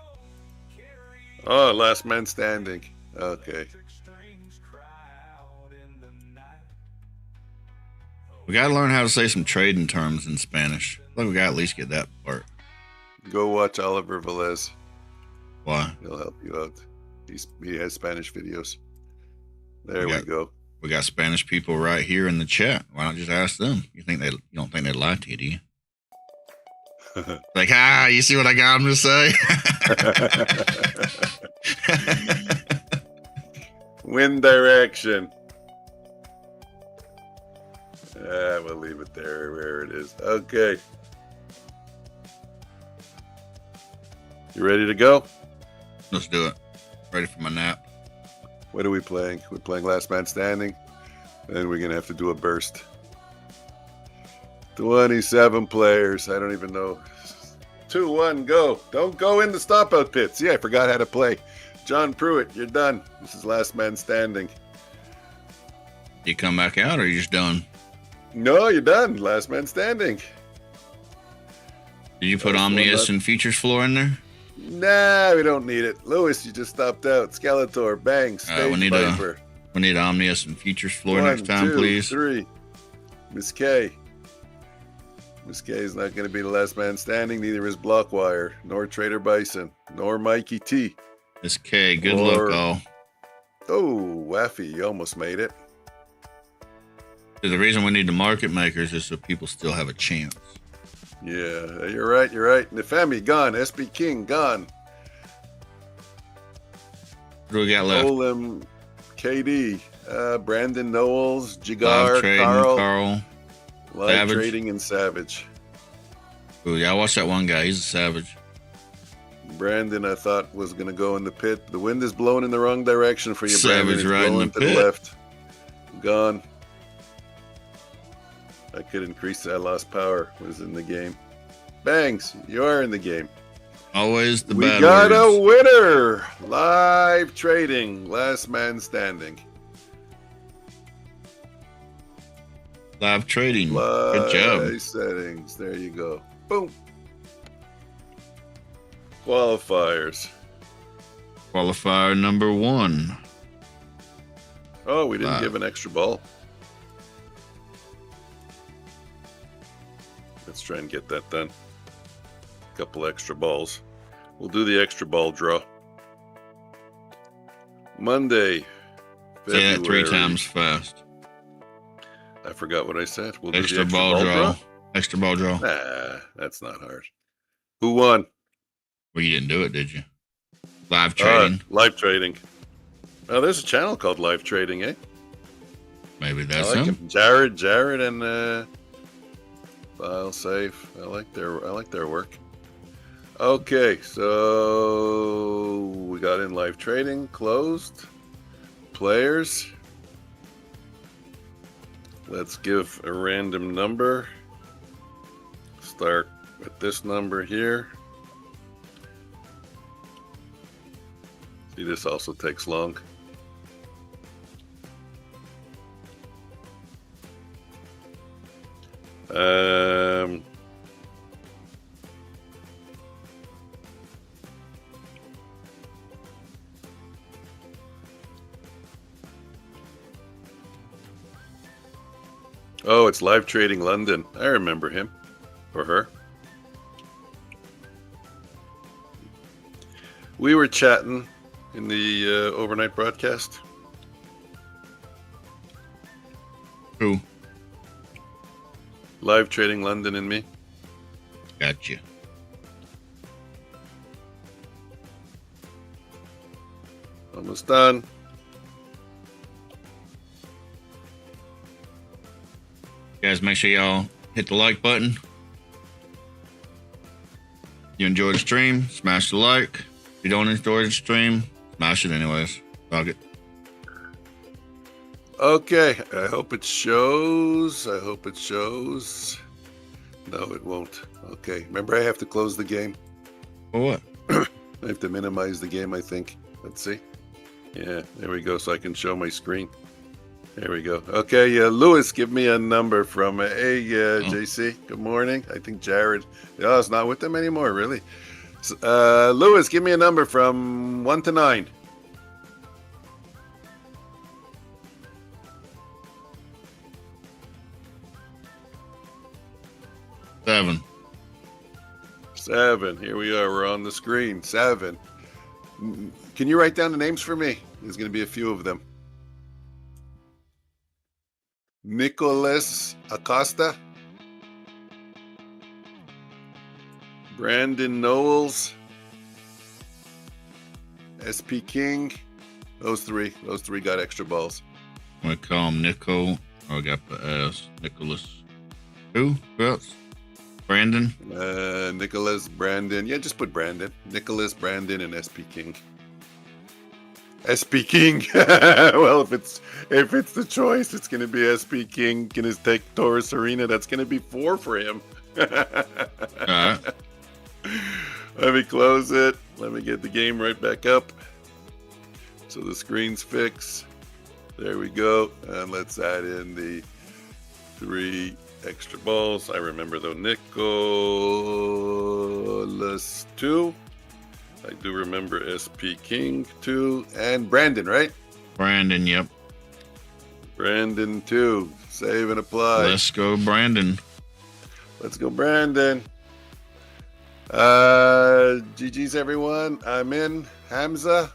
Oh, last man standing. Okay. We got to learn how to say some trading terms in Spanish. I think we got to at least get that part. Go watch Oliver Velez. Why? He'll help you out. He has Spanish videos. There We we got- go. We got Spanish people right here in the chat. Why not just ask them? You don't think they'd lie to you, do you? Like, you see what I got them to say? Wind direction. We'll leave it there where it is. Okay. You ready to go? Let's do it. Ready for my nap. What are we playing? We're playing Last Man Standing. Then we're going to have to do a burst. 27 players. I don't even know. 2, 1, go. Don't go in the stop-out pits. Yeah, I forgot how to play. John Pruitt, you're done. This is Last Man Standing. You come back out or you just done? No, you're done. Last Man Standing. Did you put That's one Omnius left. and Features Floor in there? Nah, we don't need it. Lewis, you just stopped out. Skeletor, bang, Stage we need Viper. We need Omnius and Features Floor 1, next time, 2, please. 3. Miss K. Miss K is not going to be the last man standing. Neither is Blockwire, nor Trader Bison, nor Mikey T. Miss K, good Or- luck, all. Oh, Waffy, you almost made it. The reason we need the market makers is so people still have a chance. Yeah, you're right, you're right. Nefemi, gone. SB King, gone. What do we got left? Olem, KD, Brandon Knowles, Live Jigar, trading, Carl, Carl. Live Savage. Trading, and Savage. Ooh, yeah, I watched that one guy. He's a savage. Brandon, I thought, was going to go in the pit. The wind is blowing in the wrong direction for you, Savage Brandon. It's right in blowing the to pit. the left. Gone. I could increase. I lost power. Was in the game. Bangs, you are in the game. Always the We bad got words. a winner. Live trading. Last man standing. Live trading. Fly Good job. settings. There you go. Boom. Qualifiers. Qualifier number 1. Oh, we didn't Live. give an extra ball. Let's try and get that done. A couple extra balls. We'll do the extra ball draw. Monday, Say that 3 February. times fast. I forgot what I said. We'll do Extra, the extra ball draw. Extra ball draw. Nah, that's not hard. Who won? Well, you didn't do it, did you? Live trading. Live trading. Oh, there's a channel called Live Trading, eh? Maybe that's I like him. him. Jared, and File Safe. I like their work. Okay, so we got in live trading, closed. Players. Let's give a random number. Start with this number here. See, this also takes long. Oh, it's Live Trading London. I remember him or her. We were chatting in the overnight broadcast. Who? Live Trading London and me. Gotcha. Almost done. Guys, make sure y'all hit the like button. You enjoyed the stream, smash the like. If you don't enjoy the stream, smash it anyways. Fuck it. Okay, I hope it shows. I hope it shows. No, it won't. Okay, remember I have to close the game. For what? I have to minimize the game, I think. Let's see. Yeah, there we go, so I can show my screen. There we go. Okay, Lewis, give me a number from JC. Good morning. I think Jared. Oh, it's not with them anymore, really. Lewis, give me a number from 1 to 9. 7. 7. Here we are. We're on the screen. 7. Can you write down the names for me? There's going to be a few of them. Nicholas Acosta, Brandon Knowles, SP King. Those three got extra balls. I'm going to call him Nico. Oh, I got the S. Nicholas. Who else? Brandon? Nicholas, Brandon. Yeah, just put Brandon. Nicholas, Brandon, and SP King. SP King. Well, if it's the choice, it's going to be SP King. Gonna take Taurus Arena. That's going to be 4 for him. All right. Let me close it. Let me get the game right back up. So the screen's fixed. There we go. And let's add in the 3 extra balls. I remember though. Nicholas 2. I do remember SP King 2 and Brandon, right? Brandon, yep. Brandon 2. Save and apply. Let's go, Brandon. Let's go, Brandon. GG's everyone. I'm in. Hamza.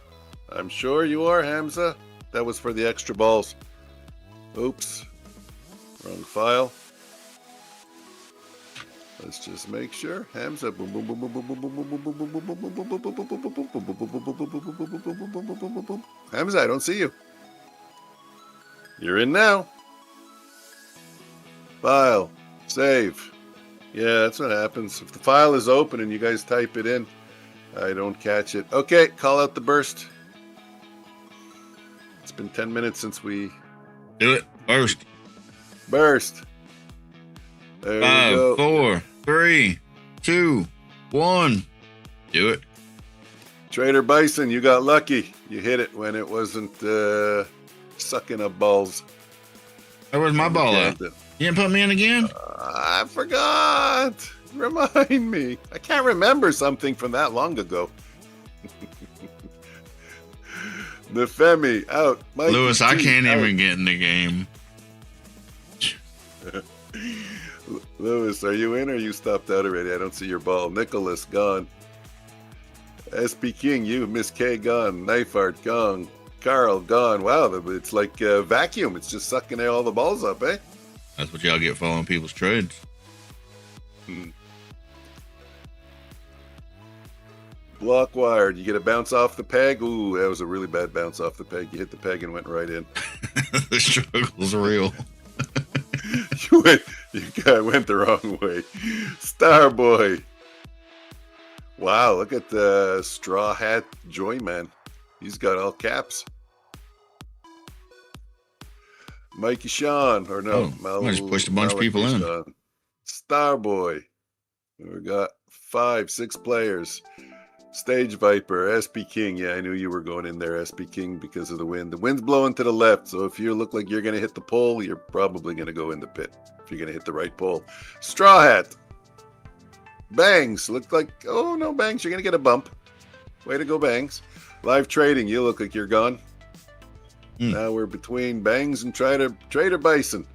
I'm sure you are, Hamza. That was for the extra balls. Oops. Wrong file. Let's just make sure. Hamza. Boom, boom, boom, boom, boom, boom, boom, boom, boom, boom, boom, boom, boom, boom, boom, boom, boom, boom. Hamza, I don't see you. You're in now. File. Save. Yeah, that's what happens. If the file is open and you guys type it in, I don't catch it. Okay, call out the burst. It's been 10 minutes since we... Do it first. Burst. There 5, we go. 4, 3, 2, 1. Do it. Trader Bison, you got lucky. You hit it when it wasn't sucking up balls. Where's my ball at? You didn't put me in again? I forgot. Remind me. I can't remember something from that long ago. The Femi out. Mikey Lewis, I T can't out. even get in the game. Lewis, are you in or you stopped out already? I don't see your ball. Nicholas, gone. SP King, you. Miss K, gone. Knife Art, gone. Carl, gone. Wow, it's like a vacuum. It's just sucking all the balls up, eh? That's what y'all get following people's trades. Block wired. You get a bounce off the peg. Ooh, that was a really bad bounce off the peg. You hit the peg and went right in. The struggle's real. You went the wrong way. Starboy. Wow, look at the straw hat Joy Man. He's got all caps. Mikey Sean, or no, I just pushed a bunch of people in. Sean. Starboy. We got 5, 6 players. Stage Viper, SP King. Yeah, I knew you were going in there, SP King, because of the wind. The wind's blowing to the left, so if you look like you're going to hit the pole, you're probably going to go in the pit. If you're going to hit the right pole. Straw Hat. Bangs. Look like, oh no, Bangs, you're going to get a bump. Way to go, Bangs. Live Trading, you look like you're gone. Now we're between Bangs and Trader Bison.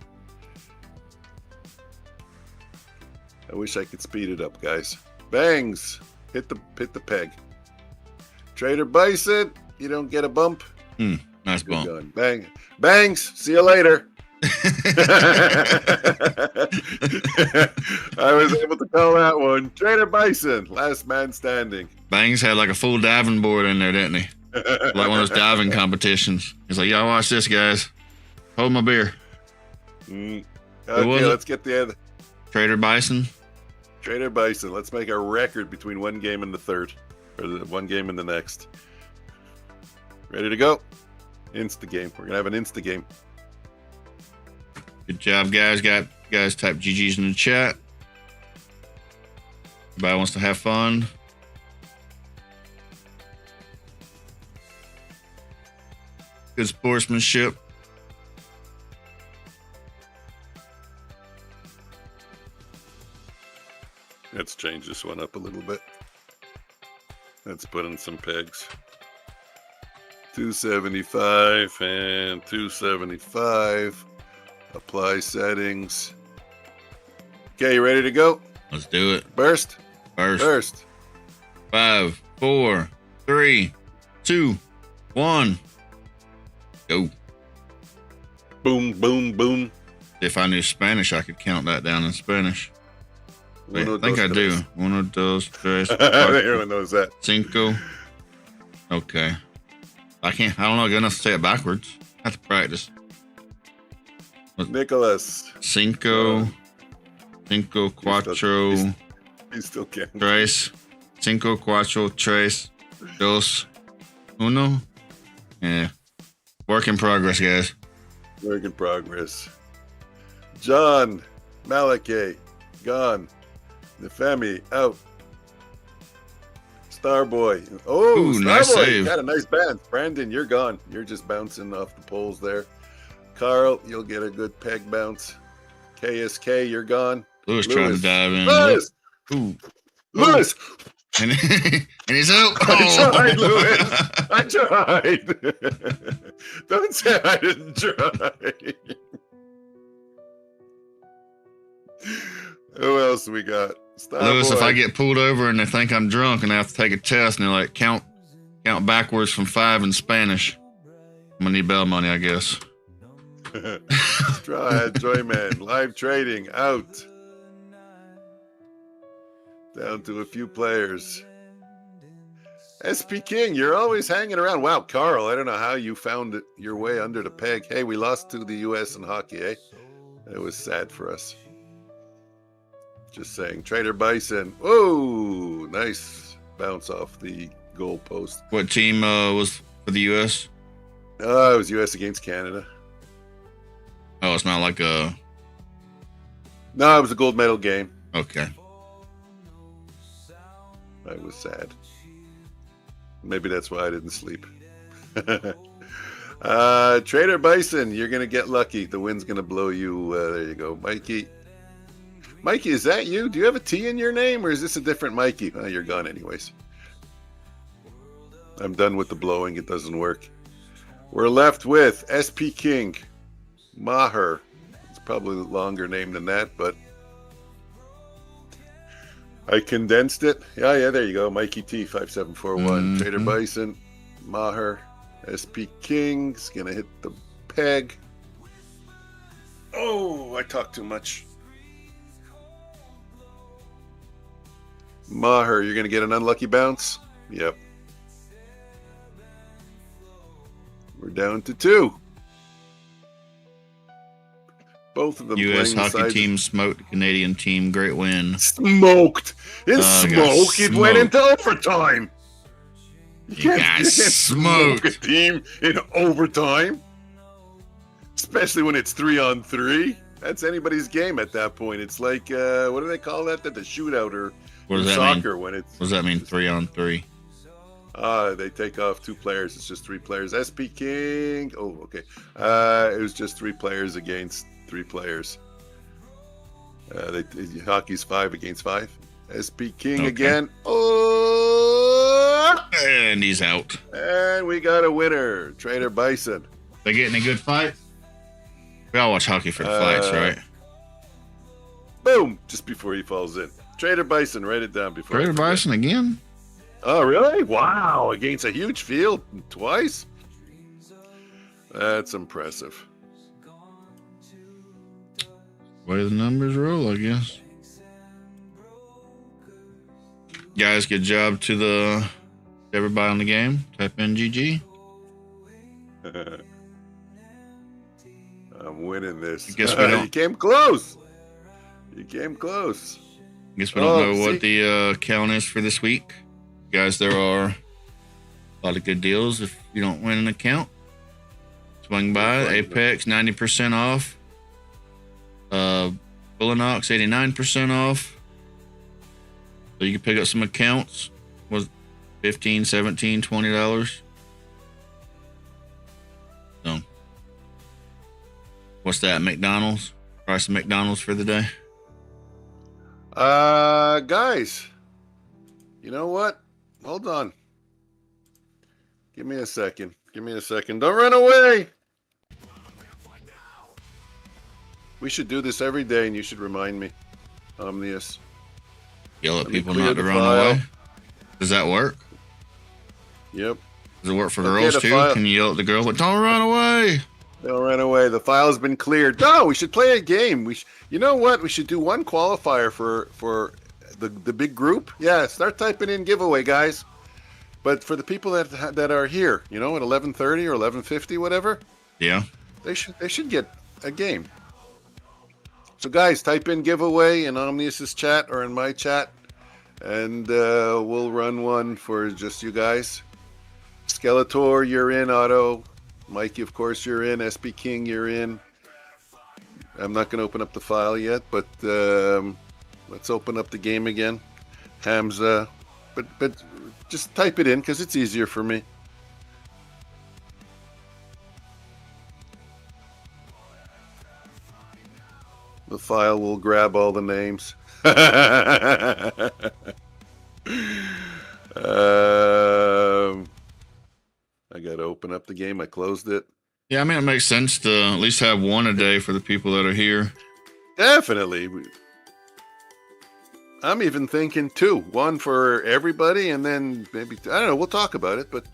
I wish I could speed it up, guys. Bangs. Hit the peg. Trader Bison, you don't get a bump. Nice Good bump. gun. Bang. Bangs, see you later. I was able to call that one. Trader Bison, last man standing. Bangs had like a full diving board in there, didn't he? Like one of those diving competitions. He's like, y'all watch this, guys. Hold my beer. Okay, was it? let's get the other. Trader Bison. Trader Bison, let's make a record between one game and the third. Or the one game and the next. Ready to go? Insta game. We're gonna have an Insta game. Good job, guys. Guys type GG's in the chat. Everybody wants to have fun. Good sportsmanship. Let's change this one up a little bit. Let's put in some pegs. 275 and 275. Apply settings. Okay, you ready to go? Let's do it. Burst. First. 5, 4, 3, 2, 1. Go. Boom, boom, boom. If I knew Spanish, I could count that down in Spanish. Wait, I think I do. 1, 2, 3, Everyone knows that. 5. Okay. I don't know good enough to say it backwards. I have to practice. Nicholas. 5, 4, He still can't. 3, 5, 4, 3, 2, 1. Yeah. Work in progress, guys. Work in progress. John. Malachi. Gone. Nefemi. Out. Starboy. Oh, Ooh, Starboy. nice save. Got a nice bounce. Brandon, you're gone. You're just bouncing off the poles there. Carl, you'll get a good peg bounce. KSK, you're gone. Lewis trying to dive in. Lewis! Ooh. Lewis! And he's out. I tried, Lewis. I tried. Don't say I didn't try. Who else we got? Lewis, if Starboy. I get pulled over and they think I'm drunk and I have to take a test and they're like, count backwards from 5 in Spanish, I'm gonna need bail money, I guess. Straw Hat Joyman, live trading out. Down to a few players. SP King, you're always hanging around. Wow, Carl, I don't know how you found your way under the peg. Hey, we lost to the U.S. in hockey, eh? It was sad for us. Just saying. Trader Bison. Whoa, nice bounce off the goal post. What team was for the U.S.? It was U.S. against Canada. Oh, it's not like a... No, it was a gold medal game. Okay. I was sad. Maybe that's why I didn't sleep. Trader Bison, you're gonna get lucky. The wind's gonna blow you. There you go, Mikey. Mikey, is that you? Do you have a T in your name, or is this a different Mikey? Oh, you're gone anyways. I'm done with the blowing. It doesn't work. We're left with SP King, Maher. It's probably a longer name than that, but I condensed it. Yeah, there you go. Mikey T 5741. Trader Bison, Maher, SP King's gonna hit the peg. Oh, I talk too much. Maher, you're gonna get an unlucky bounce. Yep. We're down to 2. Both of them U.S. playing hockey team smoked the Canadian team. Great win. Smoked. It went into overtime. You can't smoke a team in overtime, especially when it's 3-on-3. That's anybody's game at that point. It's like what do they call that? The shootout or what does that soccer mean? When it's what does that mean? 3-on-3. They take off 2 players. It's just 3 players. SP King. Oh, okay. It was just 3 players against 3 players. Hockey's 5 against 5. SP King again. Oh, and he's out. And we got a winner, Trader Bison. They getting a good fight? We all watch hockey for the fights, right? Boom! Just before he falls in. Trader Bison, write it down before. Trader Bison again? Oh, really? Wow! Against a huge field twice? That's impressive. Way the numbers roll, I guess. Guys, good job to everybody on the game. Type in GG. I'm winning this. I guess we don't. You came close. You came close. I guess we don't know what the count is for this week. Guys, there are a lot of good deals if you don't win an account. Swing by. Apex, 90% off. Bullinox, 89% off. So you can pick up some accounts. Was $15, $17, $20. So, what's that? McDonald's? Price of McDonald's for the day? Guys, you know what? Hold on. Give me a second. Don't run away. We should do this every day, and you should remind me, Omnius. Yell at people not to run away. Does that work? Yep. Does it work for girls too? Can you yell at the girl, but don't run away? Don't run away. The file's been cleared. No, we should play a game. You know what? We should do one qualifier for the big group. Yeah, start typing in giveaway, guys. But for the people that are here, at 11:30 or 11:50, whatever. Yeah. They should get a game. So guys, type in giveaway in Omnius's chat or in my chat, and we'll run one for just you guys. Skeletor, you're in. Otto, Mikey, of course, you're in. SP King, you're in. I'm not going to open up the file yet, but let's open up the game again. Hamza, but just type it in because it's easier for me. The file will grab all the names. I got to open up the game. I closed it. Yeah, I mean, it makes sense to at least have one a day for the people that are here. Definitely. I'm even thinking 2. 1 for everybody, and then maybe, I don't know, we'll talk about it, but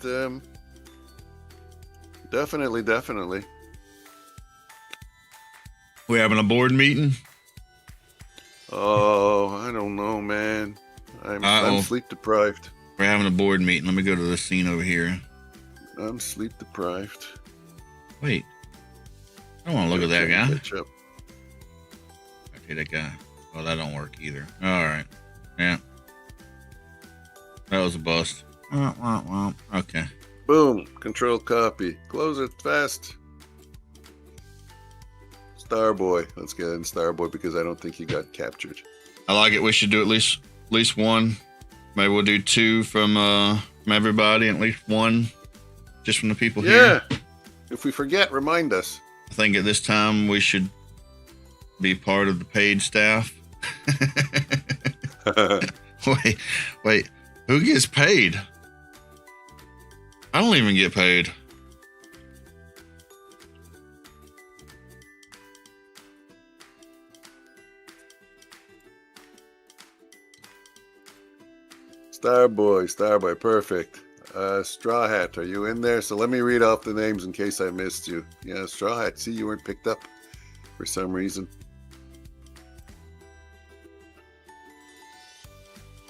definitely. We having a board meeting? Oh, I don't know, man. I'm sleep deprived. We're having a board meeting. Let me go to the scene over here. I'm sleep deprived. Wait. I don't want to look at that guy. Catch up. Okay, that guy. Well, that don't work either. All right. Yeah. That was a bust. Okay. Boom. Control copy. Close it fast. Starboy. Let's get in Starboy because I don't think he got captured. I like it. We should do at least one. Maybe we'll do 2 from everybody, and at least 1 just from the people here. If we forget, remind us. I think at this time we should be part of the paid staff. Wait. Who gets paid? I don't even get paid. Starboy, perfect. Straw Hat, are you in there? So let me read off the names in case I missed you. Yeah, Straw Hat, see, you weren't picked up for some reason.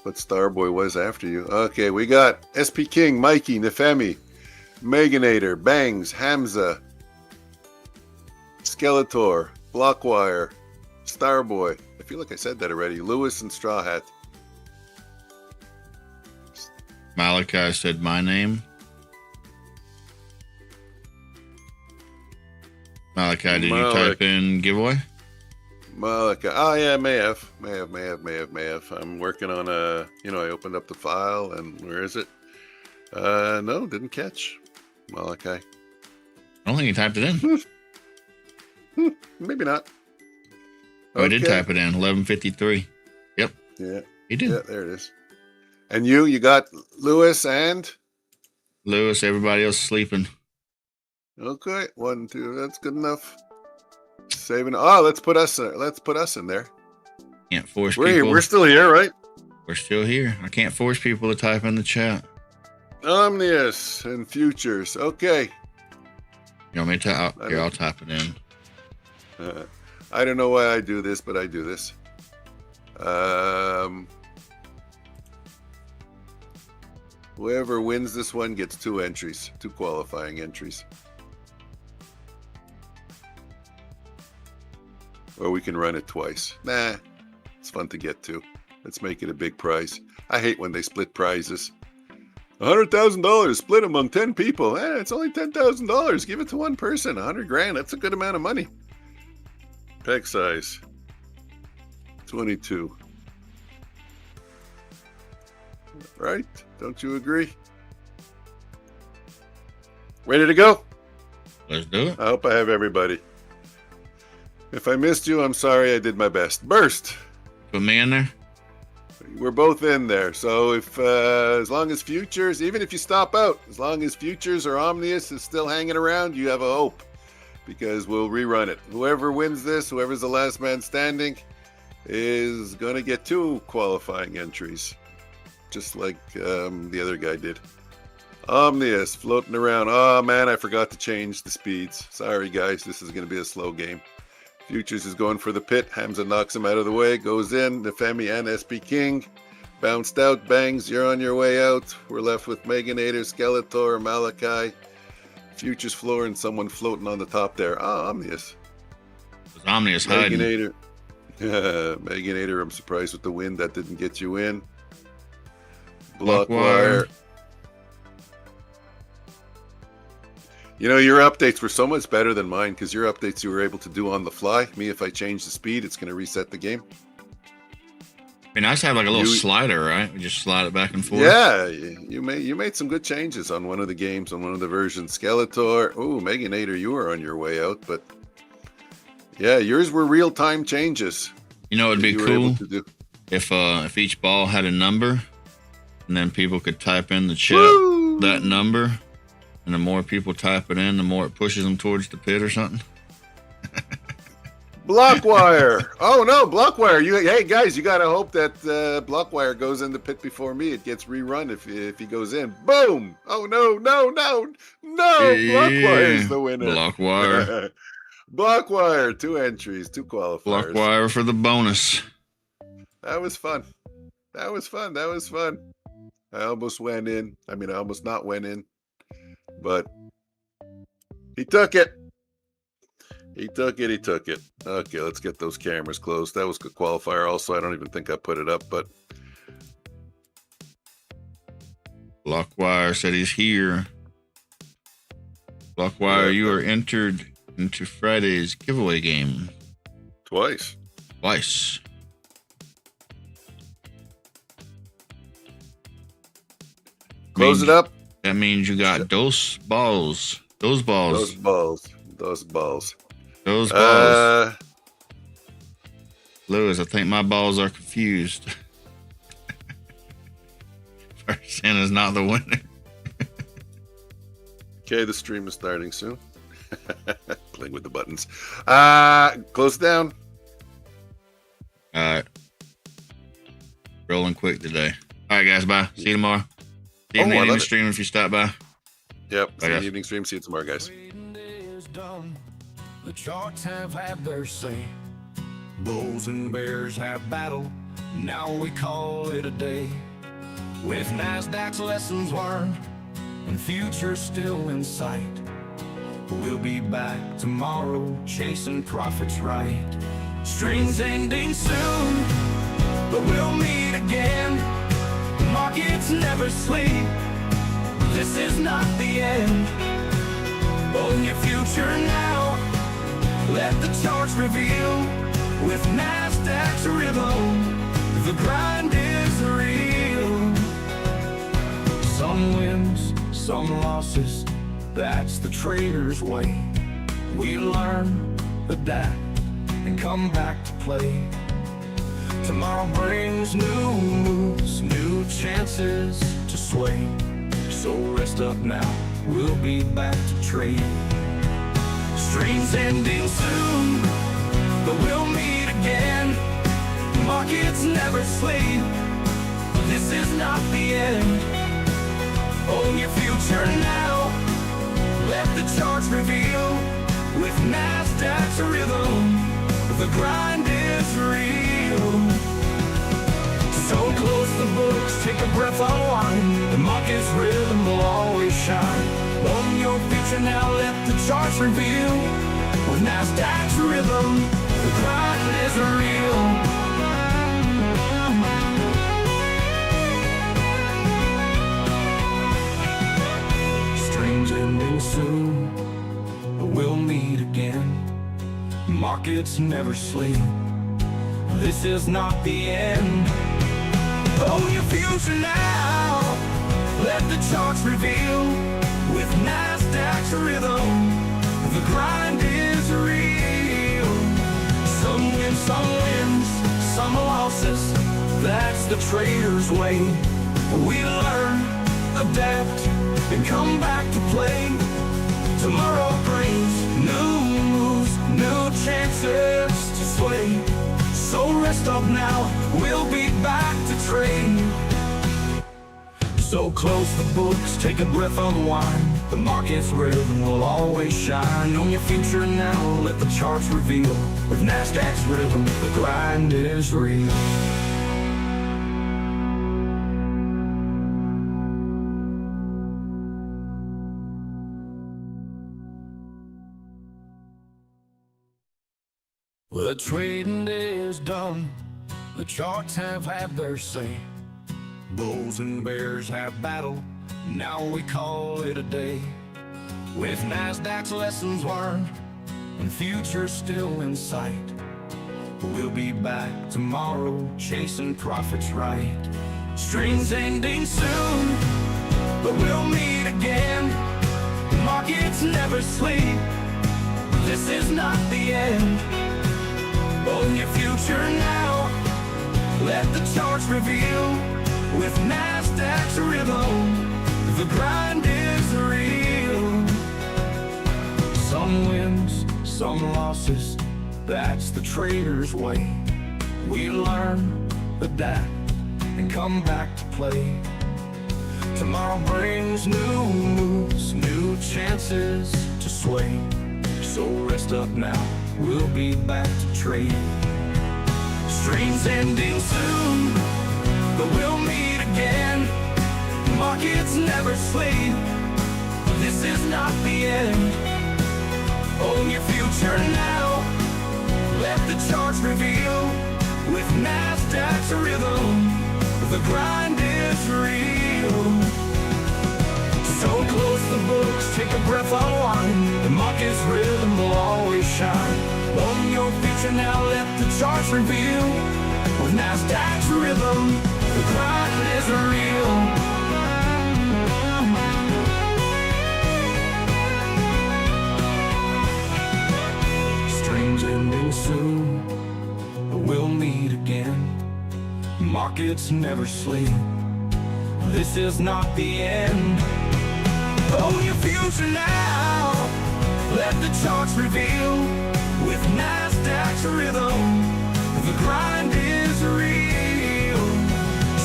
But Starboy was after you. Okay, we got SP King, Mikey, Nefemi, Meganator, Bangs, Hamza, Skeletor, Blockwire, Starboy. I feel like I said that already. Lewis and Straw Hat. Malachi said my name. Malachi, did you type in giveaway? Malachi. Oh yeah, may have. I'm working on I opened up the file and where is it? No, didn't catch. Malachi. I don't think you typed it in. Maybe not. Oh, I did type it in. 11:53. Yep. Yeah. He did. Yeah, there it is. And you got Lewis and Lewis, everybody else sleeping. okay, 1, 2, that's good enough. Saving. Oh, let's put us in there. Can't force We're here. people. We're still here, right? We're still here. I can't force people to type in the chat. Omnius and futures. Okay. You want me to type? Here, I'll type it in. I don't know why I do this, but I do this. Whoever wins this one gets 2 entries, 2 qualifying entries. Or we can run it twice. Nah, it's fun to get to. Let's make it a big prize. I hate when they split prizes. $100,000 split among 10 people. It's only $10,000. Give it to one person. 100 grand. That's a good amount of money. Peg size 22. Right? Don't you agree? Ready to go? Let's do it. I hope I have everybody. If I missed you, I'm sorry. I did my best. Burst. Put me in there. We're both in there. So if as long as futures, even if you stop out, as long as futures or Omnius is still hanging around, you have a hope because we'll rerun it. Whoever wins this, whoever's the last man standing, is going to get 2 qualifying entries, just like the other guy did. Omnius floating around. Oh man, I forgot to change the speeds. Sorry guys, this is going to be a slow game. Futures is going for the pit. Hamza knocks him out of the way. Goes in. Nefemi and SP King. Bounced out. Bangs. You're on your way out. We're left with Meganator, Skeletor, Malachi. Futures floor and someone floating on the top there. Omnius. It's Omnius hiding. Meganator. Meganator, I'm surprised with the win. That didn't get you in. Blockwire. You know, your updates were so much better than mine because your updates you were able to do on the fly. Me, if I change the speed, it's going to reset the game. I mean, I just have like a little slider, right? We just slide it back and forth. Yeah, you made some good changes on one of the games, on one of the versions. Skeletor. Oh, Meganator, you were on your way out, but yeah, yours were real-time changes. You know, it'd be you were cool able to do. if each ball had a number, and then people could type in the chat that number. And the more people type it in, the more it pushes them towards the pit or something. Blockwire. Oh no, Blockwire. Hey guys, you gotta hope that Blockwire goes in the pit before me. It gets rerun if he goes in. Boom. Oh no. Blockwire is the winner. Blockwire. Blockwire. 2 entries, 2 qualifiers. Blockwire for the bonus. That was fun. I almost went in. I mean, I almost not went in. But he took it. He took it. Okay, let's get those cameras closed. That was a good qualifier also. I don't even think I put it up, but Blockwire said he's here. Blockwire, you are entered into Friday's giveaway game. Twice. Close it up. That means you got those balls. Those balls. Those balls. Those balls. Those balls. Lewis, I think my balls are confused. First in is not the winner. Okay, the stream is starting soon. Playing with the buttons. Close down. All right. Rolling quick today. All right, guys. Bye. See you tomorrow. See you in the evening stream if you stop by. Yep. Bye, See you in guys. the evening stream. See you tomorrow, guys. Trading day is done. The charts have had their say. Bulls and bears have battled. Now we call it a day. With Nasdaq's lessons learned and futures still in sight, we'll be back tomorrow chasing profits right. Streams ending soon, but we'll meet again. Markets never sleep. This is not the end. Own your future now. Let the charts reveal. With Nasdaq's rhythm, the grind is real. Some wins, some losses. That's the trader's way. We learn, adapt, and come back to play. Tomorrow brings new moves, new chances to sway. So rest up now, we'll be back to trade. Streams ending soon, but we'll meet again. Markets never sleep. This is not the end. Own your future now. Let the charts reveal. With Nasdaq's rhythm, the grind is real. So close the books, take a breath, unwind. The market's rhythm will always shine. Own your future now, let the charts reveal. With Nasdaq's rhythm, the grind is real. Streams ending soon, but we'll meet again. Markets never sleep. This is not the end. Own your future now. Let the charts reveal. With Nasdaq's rhythm, the grind is real. Some wins, some losses. That's the trader's way. We learn, adapt, and come back to play. Tomorrow brings new moves, new chances to sway. So rest up now, we'll be back to trade. So close the books, take a breath, unwind. The market's rhythm will always shine. Own your future now, let the charts reveal. With Nasdaq's rhythm, the grind is real. The trading day is done. The charts have had their say. Bulls and bears have battled. Now we call it a day. With Nasdaq's lessons learned and futures still in sight, we'll be back tomorrow chasing profits right. Streams ending soon, but we'll meet again. Markets never sleep. This is not the end. Own your future now. Let the charts reveal. With Nasdaq's rhythm, the grind is real. Some wins, some losses. That's the trader's way. We learn, adapt, and come back to play. Tomorrow brings new moves, new chances to sway. So rest up now, we'll be back to trade. Streams ending soon, but we'll meet again. Markets never sleep. This is not the end. Own your future now. Let the charts reveal. With Nasdaq's rhythm, the grind is real. So close the books, take a breath, unwind. The market's rhythm will always shine. Own your future now, let the charts reveal. With Nasdaq's rhythm, the grind is real. ending soon, but we'll meet again. Markets never sleep. This is not the end. Own your future now. Let the charts reveal. With Nasdaq's rhythm, the grind is real.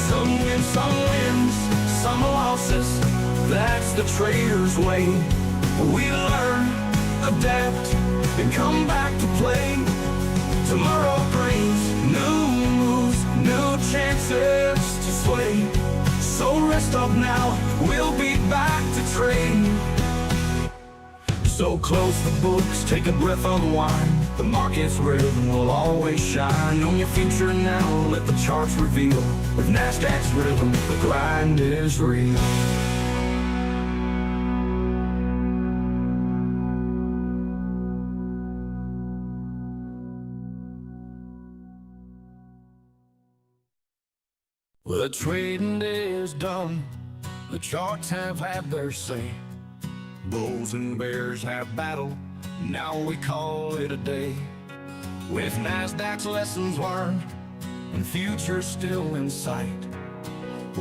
Some wins, some losses. That's the trader's way. We learn, adapt, and come back to play. Tomorrow brings new moves, new chances to sway. So rest up now, we'll be back to trade. So close the books, take a breath, unwind. The market's rhythm will always shine. Own your future now, let the charts reveal. With Nasdaq's rhythm, the grind is real. The trading day is done. The charts have had their say. Bulls and bears have battled. Now we call it a day. With Nasdaq's lessons learned and futures still in sight,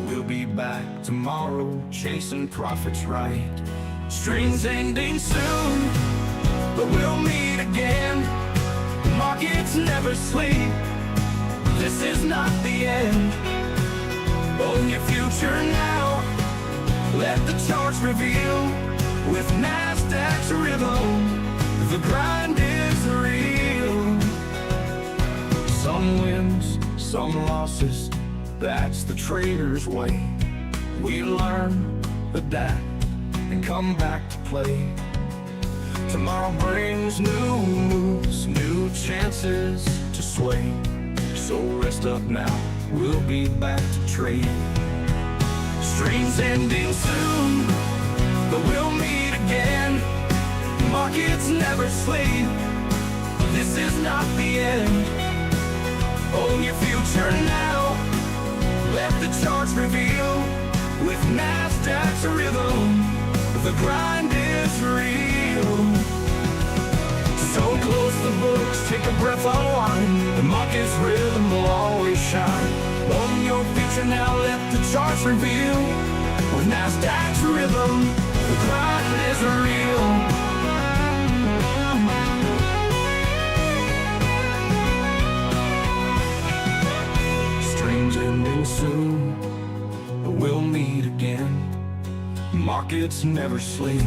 we'll be back tomorrow chasing profits right. Streams ending soon, but we'll meet again. Markets never sleep. This is not the end. Own your future now. Let the charts reveal. With Nasdaq's rhythm, the grind is real. Some wins, some losses. That's the trader's way. We learn, adapt, and come back to play. Tomorrow brings new moves, new chances to sway. So rest up now, we'll be back to trade. Streams ending soon, but we'll meet again. Markets never sleep. This is not the end. Own your future now. Let the charts reveal. With Nasdaq's rhythm, the grind is real. So close the books, take a breath, unwind. The market's rhythm will always shine. Own your future now, let the charts reveal. With Nasdaq's rhythm, the grind is real. Streams ending soon, but we'll meet again. Markets never sleep.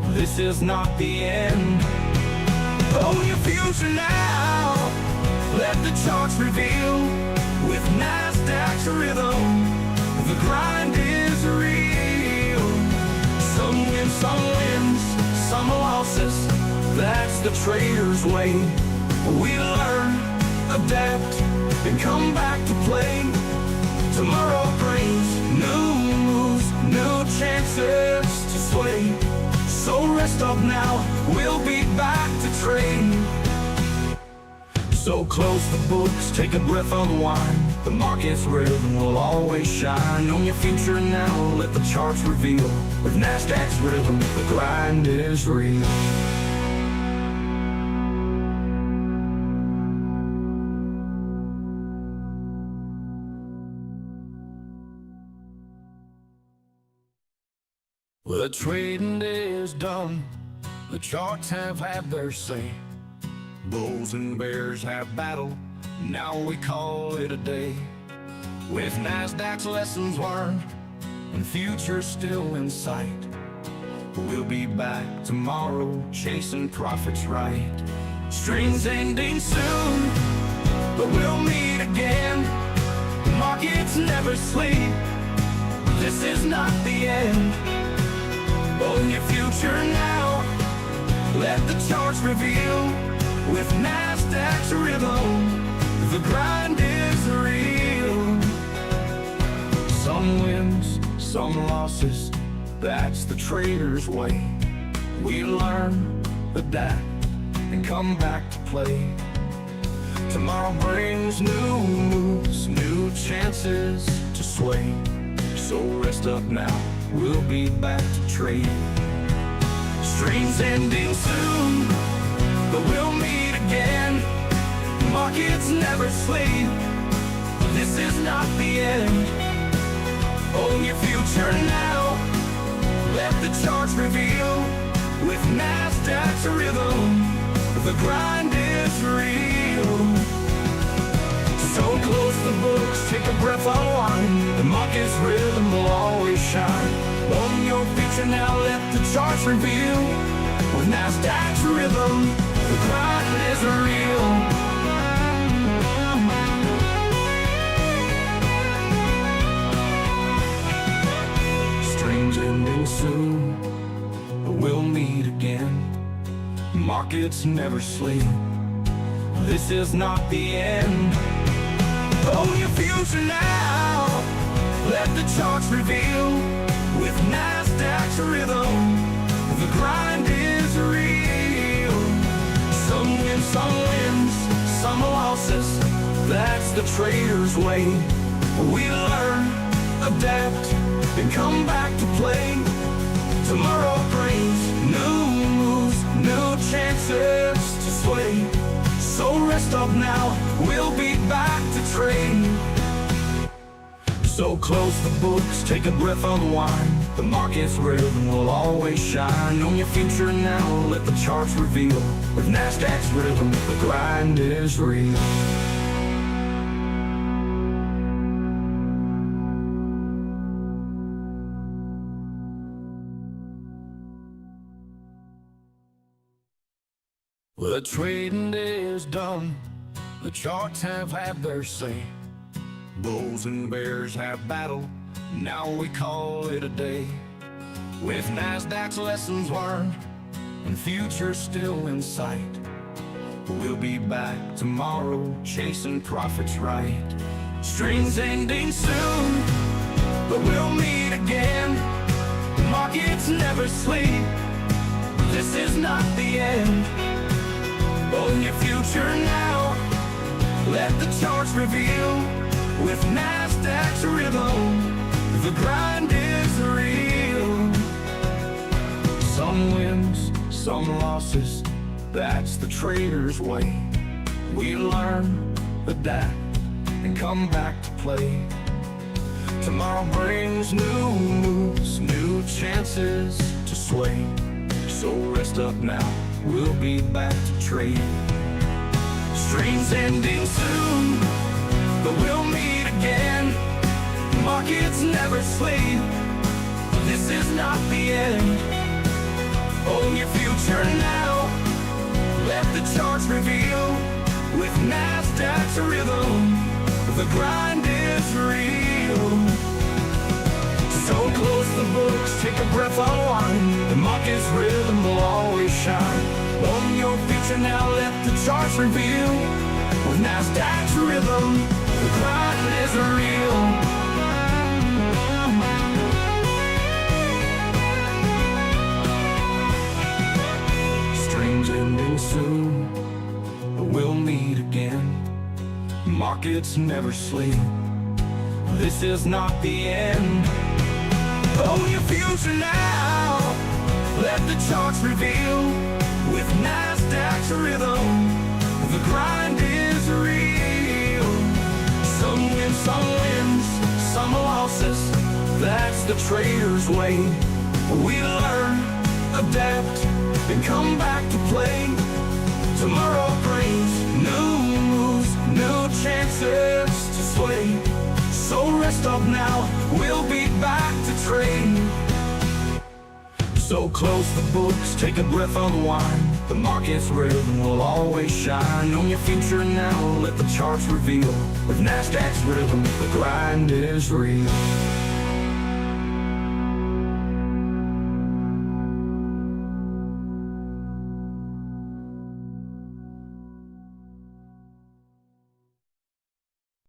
This is not the end. Own your future now. Let the charts reveal. With Nasdaq's rhythm, the grind is real. Some wins, some losses. That's the trader's way. We learn, adapt, and come back to play. Tomorrow brings new moves, new chances to sway. So rest up now, we'll be back to trade. So close the books, take a breath, unwind. The market's rhythm will always shine. Own your future now, let the charts reveal. With Nasdaq's rhythm, the grind is real. The trading day is done. The charts have had their say. Bulls and bears have battled. Now we call it a day. With Nasdaq's lessons learned and futures still in sight, we'll be back tomorrow chasing profits right. Streams ending soon, but we'll meet again. Markets never sleep. This is not the end. Own your future now. Let the charts reveal. With Nasdaq's rhythm, the grind is real. Some wins, some losses. That's the trader's way. We learn, adapt, and come back to play. Tomorrow brings new moves, new chances to sway. So rest up now, we'll be back to trade. Streams ending soon, but we'll meet again. again. Markets never sleep. This is not the end. Own your future now. Let the charts reveal. With Nasdaq's rhythm, the grind is real. So close the books, take a breath, unwind. The market's rhythm will always shine. Own your future now, let the charts reveal. With Nasdaq's rhythm, the grind is real. Strange ending soon, but we'll meet again. Markets never sleep. This is not the end. Own your future now. Let the charts reveal. With Nasdaq's rhythm, the grind is real. Some wins, some losses. That's the trader's way. We learn, adapt, and come back to play. Tomorrow brings new moves, new chances to sway. So rest up now, we'll be back to trade. So close the books, take a breath, unwind. The market's rhythm will always shine. Own your future now, let the charts reveal. With Nasdaq's rhythm, the grind is real. The trading day is done. The charts have had their say. Bulls and bears have battled. Now we call it a day. With Nasdaq's lessons learned and futures still in sight, we'll be back tomorrow chasing profits right. Strings ending soon, but we'll meet again. The markets never sleep. This is not the end. Own your future now. Let the charts reveal. With Nasdaq's rhythm, the grind is real. Some wins, some losses. That's the trader's way. We learn, adapt, and come back to play. Tomorrow brings new moves, new chances to sway. So rest up now, we'll be back to trade. Streams ending soon, but we'll meet again. Markets never sleep. This is not the end. Own your future now. Let the charts reveal. With Nasdaq's rhythm, the grind is real. So close the books, take a breath, unwind. The market's rhythm will always shine. Own your future now, let the charts reveal. With Nasdaq's rhythm, the grind is real. Strange ending soon, but we'll meet again. Markets never sleep. This is not the end. Own your future now. Let the charts reveal. With Nasdaq's rhythm, the grind is real. Some wins, some losses. That's the trader's way. We learn, adapt, and come back to play. Tomorrow brings new moves, new chances to sway. So rest up now, we'll be back to trade. So close the books, take a breath, unwind. The market's rhythm will always shine. Own your future now, let the charts reveal. With Nasdaq's rhythm, the grind is real.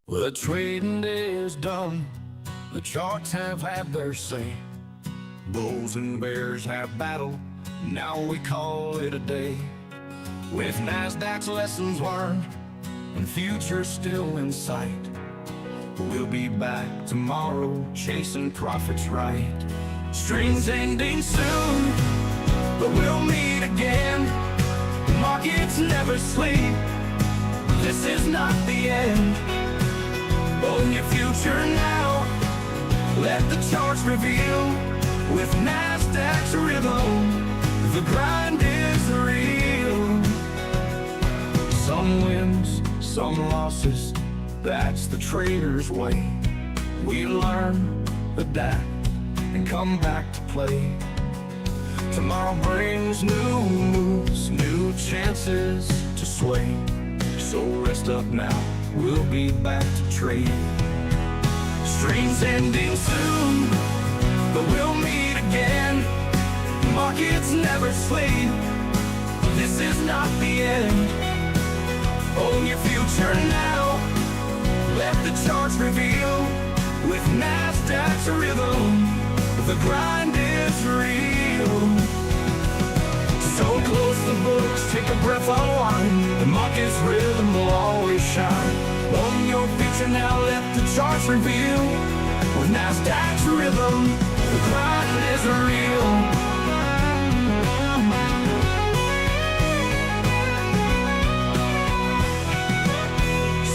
The trading day is done. The charts have had their say. Bulls and bears have battled. Now we call it a day. With Nasdaq's lessons learned and futures still in sight, we'll be back tomorrow chasing profits right. Strings ending soon, but we'll meet again. The markets never sleep. This is not the end. Own your future now. Let the charts reveal. With Nasdaq's rhythm, the grind is real. Some wins, some losses, that's the trader's way. We learn, adapt, and come back to play. Tomorrow brings new moves, new chances to sway. So rest up now, we'll be back to trade. Stream's ending soon, but we'll meet again. Markets never sleep. This is not the end. Own your future now. Let the charts reveal. With Nasdaq's rhythm, the grind is real. So close the books, take a breath, unwind. The market's rhythm will always shine. Own your future now, let the charts reveal. With Nasdaq's rhythm, the grind is real.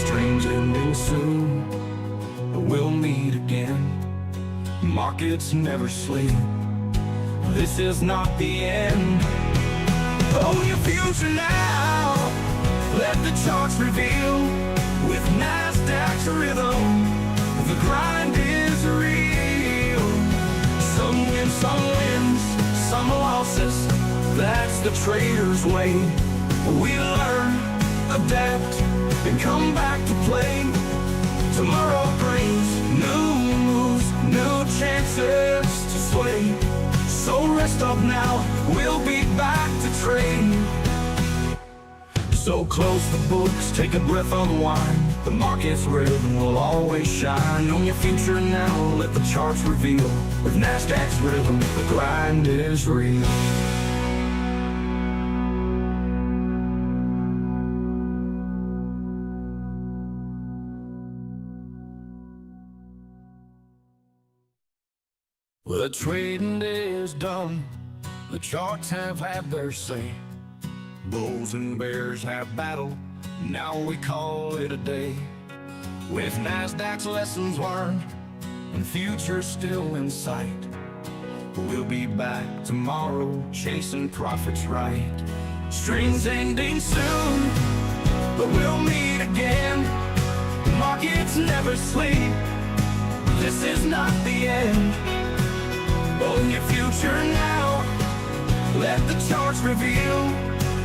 Strange ending soon, but we'll meet again. Markets never sleep. This is not the end. Own your future now. Let the charts reveal. With Nasdaq's rhythm, the grind is real. Some wins, some losses. That's the trader's way. We learn, adapt, and come back to play. Tomorrow brings new moves, new chances to sway. So rest up now, we'll be back to trade. So close the books, take a breath, unwind. The market's rhythm will always shine. Own your future now, let the charts reveal. With Nasdaq's rhythm, the grind is real. The trading is done. The charts have had their say. Bulls and bears have battled. Now we call it a day. With Nasdaq's lessons learned and future still in sight, we'll be back tomorrow chasing profits right. Streams ending soon, but we'll meet again. The markets never sleep. This is not the end. Own your future now. Let the charts reveal.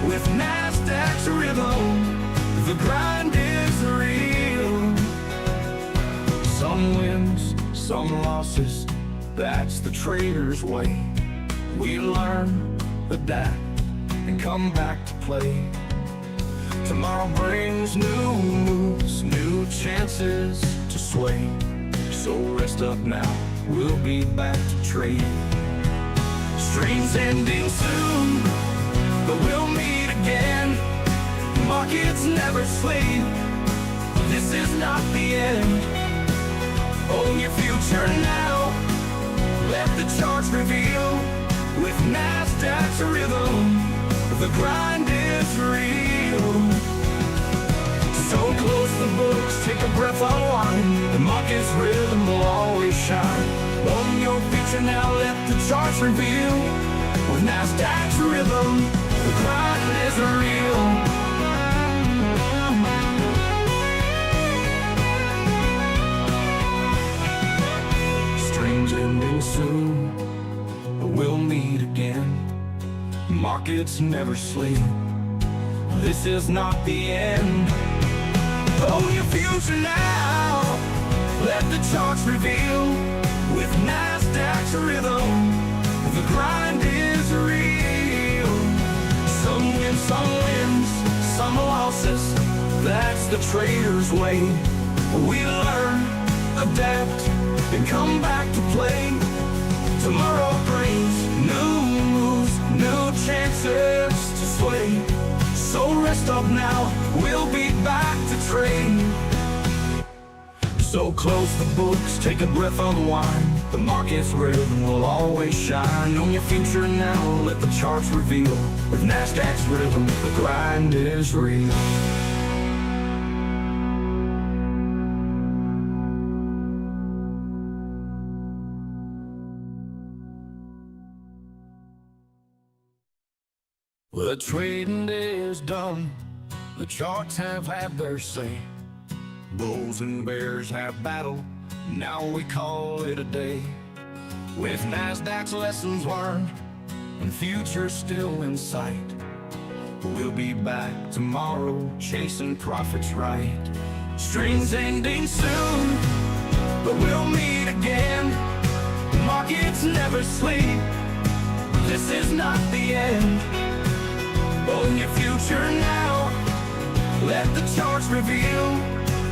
With Nasdaq's rhythm, the grind is real. Some wins, some losses. That's the trader's way. We learn, adapt, and come back to play. Tomorrow brings new moves, new chances to sway. So rest up now, we'll be back to trade. Streams ending soon, but we'll meet again. Markets never sleep. This is not the end. Own your future now. Let the charts reveal. With Nasdaq's rhythm, the grind is real. So close the books, take a breath, unwind. The market's rhythm will always shine. Own your future now, let the charts reveal. With Nasdaq's rhythm, the grind is real. Strange ending soon, but we'll meet again. Markets never sleep. This is not the end. Own your future now. Let the charts reveal. With Nasdaq's rhythm, the grind is real. Some wins, some losses. That's the trader's way. We learn, adapt, and come back to play. Tomorrow brings new moves, new chances to sway. So rest up now, we'll be back to trade. So close the books, take a breath, unwind. The market's rhythm will always shine. Own your future now, let the charts reveal. With Nasdaq's rhythm, the grind is real. Well, the trading day is done. The charts have had their say. Bulls and bears have battled. Now we call it a day. With Nasdaq's lessons learned and futures still in sight, we'll be back tomorrow chasing profits right. Streams ending soon, but we'll meet again. Markets never sleep. This is not the end. Own your future now. Let the charts reveal.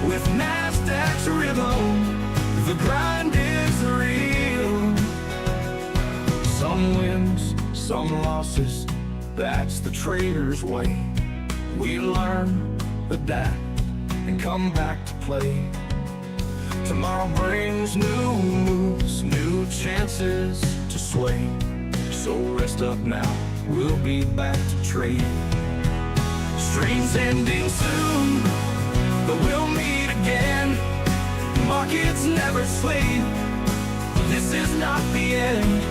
With Nasdaq's rhythm, the grind is real. Some wins, some losses, that's the trader's way. We learn, adapt, and come back to play. Tomorrow brings new moves, new chances to sway. So rest up now, we'll be back to trade. Streams ending soon, but we'll meet again. Markets never sleep. This is not the end.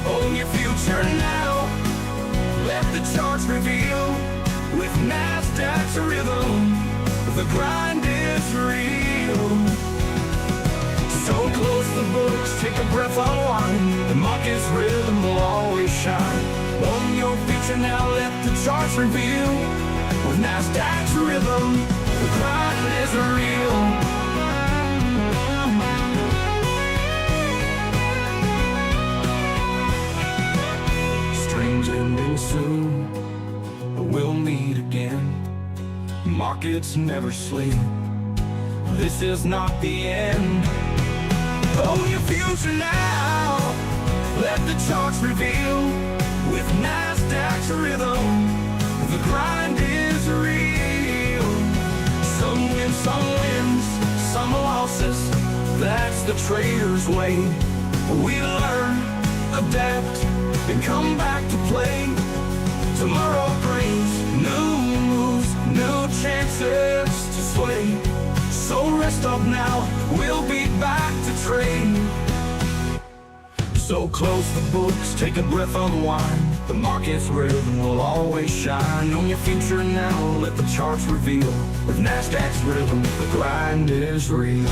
Own your future now. Let the charts reveal. With Nasdaq's rhythm, the grind is real. So close the books, take a breath, unwind. The market's rhythm will always shine. Own your future now, let the charts reveal. With Nasdaq's rhythm, the grind is real. Streams ending soon, but we'll meet again. Markets never sleep. This is not the end. Own your future now. Let the charts reveal. With Nasdaq's rhythm, the grind is real. Some wins, some losses. That's the trader's way. We learn, adapt, and come back to play. Tomorrow brings new moves, new chances to sway. So rest up now, we'll be back to trade. So close the books, take a breath, unwind. The market's rhythm will always shine. Own your future now, let the charts reveal. With Nasdaq's rhythm, the grind is real.